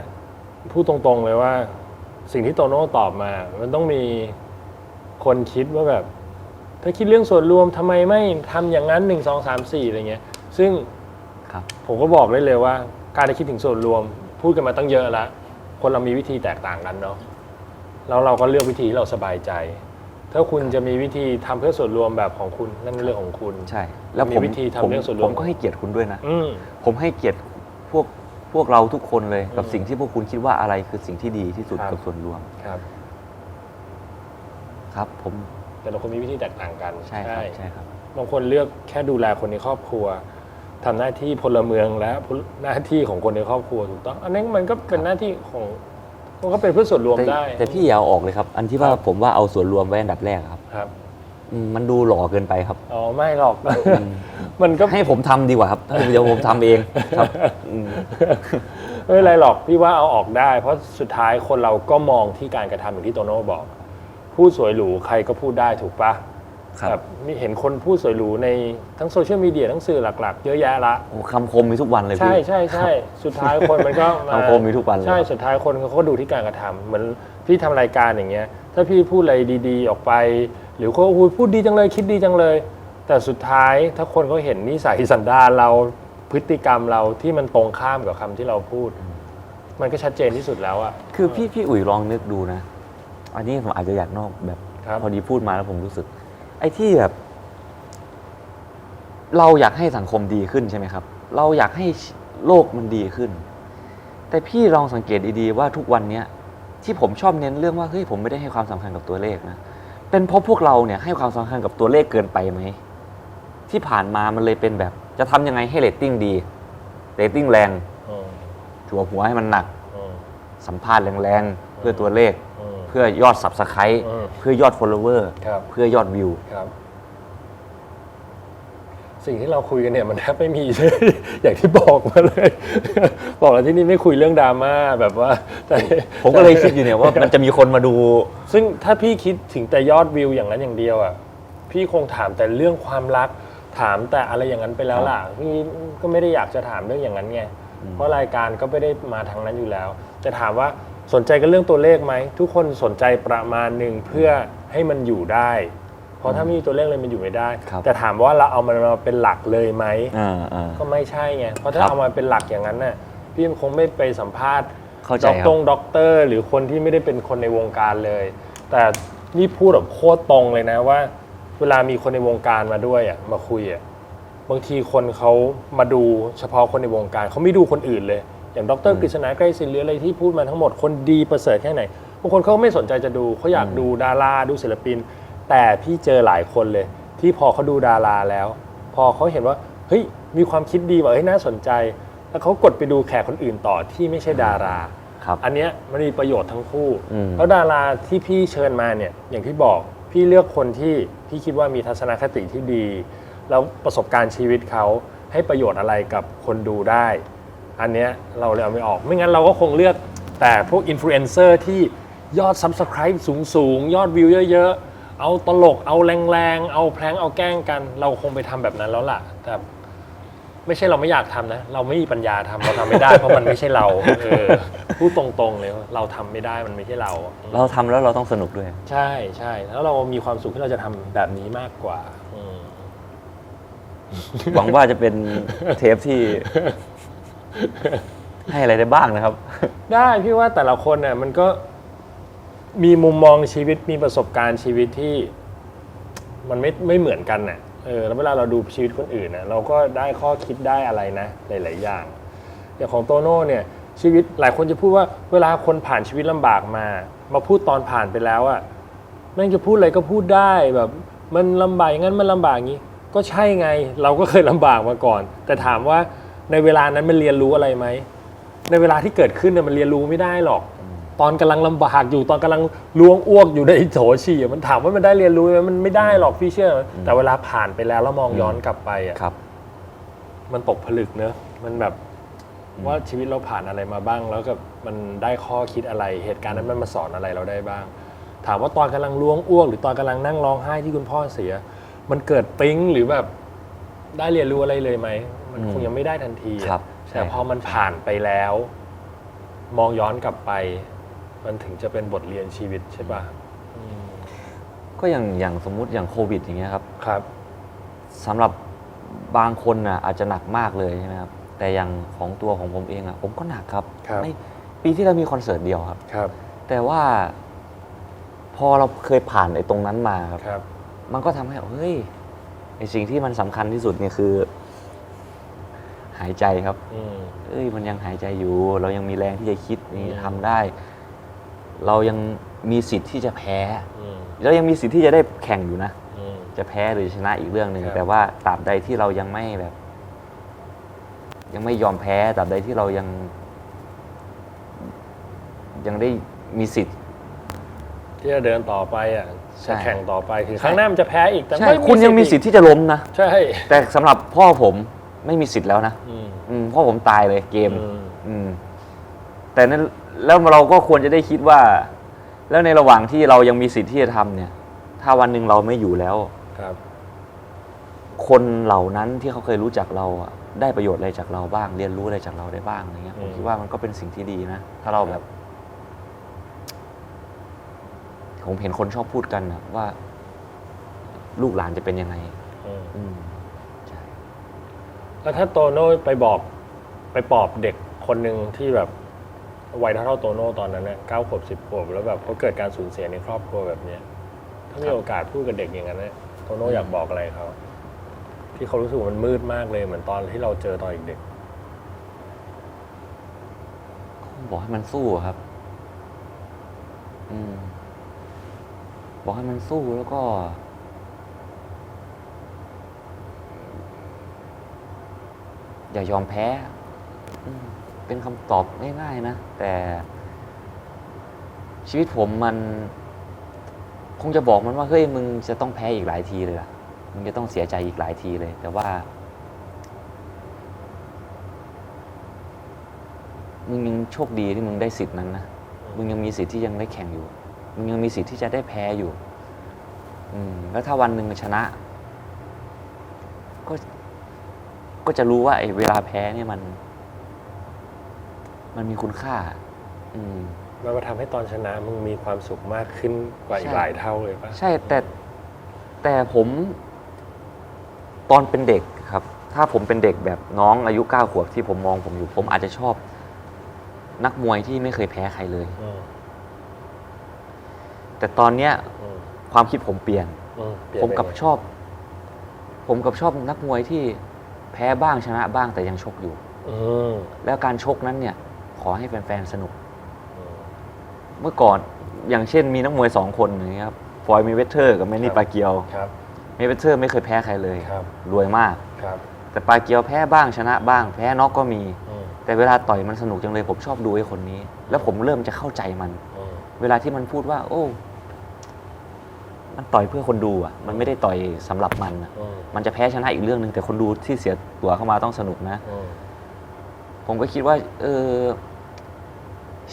พูดตรงๆเลยว่า สิ่งที่โตโน่ตอบมา มันต้องมีคนคิดว่าแบบ ถ้าคิดเรื่องส่วนรวมทำไมไม่ทำอย่างนั้น1 2 3 4อะไรเงี้ย ซึ่ง ครับ ผมก็บอกได้เลยว่า การจะคิดถึงส่วนรวม พูดกันมาตั้งเยอะแล้วคนเรามีวิธีแตกต่างกันเนาะแล้วเราก็เลือกวิธีที่เราสบายใจ ถ้าคุณจะมีวิธีทำเพื่อส่วนรวมแบบของคุณนั่นเป็นเรื่องของคุณ ใช่ แล้ว มีวิธีทำเรื่องส่วนรวม ผมก็ให้เกียรติคุณด้วยนะ อืม ผมให้เกียรติพวกเราทุกคนเลยกับสิ่งที่พวกคุณคิดว่าอะไรคือสิ่งที่ดีที่สุด ครับ กับส่วนรวม ครับ ครับ ผม แต่ละคนมีวิธีแตกต่างกัน ใช่ครับใช่ครับ บางคนเลือกแค่ดูแลคนในครอบครัวทำหน้าที่พลเมืองและหน้าที่ของคนในครอบครัวถูกต้องอันนั้นมันก็เป็นหน้าที่ของมันก็เป็นเพื่อส่วนรวมได้ แต่พี่อย่าเอาออกเลยครับ อันที่ว่า ครับ ผมว่าเอาส่วนรวมไว้อันดับแรกครับ ครับ มันดูหล่อเกินไปครับ อ๋อไม่หรอก มันก็ ให้ผมทำดีกว่าครับเดี๋ยวผมทำเองครับอืม ไม่เป็นไรหรอกพี่ว่าเอาออกได้ เพราะสุดท้ายคนเราก็มองที่การกระทำอย่างที่โตโน่บอก พูดสวยหรูใครก็พูดได้ถูกปะ ครับ แบบมีเห็นคนพูดสวยหรูในทั้งโซเชียลมีเดียทั้งสื่อหลักๆ เยอะแยะละ โอ้คำคมมีทุกวันเลย ใช่ พี่ ใช่ใช่สุดท้ายคนมันก็มา คำคมมีทุกวันเลย ใช่สุดท้ายคนเขาก็ดูที่การกระทำเหมือนพี่ทำรายการอย่างเงี้ย ถ้าพี่พูดอะไรดีๆออกไป หรือเขาพูดดีจังเลยคิดดีจังเลย แต่สุดท้ายถ้าคนเขาเห็นนิสัยสันดานเราพฤติกรรมเราที่มันตรงข้ามกับคำที่เราพูด มันก็ชัดเจนที่สุดแล้วอะ คือพี่อุ๋ยลองนึกดูนะ อันนี้ผมอาจจะอยากนอกแบบ ครับ พอดีพูดมาแล้วผมรู้สึก ไอ้ที่แบบ เราอยากให้สังคมดีขึ้นใช่ไหมครับ เราอยากให้โลกมันดีขึ้น แต่พี่ลองสังเกตดีๆว่าทุกวันเนี้ยที่ผมชอบเน้นเรื่องว่าเฮ้ยผมไม่ได้ให้ความสำคัญกับตัวเลขนะเป็นเพราะพวกเราเนี่ยให้ความสำคัญกับตัวเลขเกินไปไหมที่ผ่านมามันเลยเป็นแบบ จะทำยังไงให้เรตติ้งดีเรตติ้งแรง อืม จั่วหัวให้มันหนัก อืม สัมภาษณ์แรงๆเพื่อตัวเลข อืม เพื่อยอด Subscribe อืม เพื่อยอด follower ครับ เพื่อยอดวิว ครับ สิ่งที่เราคุยกันเนี่ยมันแทบไม่มี เลย อย่างที่บอกมาเลย บอกแล้วที่นี่ไม่คุยเรื่องดราม่าแบบว่าแต่ ผมก็เลยคิดอยู่เนี่ยว่ามันจะมีคนมาดู ซึ่งถ้าพี่คิดถึงแต่ยอดวิวอย่างนั้นอย่างเดียวอ่ะพี่คงถามแต่เรื่องความรักถามแต่อะไรอย่างนั้นไปแล้วล่ะพี่ก็ไม่ได้อยากจะถามเรื่องอย่างนั้นไงเพราะรายการก็ไม่ได้มาทางนั้นอยู่แล้วแต่ถามว่าสนใจกันเรื่องตัวเลขไหมทุกคนสนใจประมาณหนึ่งเพื่อให้มันอยู่ได้ เพราะถ้าไม่มีตัวเลขเลยมันอยู่ไม่ได้ ครับ แต่ถามว่าเราเอามันมาเป็นหลักเลยไหม ก็ ก็ ไม่ใช่ไงเพราะถ้า ครับ เอามาเป็นหลักอย่างนั้นน่ะพี่คงไม่ไปสัมภาษณ์ เข้าใจ ด็อก ครับ ด็อกเตอร์หรือคนที่ไม่ได้เป็นคนในวงการเลย แต่นี่พูดแบบโคตรตรงเลยนะว่า เวลามีคนในวงการมาด้วยอ่ะมาคุยอ่ะบางทีคนเขามาดูเฉพาะคนในวงการเขาไม่ดูคนอื่นเลย อย่างดรกฤษณาไกรศิลป์หรืออะไรที่พูดมาทั้งหมดคนดีประเสริฐแค่ไหนบางคนเขาไม่สนใจจะดูเขาอยากดูดาราดูศิลปิน แต่พี่เจอหลายคนเลย ที่พอเขาดูดาราแล้ว พอเขาเห็นว่าเฮ้ยมีความคิดดีว่าเฮ้ยน่าสนใจ แล้วเขากดไปดูแขกคนอื่นต่อที่ไม่ใช่ดารา ครับ อันเนี้ยมันมีประโยชน์ทั้งคู่ อืม แล้วดาราที่พี่เชิญมาเนี่ยอย่างที่บอกพี่เลือกคนที่พี่คิดว่ามีทัศนคติที่ดี แล้วประสบการณ์ชีวิตเขาให้ประโยชน์อะไรกับคนดูได้ อันเนี้ยเราเลยเอาไม่ออก ไม่งั้นเราก็คงเลือกแต่พวกอินฟลูเอนเซอร์ที่ยอด Subscribe สูงๆ ยอดวิวเยอะๆ เอาตลกเอาแรงๆ เอาแพลงเอาแกล้งกัน เราคงไปทำแบบนั้นแล้วล่ะแต่ไม่ใช่เราไม่อยากทำนะ เราไม่มีปัญญาทำเราทำไม่ได้ เพราะมันไม่ใช่เราพูดตรงๆเลยว่าเราทำไม่ได้มันไม่ใช่เรา เราทำแล้วเราต้องสนุกด้วย ใช่ใช่แล้วเรามีความสุขที่เราจะทำแบบนี้มากกว่า หวังว่าจะเป็นเทปที่ ให้อะไรได้บ้างนะครับ ได้พี่ว่าแต่ละคนเนี่ยมันก็มีมุมมองชีวิตมีประสบการณ์ชีวิตที่มันไม่เหมือนกันน่ะแล้วเวลาเราดูชีวิตคนอื่นน่ะเราก็ได้ข้อคิดได้อะไรนะหลายๆอย่างอย่างของโตโน่เนี่ยชีวิตหลายคนจะพูดว่าเวลาคนผ่านชีวิตลำบากมาพูดตอนผ่านไปแล้วอะแม่งจะพูดอะไรก็พูดได้แบบมันลำบากอย่างนั้นมันลำบากอย่างนี้ก็ใช่ไงเราก็เคยลำบากมาก่อน แต่ถามว่าในเวลานั้นมันเรียนรู้อะไรไหมในเวลาที่เกิดขึ้นเนี่ยมันเรียนรู้ไม่ได้หรอกตอนกำลังลำบากอยู่ตอนกำลังล้วงอ้วกอยู่ในโถฉี่มันถามว่ามันได้เรียนรู้ไหมมันไม่ได้หรอกพี่เชื่อแต่เวลาผ่านไปแล้วมองย้อนกลับไปอ่ะ ครับ มันตกผลึกเนอะมันแบบว่าชีวิตเราผ่านอะไรมาบ้างแล้วก็มันได้ข้อคิดอะไรเหตุการณ์นั้นมันมาสอนอะไรเราได้บ้าง ถามว่าตอนกำลังล้วงอ้วกหรือตอนกำลังนั่งร้องไห้ที่คุณพ่อเสีย มันเกิดปิ๊งหรือแบบได้เรียนรู้อะไรเลยไหมมันคงยังไม่ได้ทันทีอะ ครับ แต่พอมันผ่านไปแล้ว มองย้อนกลับไป มันถึงจะเป็นบทเรียนชีวิตใช่ป่ะ ก็อย่างสมมุติอย่างโควิดอย่างเงี้ยครับ ครับ สำหรับบางคนน่ะอาจจะหนักมากเลยใช่ไหมครับแต่อย่างของตัวของผมเองอ่ะผมก็หนักครับ ครับ ไม่ปีที่เรามีคอนเสิร์ตเดียวครับ ครับ แต่ว่าพอเราเคยผ่านไอ้ตรงนั้นมาครับ ครับ มันก็ทำให้เฮ้ยไอ้สิ่งที่มันสำคัญที่สุดเนี่ยคือ หายใจครับ เอ้ยมันยังหายใจอยู่ เรายังมีแรงที่จะคิดนี่ทำได้ เรายังมีสิทธิ์ที่จะแพ้เรายังมีสิทธิ์ที่จะได้แข่งอยู่นะ จะแพ้หรือชนะอีกเรื่องหนึ่ง ครับ แต่ว่าตราบใดที่เรายังไม่แบบ ยังไม่ยอมแพ้ตราบใดที่เรายังได้มีสิทธิ์ ที่จะเดินต่อไปอ่ะ ใช่ จะแข่งต่อไปถึงครั้งหน้ามันจะแพ้อีกแต่ ใช่ ไม่ คุณยังมีสิทธิ์ที่จะล้มนะ ใช่ แต่สำหรับพ่อผมไม่มีสิทธิ์แล้วนะพ่อผมตายเลยเกม แต่นั้นแล้วเราก็ควรจะได้คิดว่า แล้วในระหว่างที่เรายังมีสิทธิ์ที่จะทำเนี่ย ถ้าวันหนึ่งเราไม่อยู่แล้ว ครับ คนเหล่านั้นที่เขาเคยรู้จักเราอะได้ประโยชน์อะไรจากเราบ้าง เรียนรู้อะไรจากเราได้บ้างอะไรเงี้ยผมคิดว่ามันก็เป็นสิ่งที่ดีนะถ้าเราแบบ ผมเห็นคนชอบพูดกันนะว่า ลูกหลานจะเป็นยังไง ใช่ แล้วถ้าโตโน่ไปปลอบเด็กคนหนึ่งที่แบบวัยเท่าโตโน่ตอนนั้นเนี่ย9 ขวบ 10 ขวบแล้วแบบเขาเกิดการสูญเสียในครอบครัวแบบเนี้ยถ้ามีโอกาสพูดกับเด็กอย่างนั้นเนี่ยโตโน่อยากบอกอะไรเขาที่เขารู้สึกว่ามันมืดมากเลยเหมือนตอนที่เราเจอตอนเด็ก บอกให้มันสู้อะครับ บอกให้มันสู้แล้วก็ อย่ายอมแพ้เป็นคำตอบง่ายๆนะ แต่ชีวิตผมมัน คงจะบอกมันว่าเฮ้ยมึงจะต้องแพ้อีกหลายทีเลยล่ะมึงจะต้องเสียใจอีกหลายทีเลย แต่ว่า มึงยังโชคดีที่มึงได้สิทธิ์นั้นนะมึงยังมีสิทธิ์ที่ยังได้แข่งอยู่ มึงยังมีสิทธิ์ที่จะได้แพ้อยู่แล้วถ้าวันหนึ่งชนะ ก็จะรู้ว่าไอ้เวลาแพ้เนี่ยมันมีคุณค่ามันมาทำให้ตอนชนะมึงมีความสุขมากขึ้นกว่าอีกหลายเท่าเลยปะ ใช่แต่ผมตอนเป็นเด็กครับ ถ้าผมเป็นเด็กแบบน้องอายุ9 ขวบที่ผมมองผมอยู่ ผมอาจจะชอบนักมวยที่ไม่เคยแพ้ใครเลยแต่ตอนเนี้ยความคิดผมเปลี่ยนผมกับชอบนักมวยที่แพ้บ้างชนะบ้างแต่ยังชกอยู่แล้วการชกนั้นเนี่ย ขอให้แฟนๆสนุกเมื่อก่อนอย่างเช่นมีนักมวย2 คนอย่างเงี้ยครับฟลอยด์เมย์เวเธอร์กับแมนนี่ปาเกียวเมย์เวเธอร์ไม่เคยแพ้ใครเลยรวยมากแต่ปาเกียวแพ้บ้างชนะบ้างแพ้น็อกก็มีแต่เวลาต่อยมันสนุกจังเลยผมชอบดูไอ้คนนี้ แล้วผมเริ่มจะเข้าใจมันเวลาที่มันพูดว่าโอ้มันต่อยเพื่อคนดูอ่ะมันไม่ได้ต่อยสำหรับมันมันจะแพ้ชนะอีกเรื่องนึงแต่คนดูที่เสียตั๋วเข้ามาต้องสนุกนะผมก็คิดว่า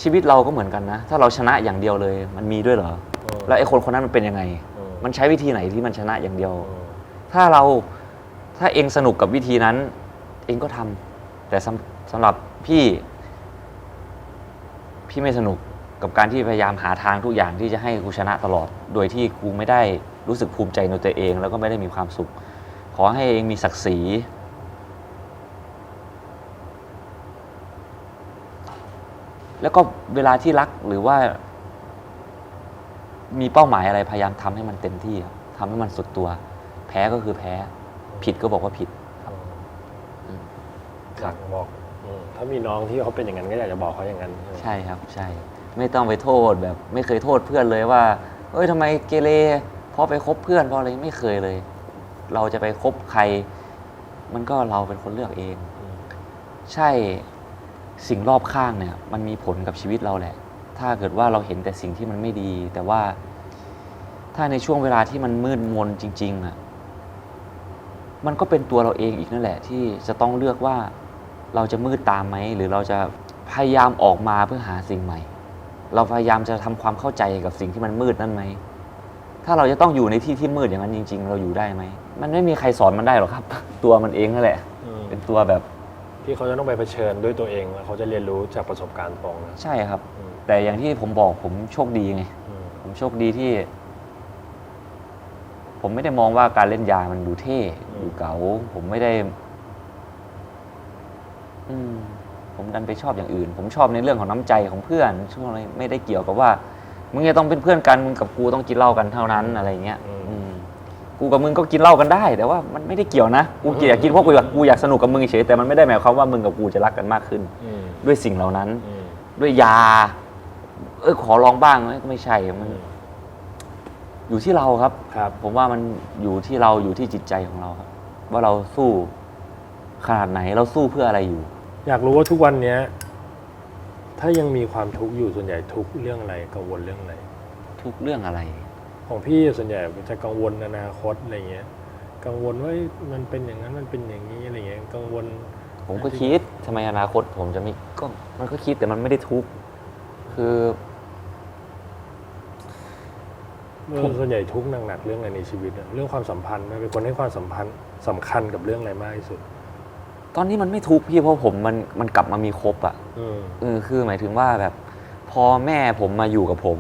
ชีวิตเราก็เหมือนกันนะถ้าเราชนะอย่างเดียวเลยมันมีด้วยเหรอแล้วไอ้คนนั้นมันเป็นยังไงมันใช้วิธีไหนที่มันชนะอย่างเดียวถ้าเองสนุกกับวิธีนั้นเองก็ทำแต่สำหรับพี่ไม่สนุกกับการที่พยายามหาทางทุกอย่างที่จะให้กูชนะตลอดโดยที่กูไม่ได้รู้สึกภูมิใจในตัวเองแล้วก็ไม่ได้มีความสุข ขอให้เองมีศักดิ์ศรีแล้วก็เวลาที่รักหรือว่ามีเป้าหมายอะไรพยายามทำให้มันเต็มที่ครับทำให้มันสุดตัว แพ้ก็คือแพ้ ผิดก็บอกว่าผิด อยากบอกถ้ามีน้องที่เขาเป็นอย่างนั้นก็อยากจะบอกเขาอย่างนั้น ใช่ครับใช่ ไม่ต้องไปโทษแบบ ไม่เคยโทษเพื่อนเลยว่าเอ้ยทำไมเกเรเพราะไปคบเพื่อนเพราะอะไรไม่เคยเลย เราจะไปคบใคร มันก็เราเป็นคนเลือกเอง ใช่สิ่งรอบข้างเนี่ย มันมีผลกับชีวิตเราแหละ ถ้าเกิดว่าเราเห็นแต่สิ่งที่มันไม่ดี แต่ว่าถ้าในช่วงเวลาที่มันมืดมนจริงๆอ่ะมันก็เป็นตัวเราเองอีกนั่นแหละที่จะต้องเลือกว่าเราจะมืดตามไหมหรือเราจะพยายามออกมาเพื่อหาสิ่งใหม่ เราพยายามจะทำความเข้าใจกับสิ่งที่มันมืดนั่นไหมถ้าเราจะต้องอยู่ในที่ที่มืดอย่างนั้นจริงๆเราอยู่ได้ไหมมันไม่มีใครสอนมันได้หรอกครับ ตัวมันเองนั่นแหละเป็นตัวแบบที่เขาจะต้องไปเผชิญด้วยตัวเองแล้วเขาจะเรียนรู้จากประสบการณ์ตรงนะใช่ครับแต่อย่างที่ผมบอกผมโชคดีไงผมโชคดีที่ผมไม่ได้มองว่าการเล่นยามันดูเท่ดูเก๋าผมไม่ได้ผมดันไปชอบอย่างอื่นผมชอบในเรื่องของน้ำใจของเพื่อนช่วงอะไรไม่ได้เกี่ยวกับว่ามึงจะต้องเป็นเพื่อนกันมึงกับกูต้องกินเหล้ากันเท่านั้นอะไรเงี้ยกูกับมึงก็กินเหล้ากันได้แต่ว่ามันไม่ได้เกี่ยวนะกูอยากกินเพราะกูอยากสนุกกับมึงเฉยแต่มันไม่ได้หมายความว่ามึงกับกูจะรักกันมากขึ้นด้วยสิ่งเหล่านั้นด้วยยาขอลองบ้างก็ไม่ใช่มันอยู่ที่เราครับผมว่ามันอยู่ที่เราอยู่ที่จิตใจของเราครับว่าเราสู้ขนาดไหนเราสู้เพื่ออะไรอยู่อยากรู้ว่าทุกวันนี้ถ้ายังมีความทุกข์อยู่ส่วนใหญ่ทุกเรื่องอะไรกังวลเรื่องอะไรทุกเรื่องอะไรของพี่ส่วนใหญ่จะกังวลอนาคตอะไรเงี้ยกังวลว่ามันเป็นอย่างนั้นมันเป็นอย่างนี้อะไรเงี้ยกังวลผมก็คิดทำไมอนาคตผมจะมีก็มันก็คิดแต่มันไม่ได้ทุกข์คือส่วนใหญ่ทุกข์หนักๆเรื่องอะไรในชีวิตเรื่องความสัมพันธ์เป็นคนให้ความสัมพันธ์สำคัญกับเรื่องอะไรมากที่สุดตอนนี้มันไม่ทุกข์พี่เพราะผมมันกลับมามีครบอ่ะคือหมายถึงว่าแบบพอแม่ผมมาอยู่กับผม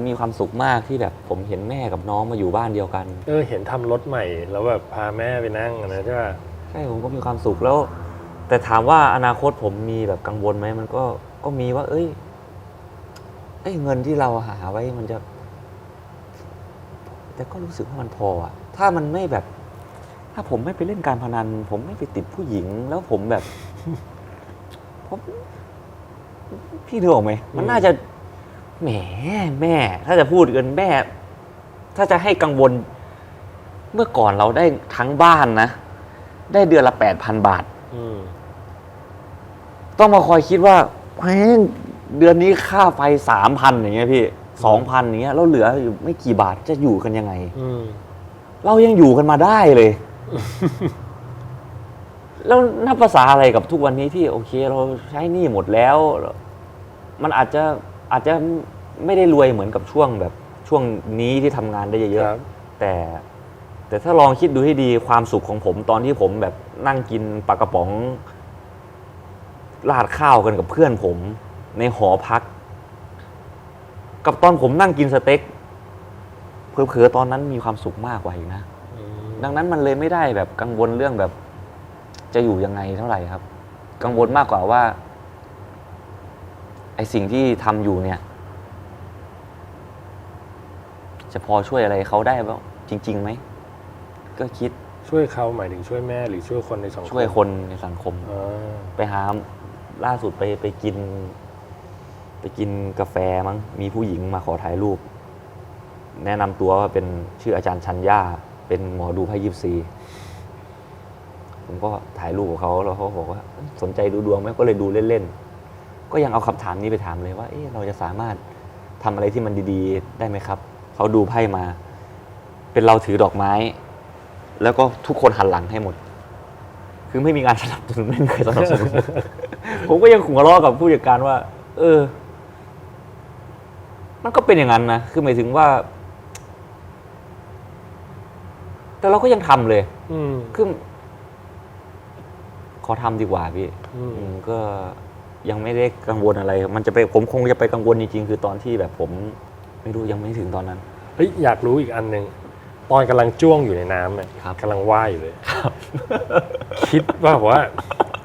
มีความสุขมากที่แบบผมเห็นแม่กับน้องมาอยู่บ้านเดียวกันเห็นทำรถใหม่แล้วแบบพาแม่ไปนั่งนะใช่ป่ะใช่ผมก็มีความสุขแล้วแต่ถามว่าอนาคตผมมีแบบกังวลไหมมันก็มีว่าเงินที่เราหาไว้มันจะแต่ก็รู้สึกว่ามันพออ่ะถ้ามันไม่แบบถ้าผมไม่ไปเล่นการพนันผมไม่ไปติดผู้หญิงแล้วผมแบบพี่นึกออกไหมมันน่าจะแหมแม่ถ้าจะพูดกันแม่ถ้าจะให้กังวลเมื่อก่อนเราได้ทั้งบ้านนะได้เดือนละ 8,000 บาทต้องมาคอยคิดว่าเดือนนี้ค่าไฟ 3,000 อย่างเงี้ยพี่ 2,000 อย่างเงี้ยแล้วเหลืออยู่ไม่กี่บาทจะอยู่กันยังไงเรายังอยู่กันมาได้เลยแล้วนับภาษาอะไรกับทุกวันนี้ที่โอเคเราใช้หนี้หมดแล้วมันอาจจะไม่ได้รวยเหมือนกับช่วงนี้ที่ทำงานได้เยอะๆแต่ถ้าลองคิดดูให้ดีความสุขของผมตอนที่ผมแบบนั่งกินปลากระป๋องราดข้าวกันกับเพื่อนผมในหอพักกับตอนผมนั่งกินสเต็กเผลอๆตอนนั้นมีความสุขมากกว่าอีกนะดังนั้นมันเลยไม่ได้แบบกังวลเรื่องแบบจะอยู่ยังไงเท่าไหร่ครับกังวลมากกว่าว่าไอสิ่งที่ทำอยู่เนี่ยจะพอช่วยอะไรเขาได้บ้างจริงๆไหมก็คิดช่วยเขาหมายถึงช่วยแม่หรือช่วยคนในสังคมช่วยคนในสังคมไปหาล่าสุดไปกินกาแฟมั้งมีผู้หญิงมาขอถ่ายรูปแนะนำตัวว่าเป็นชื่ออาจารย์ชัญญาเป็นหมอดูไพ่ยิปซีผมก็ถ่ายรูปกับเขาแล้วเขาบอกว่าสนใจดูดวงไหมก็เลยดูเล่นๆก็ยังเอาคำถามนี้ไปถามเลยว่าเราจะสามารถทำอะไรที่มันดีๆได้ไหมครับเขาดูไพ่มาเป็นเราถือดอกไม้แล้วก็ทุกคนหันหลังให้หมดคือไม่มีงานสนับสนุนไม่มีใครสนับสนุน ผมก็ยังหัวเราะกับผู้จัดการว่ามันก็เป็นอย่างนั้นนะคือหมายถึงว่าแต่เราก็ยังทำเลยคือขอทำดีกว่าพี่ก็ยังไม่ได้กังวลอะไรมันจะไปผมคงจะไปกังวลจริงๆคือตอนที่แบบผมไม่รู้ยังไม่ถึงตอนนั้นอยากรู้อีกอันหนึ่ง ตอนกำลังจ้วงอยู่ในน้ำเนี่ย ครับ กำลังว่ายอยู่เลยคิดว่า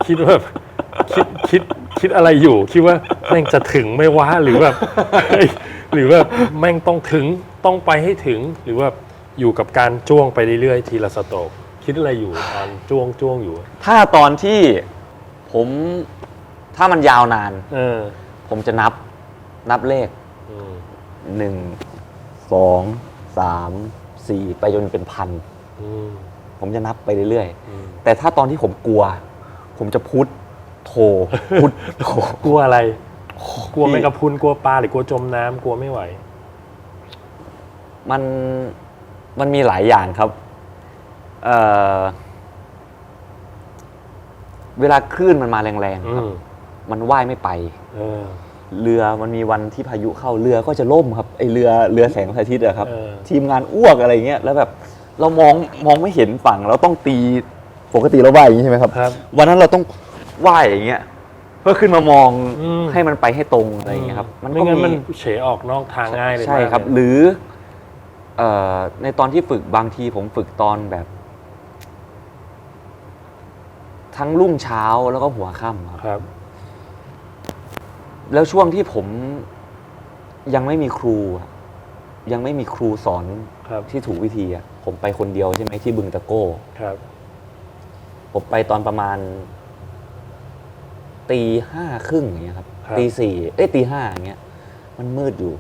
คิดว่าคิดอะไรอยู่คิดว่าแม่งจะถึงไหม่วะหรือแบบเฮ้ยหรือว่าแม่งต้องถึงต้องไปให้ถึงหรือว่าอยู่กับการจ้วงไปเรื่อยๆทีละสโตรกคิดอะไรอยู่ตอนจ้วงอยู่ ถ้าตอนที่ผมถ้ามันยาวนาน ผมจะนับเลข 1 2 3 4 ไปจนเป็นพันผมจะนับไปเรื่อยๆแต่ถ้าตอนที่ผมกลัว ผมจะพุทโธพุทโธ กลัวอะไร กลัวแมงกะพรุนกลัวปลาหรือกลัวจมน้ำกลัวไม่ไหว มันมีหลายอย่างครับเวลาคลื่นมันมาแรงๆครับมันว่ายไม่ไปเรือมันมีวันที่พายุเข้าเรือก็จะล่มครับไอเรือแสงพระอาทิตย์อะครับทีมงานอ้วกอะไรเงี้ยแล้วแบบเรามองไม่เห็นฝั่งเราต้องตีปกติเราว่ายอย่างนี้ใช่ไหมครับ วันนั้นเราต้องว่ายอย่างเงี้ยเพื่อขึ้นมามองให้มันไปให้ตรงอะไรอย่างเงี้ยครับไม่งั้นมันเฉออกนอกทางง่ายเลยใช่ครับหรือในตอนที่ฝึกบางทีผมฝึกตอนแบบ ทั้งรุ่งเช้าแล้วก็หัวค่ำครับแล้วช่วงที่ผมยังไม่มีครูสอนที่ถูกวิธีผมไปคนเดียวใช่ไหมที่บึงตะโก้ผมไปตอนประมาณตี 5:30อย่างเงี้ยครับตี 4ตี 5อย่างเงี้ยมันมืดอยู่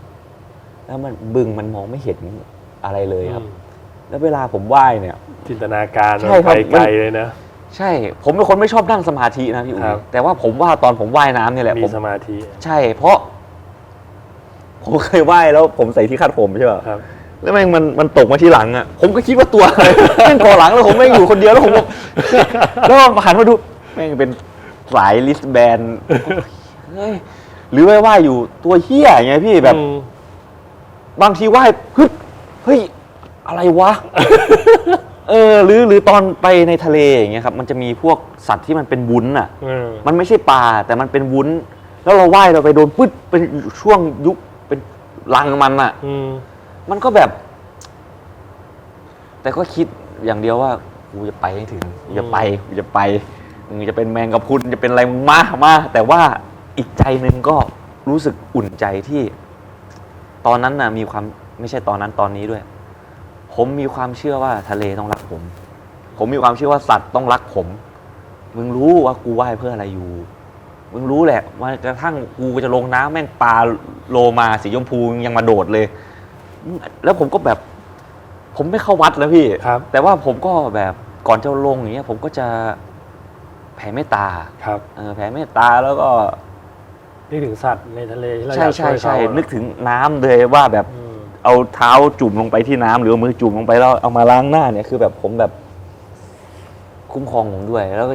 แล้วมันบึงมันมองไม่เห็นอะไรเลยครับแล้วเวลาผมว่ายเนี่ยจินตนาการ ไปไกลเลยนะใช่ผมเป็นคนไม่ชอบนั่งสมาธินะพี่อู๋แต่ว่าผมว่าตอนผมว่ายน้ำเนี่ยแหละมีสมาธิใช่เพราะผมเคยว่ายแล้วผมใส่ที่คาดผมใช่ป่ะแล้วแม่งมันตกมาที่หลังอ่ะผมก็คิดว่าตัวอะไรแม่งก่อหลังแล้วผมแม่งอยู่คนเดียวแล้วผมแล้วหันมาดูแม่งเป็นสายลิสแบนหรือว่ายอยู่ตัวเหี้ยไงพี่แบบบางทีว่ายฮึบเฮ้ยอะไรวะหรือตอนไปในทะเลอย่างเงี้ยครับมันจะมีพวกสัตว์ที่มันเป็นวุ้นอ่ะมันไม่ใช่ปลาแต่มันเป็นวุ้นแล้วเราว่ายเราไปโดนปึ๊ดเป็นช่วงยุคเป็นรังมันอ่ะมันก็แบบ แต่ก็คิดอย่างเดียวว่ากูจะไปให้ถึงกูจะไปมึงจะเป็นแมงกะพรุนจะเป็นอะไรมึงมาแต่ว่าอีกใจนึงก็รู้สึกอุ่นใจที่ ตอนนั้นน่ะมีความไม่ใช่ตอนนั้นตอนนี้ด้วยผมมีความเชื่อว่าทะเลต้องรักผมมีความเชื่อว่าสัตว์ต้องรักผมมึงรู้ว่ากูว่ายเพื่ออะไรอยู่มึงรู้แหละว่ากระทั่งกูจะลงน้ำแม่งปลาโลมาสีชมพูยังมาโดดเลยแล้วผมก็แบบผมไม่เข้าวัดแล้วพี่แต่ว่าผมก็แบบก่อนจะลงอย่างเงี้ยผมก็จะแผ่เมตตาแผ่เมตตาแล้วก็นึกถึงสัตว์ในทะเลที่เราอยากช่วยเขานึกถึงน้ำเลยว่าแบบเอาเท้าจุ่มลงไปที่น้ำหรือเอามือจุ่มลงไปแล้วเอามาล้างหน้าเนี่ยคือแบบผมแบบคุ้มครองผมด้วยแล้วก็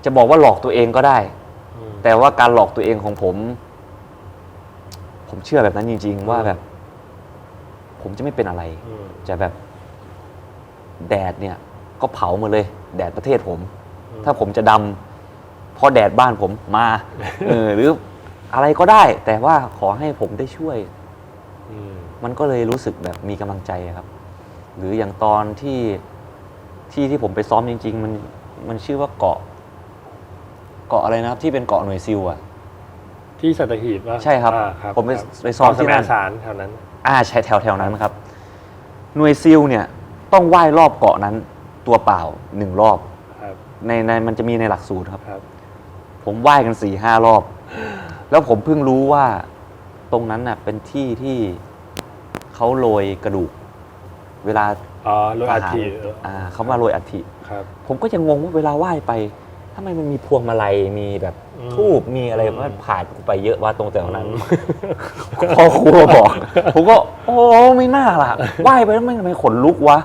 จะบอกว่าหลอกตัวเองก็ได้แต่ว่าการหลอกตัวเองของผมเชื่อแบบนั้นจริงๆว่าแบบผมจะไม่เป็นอะไรจะแบบแดดเนี่ยก็เผาหมดเลยแดดประเทศผมถ้าผมจะดำเพราะแดดบ้านผมมาหรืออะไรก็ได้แต่ว่าขอให้ผมได้ช่วยมันก็เลยรู้สึกแบบมีกำลังใจครับหรืออย่างตอนที่ผมไปซ้อมจริงๆมันชื่อว่าเกาะอะไรนะครับที่เป็นเกาะหน่วยซิลอ่ะที่สัตหีบป่ะใช่ครับผมไปซ้อมที่นั่นแถวนั้นใช่แถวนั้นครับหน่วยซิลเนี่ยต้องว่ายรอบเกาะนั้นตัวเปล่า1 รอบในมันจะมีในหลักสูตรครับผมว่ายกัน 4-5 รอบแล้วผมเพิ่งรู้ว่าตรงนั้นน่ะเป็นที่เขาโรยกระดูกเวลาโรยอัฐิเขามาโรยอัฐิผมก็ยังงงว่าเวลาว่ายไปทำไมมันมีพวงมาลัยมีแบบทูบมีอะไรมันผ่านไปเยอะว่าตรงแต่นั้นพอครูบอกผมก็โอ้ไม่น่าล่ะว่ายไปแล้วทำไมขนลุกวะ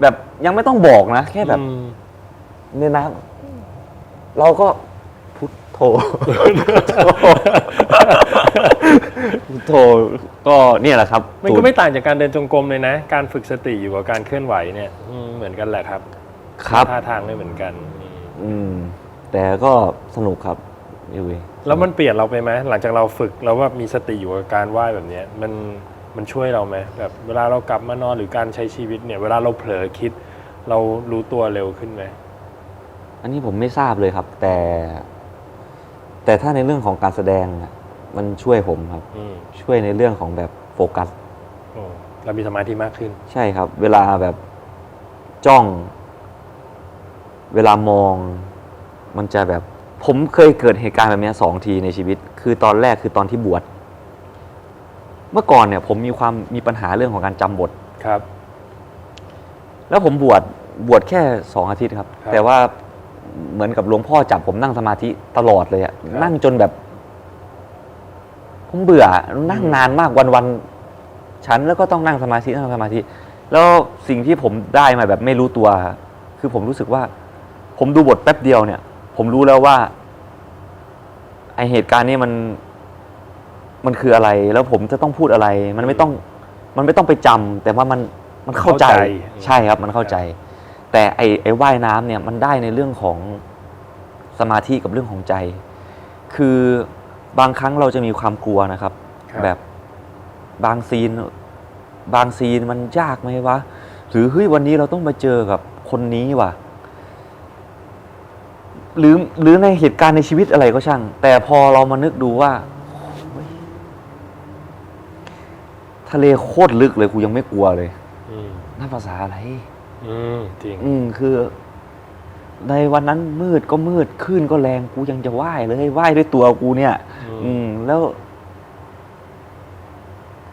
แบบยังไม่ต้องบอกนะแค่แบบเนี่ยนะเราก็พุทโธโธก็เนี่ยแหละครับมันก็ไม่ต่างจากการเดินจงกรมเลยนะการฝึกสติอยู่กับการเคลื่อนไหวเนี่ยเหมือนกันแหละครับท่าทางไม่เหมือนกันแต่ก็สนุกครับยูวีแล้วมันเปลี่ยนเราไปไหมหลังจากเราฝึกแล้วว่ามีสติอยู่กับการว่ายแบบนี้ มันช่วยเราไหมแบบเวลาเรากลับมานอนหรือการใช้ชีวิตเนี่ยเวลาเราเผลอคิด เรารู้ตัวเร็วขึ้นไหม อันนี้ผมไม่ทราบเลยครับ แต่ถ้าในเรื่องของการแสดงอะมันช่วยผมครับ ช่วยในเรื่องของแบบโฟกัส เรามีสมาธิมากขึ้น ใช่ครับ เวลาแบบจ้อง เวลามองมันจะแบบ ผมเคยเกิดเหตุการณ์แบบนี้2 ทีในชีวิต คือตอนแรกคือตอนที่บวชเมื่อก่อนเนี่ย ผมมีปัญหาเรื่องของการจำบท ครับ แล้วผมบวชแค่2 อาทิตย์ครับ แต่ว่าเหมือนกับหลวงพ่อจับผมนั่งสมาธิตลอดเลยอะนั่งจนแบบ ผมเบื่อนั่งนานมากวันฉันแล้วก็ต้องนั่งสมาธิแล้วสิ่งที่ผมได้มาแบบไม่รู้ตัว คือผมรู้สึกว่า ผมดูบทแป๊บเดียวเนี่ย ผมรู้แล้วว่าไอเหตุการณ์นี้มันคืออะไร แล้วผมจะต้องพูดอะไร มันไม่ต้องไปจำแต่ว่ามันเข้าใจ ใช่ครับ มันเข้าใจ แต่ไอ้ว่ายน้ำเนี่ย มันได้ในเรื่องของสมาธิกับเรื่องของใจ คือบางครั้งเราจะมีความกลัวนะครับ แบบบางซีนมันยากไหมวะ หรือเฮ้ยวันนี้เราต้องมาเจอกับคนนี้ว่ะ หรือในเหตุการณ์ในชีวิตอะไรก็ช่าง แต่พอเรามานึกดูว่าทะเลโคตรลึกเลยกูยังไม่กลัวเลยนั่นภาษาอะไรจริงคือ ในวันนั้นมืดก็มืดคลื่นก็แรงกูยังจะว่ายเลยว่ายด้วยตัวกูเนี่ยแล้ว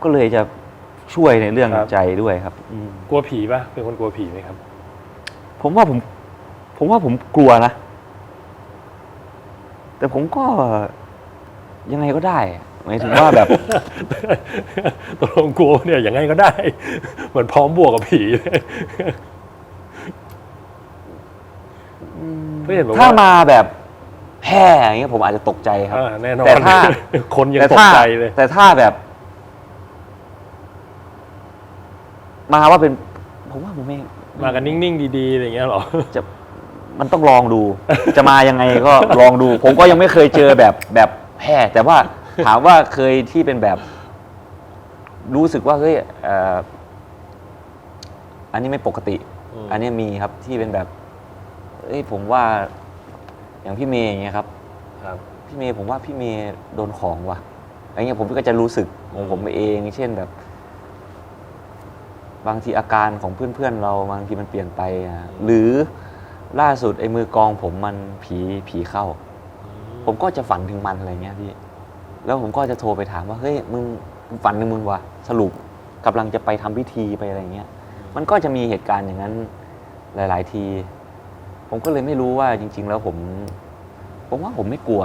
ก็เลยจะช่วยในเรื่องใจด้วยครับกลัวผีป่ะเป็นคนกลัวผีไหมครับ ผมว่าผมกลัวนะ แต่ผมก็ยังไงก็ได้หมายถึงว่าแบบ ตกลงกลัวเนี่ยยังไงก็ได้ เหมือนพร้อมบวกกับผีเลยถ้ามาแบบแห่อย่างเงี้ยผมอาจจะตกใจครับแน่นอนแต่ถ้าคนยังตกใจเลยแต่ถ้าแบบมาว่าเป็นผมว่าผมไม่มากันนิ่งๆดีๆอะไรเงี้ยหรอมันต้องลองดู จะมายังไงก็ลองดู ผมก็ยังไม่เคยเจอแบบแห่แต่ว่าถามว่าเคยที่เป็นแบบ รู้สึกว่าเฮ้ยอันนี้ไม่ปกติ อันนี้มีครับที่เป็นแบบผมว่าอย่างพี่เมย์อย่างเงี้ยครับพี่เมย์ผมว่าพี่เมย์โดนของว่ะอะไรเงี้ยผมก็จะรู้สึกของผมเองเช่นแบบ บางทีอาการของเพื่อนๆเราบางทีมันเปลี่ยนไปหรือล่าสุดไอ้มือกองผมมันผีเข้าผมก็จะฝันถึงมันอะไรเงี้ยพี่แล้วผมก็จะโทรไปถามว่าเฮ้ยมึงฝันถึงมึงวะสรุปกำลังจะไปทำพิธีไปอะไรเงี้ยมันก็จะมีเหตุการณ์อย่างนั้นหลายๆทีผมก็เลยไม่รู้ว่าจริงๆแล้วผมว่าผมไม่กลัว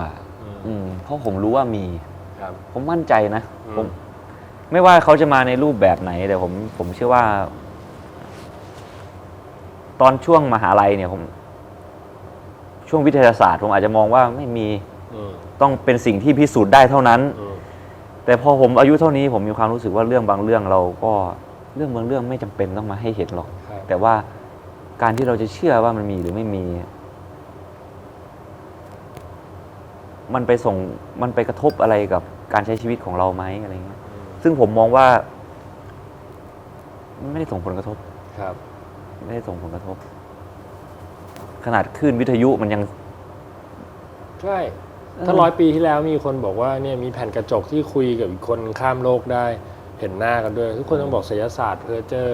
เพราะผมรู้ว่ามีผมมั่นใจนะผมไม่ว่าเขาจะมาในรูปแบบไหนแต่ผมเชื่อว่า ตอนช่วงมหาลัยเนี่ยช่วงวิทยาศาสตร์ผมอาจจะมองว่าไม่มีต้องเป็นสิ่งที่พิสูจน์ได้เท่านั้นแต่พอผมอายุเท่านี้ผมมีความรู้สึกว่าเรื่องบางเรื่องเราก็เรื่องบางเรื่องไม่จำเป็นต้องมาให้เห็นหรอกแต่ว่าการที่เราจะเชื่อว่ามันมีหรือไม่มีมันไปกระทบอะไรกับการใช้ชีวิตของเราไหมอะไรเงี้ยซึ่งผมมองว่าไม่ได้ส่งผลกระทบครับไม่ได้ส่งผลกระทบขนาดคลื่นวิทยุมันยังใช่ถ้า100 ปีที่แล้วมีคนบอกว่าเนี่ยมีแผ่นกระจกที่คุยกับอีกคนข้ามโลกได้เห็นหน้ากันด้วยทุกคนต้องบอกไสยศาสตร์เพ้อเจ้อ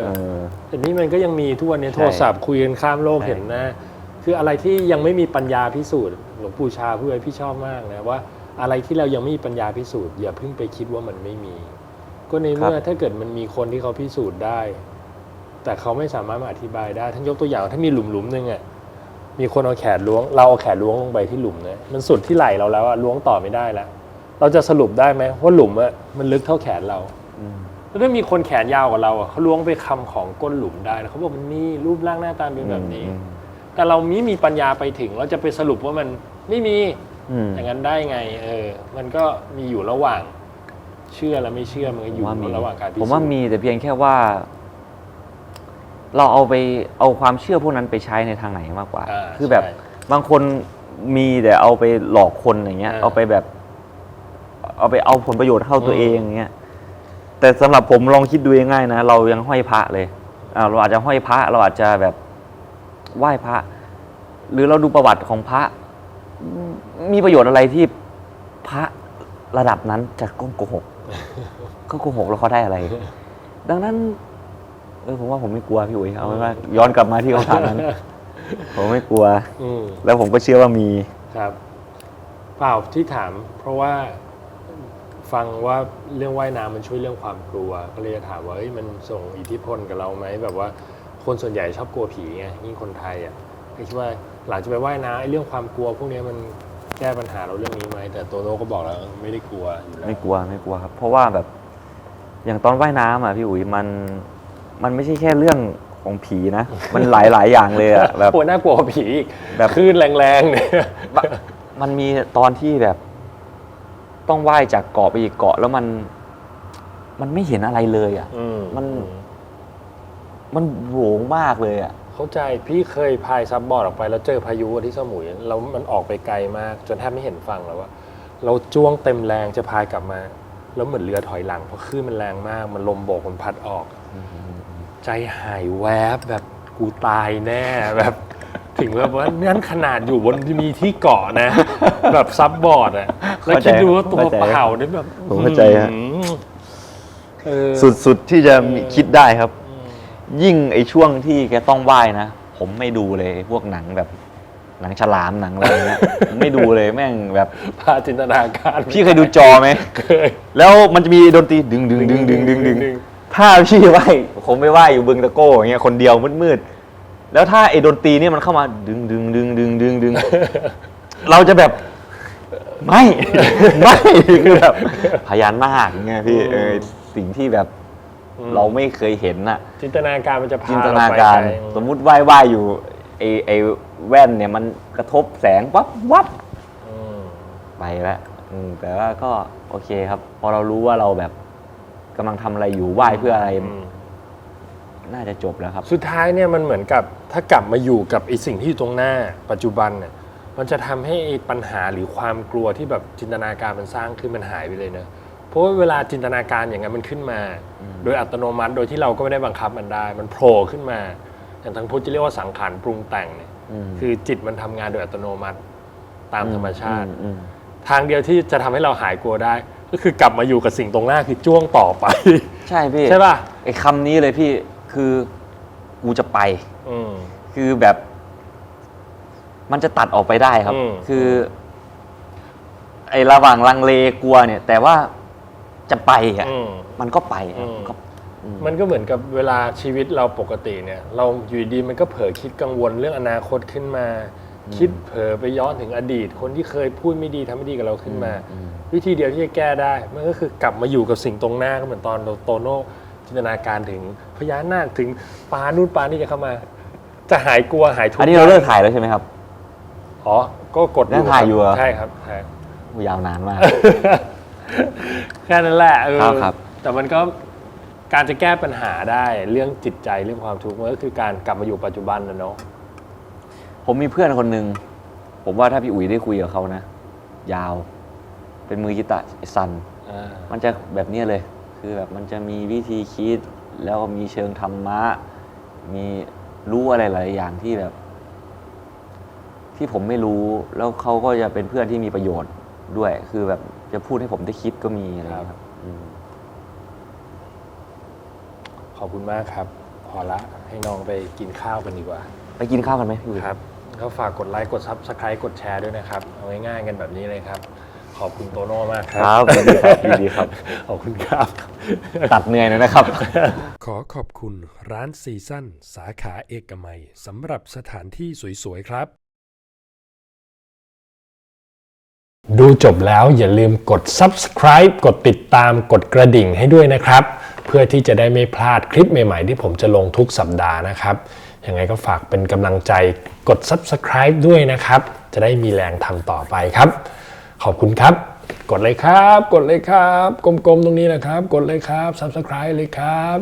แต่นี่มันก็ยังมีทุกวันนี้โทรศัพท์คุยกันข้ามโลกเห็นหน้าคืออะไรที่ยังไม่มีปัญญาพิสูจน์หลวงปู่ชาพูดไว้พี่ชอบมากนะว่าอะไรที่เรายังไม่มีปัญญาพิสูจน์อย่าเพิ่งไปคิดว่ามันไม่มีก็ในเมื่อถ้าเกิดมันมีคนที่เขาพิสูจน์ได้แต่เขาไม่สามารถมาอธิบายได้ท่านยกตัวอย่างถ้ามีหลุมนึงอ่ะมีคนเอาแขนล้วงเราเอาแขนล้วงลงไปที่หลุมนะมันสุดที่ไหล่เราแล้วล้วงต่อไม่ได้แล้วเราจะสรุปได้ไหมว่าหลุมอ่ะมันลึกเท่าแขนเราแล้วถ้ามีคนแขนยาวกว่าเราอ่ะเขาล้วงไปคำของก้นหลุมได้แล้วเขาบอกมันมีรูปร่างหน้าตาเป็นแบบนี้แต่เราไม่มีปัญญาไปถึงเราจะไปสรุปว่ามันไม่มีอย่างนั้นได้ไงมันก็มีอยู่ระหว่างเชื่อและไม่เชื่อมันก็อยู่ระหว่างการพิสูจน์ผมว่ามีแต่เพียงแค่ว่าเราเอาความเชื่อพวกนั้นไปใช้ในทางไหนมากกว่าคือแบบบางคนมีแต่เอาไปหลอกคนอย่างเงี้ยเอาไปเอาผลประโยชน์เข้าตัวเองอย่างเงี้ยแต่ แต่สำหรับผมลองคิดดูง่ายๆนะเรายังห้อยพระเลยเราอาจจะห้อยพระเราอาจจะแบบไหว้พระ หรือเราดูประวัติของพระมีประโยชน์อะไรที่พระระดับนั้นจะโกหกเขาโกหกแล้วเขาได้อะไร ดังนั้นผมว่าผมไม่กลัวพี่อุ๋ยเอาไว้ว่าย้อนกลับมาที่คำถามนั้น ผมไม่กลัวแล้วผมก็เชื่อว่ามีครับเปล่าที่ถามเพราะว่าฟังว่าเรื่องว่ายน้ำมันช่วยเรื่องความกลัวก็เลยจะถามว่ามันส่งอิทธิพลกับเราไหมแบบว่าคนส่วนใหญ่ชอบกลัวผีไงยิ่งคนไทยอ่ะคิดว่าหลังจากไปว่ายน้ำเรื่องความกลัวพวกนี้มันแก้ปัญหาเราเรื่องนี้ไหมแต่โตโน่ก็บอกแล้วไม่ได้กลัวอยู่แล้วไม่กลัวครับเพราะว่าแบบอย่างตอนว่ายน้ำอ่ะพี่อุ๋ยมันไม่ใช่แค่เรื่องของผีนะมันหลายอย่างเลยอ่ะแบบปวดน่ากลัวกว่าผีอีกแบบคลื่นแรงๆเนี่ยมันมีตอนที่แบบต้องว่ายจากเกาะไปอีกเกาะแล้วมันไม่เห็นอะไรเลยอ่ะมันโหวงมากเลยอ่ะเข้าใจพี่เคยพายซับบอร์ดออกไปแล้วเจอพายุที่สมุยแล้วมันออกไปไกลมากจนแทบไม่เห็นฝั่งแล้วว่าเราจ้วงเต็มแรงจะพายกลับมาแล้วเหมือนเรือถอยหลังเพราะคลื่นมันแรงมากมันลมโบกมันพัดออกใจหายแวบแบบกูตายแน่แบบถึงแบบว่านั่นขนาดอยู่บนมีที่เกาะนะแบบซับบอร์ดอะแล้วคิดดูว่าตัวเปล่านี่แบบผมเข้าใจฮะสุดๆที่จะคิดได้ครับยิ่งไอ้ช่วงที่แกต้องว่ายนะผมไม่ดูเลยพวกหนังแบบหนังฉลามหนังอะไรเงี้ยไม่ดูเลยแม่งแบบพาจินตนาการพี่เคยดูจอไหมเคยแล้วมันจะมีดนตรีดึงถ้าพี่ว่ายผมไม่ว่ายอยู่บึงตะโก้อย่างเงี้ยคนเดียวมืดๆแล้วถ้าไอ้ดนตรีนี่มันเข้ามาดึงเราจะแบบไม่คือแบบพญานาคไงพี่สิ่งที่แบบเราไม่เคยเห็นน่ะจินตนาการมันจะพาจินตนาการสมมุติว่ายอยู่ไอ้แว่นเนี่ยมันกระทบแสงวับไปแล้วแต่ว่าก็โอเคครับพอเรารู้ว่าเราแบบกำลังทำอะไรอยู่ว่ายเพื่ออะไรน่าจะจบแล้วครับสุดท้ายเนี่ยมันเหมือนกับถ้ากลับมาอยู่กับไอ้สิ่งที่อยู่ตรงหน้าปัจจุบันเนี่ยมันจะทำให้ปัญหาหรือความกลัวที่แบบจินตนาการมันสร้างขึ้นมันหายไปเลยนะเพราะว่าเวลาจินตนาการอย่างนั้นมันขึ้นมาโดยอัตโนมัติโดยที่เราก็ไม่ได้บังคับมันได้มันโผล่ขึ้นมาอย่างทางพุทธจะเรียกว่าสังขารปรุงแต่งเนี่ยคือจิตมันทำงานโดยอัตโนมัติตามธรรมชาติทางเดียวที่จะทำให้เราหายกลัวได้ก็คือกลับมาอยู่กับสิ่งตรงหน้าคือจ้วงต่อไปใช่พี่ใช่ป่ะไอ้คำนี้เลยพี่คือกูจะไปคือแบบมันจะตัดออกไปได้ครับคือไอ้ระหว่างลังเลกลัวเนี่ยแต่ว่าจะไปอ่ะมันก็ไปมันก็เหมือนกับเวลาชีวิตเราปกติเนี่ยเราอยู่ดีมันก็เผลอคิดกังวลเรื่องอนาคตขึ้นมาคิดเผลอไปย้อนถึงอดีตคนที่เคยพูดไม่ดีทำไม่ดีกับเราขึ้นมาวิธีเดียวที่จะแก้ได้มันก็คือกลับมาอยู่กับสิ่งตรงหน้าก็เหมือนตอนโตโน่จินตนาการถึงพญานาคถึงปลานู่นปลานี่จะเข้ามาจะหายกลัวหายทุกข์อันนี้เราเลิกถ่ายแล้วใช่ไหมครับอ๋อก็กดถ่ายอยู่ใช่ครับใช่ยาวนานมากแค่นั้นแหละครับแต่มันก็การจะแก้ปัญหาได้เรื่องจิตใจเรื่องความทุกข์มันก็คือการกลับมาอยู่ปัจจุบันนะเนาะผมมีเพื่อนคนหนึ่งผมว่าถ้าพี่อุ๋ยได้คุยกับเขานะยาวเป็นมือกีตาร์ซันมันจะแบบนี้เลยคือแบบมันจะมีวิธีคิดแล้วก็มีเชิงธรรมะมีรู้อะไรหลายอย่างที่แบบที่ผมไม่รู้แล้วเขาก็จะเป็นเพื่อนที่มีประโยชน์ด้วยคือแบบจะพูดให้ผมได้คิดก็มีอะไรครับขอบคุณมากครับพอละให้น้องไปกินข้าวกันดีกว่าไปกินข้าวกันไหมพี่ครับก็ฝากกดไลค์กด Subscribe กดแชร์ด้วยนะครับเอาง่ายๆกันแบบนี้เลยครับขอบคุณโตโน่มากครับครับดีครับขอบคุณครับตัดเหนื่อยเลยนะครับ ขอขอบคุณร้านซีซั่นสาขาเอกมัยสำหรับสถานที่สวยๆครับดูจบแล้วอย่าลืมกด Subscribe กดติดตามกดกระดิ่งให้ด้วยนะครับเพื่อที่จะได้ไม่พลาดคลิปใหม่ๆที่ผมจะลงทุกสัปดาห์นะครับยังไงก็ฝากเป็นกำลังใจกด Subscribe ด้วยนะครับจะได้มีแรงทำต่อไปครับขอบคุณครับกดเลยครับกดเลยครับกลมๆตรงนี้นะครับกดเลยครับ Subscribe เลยครับ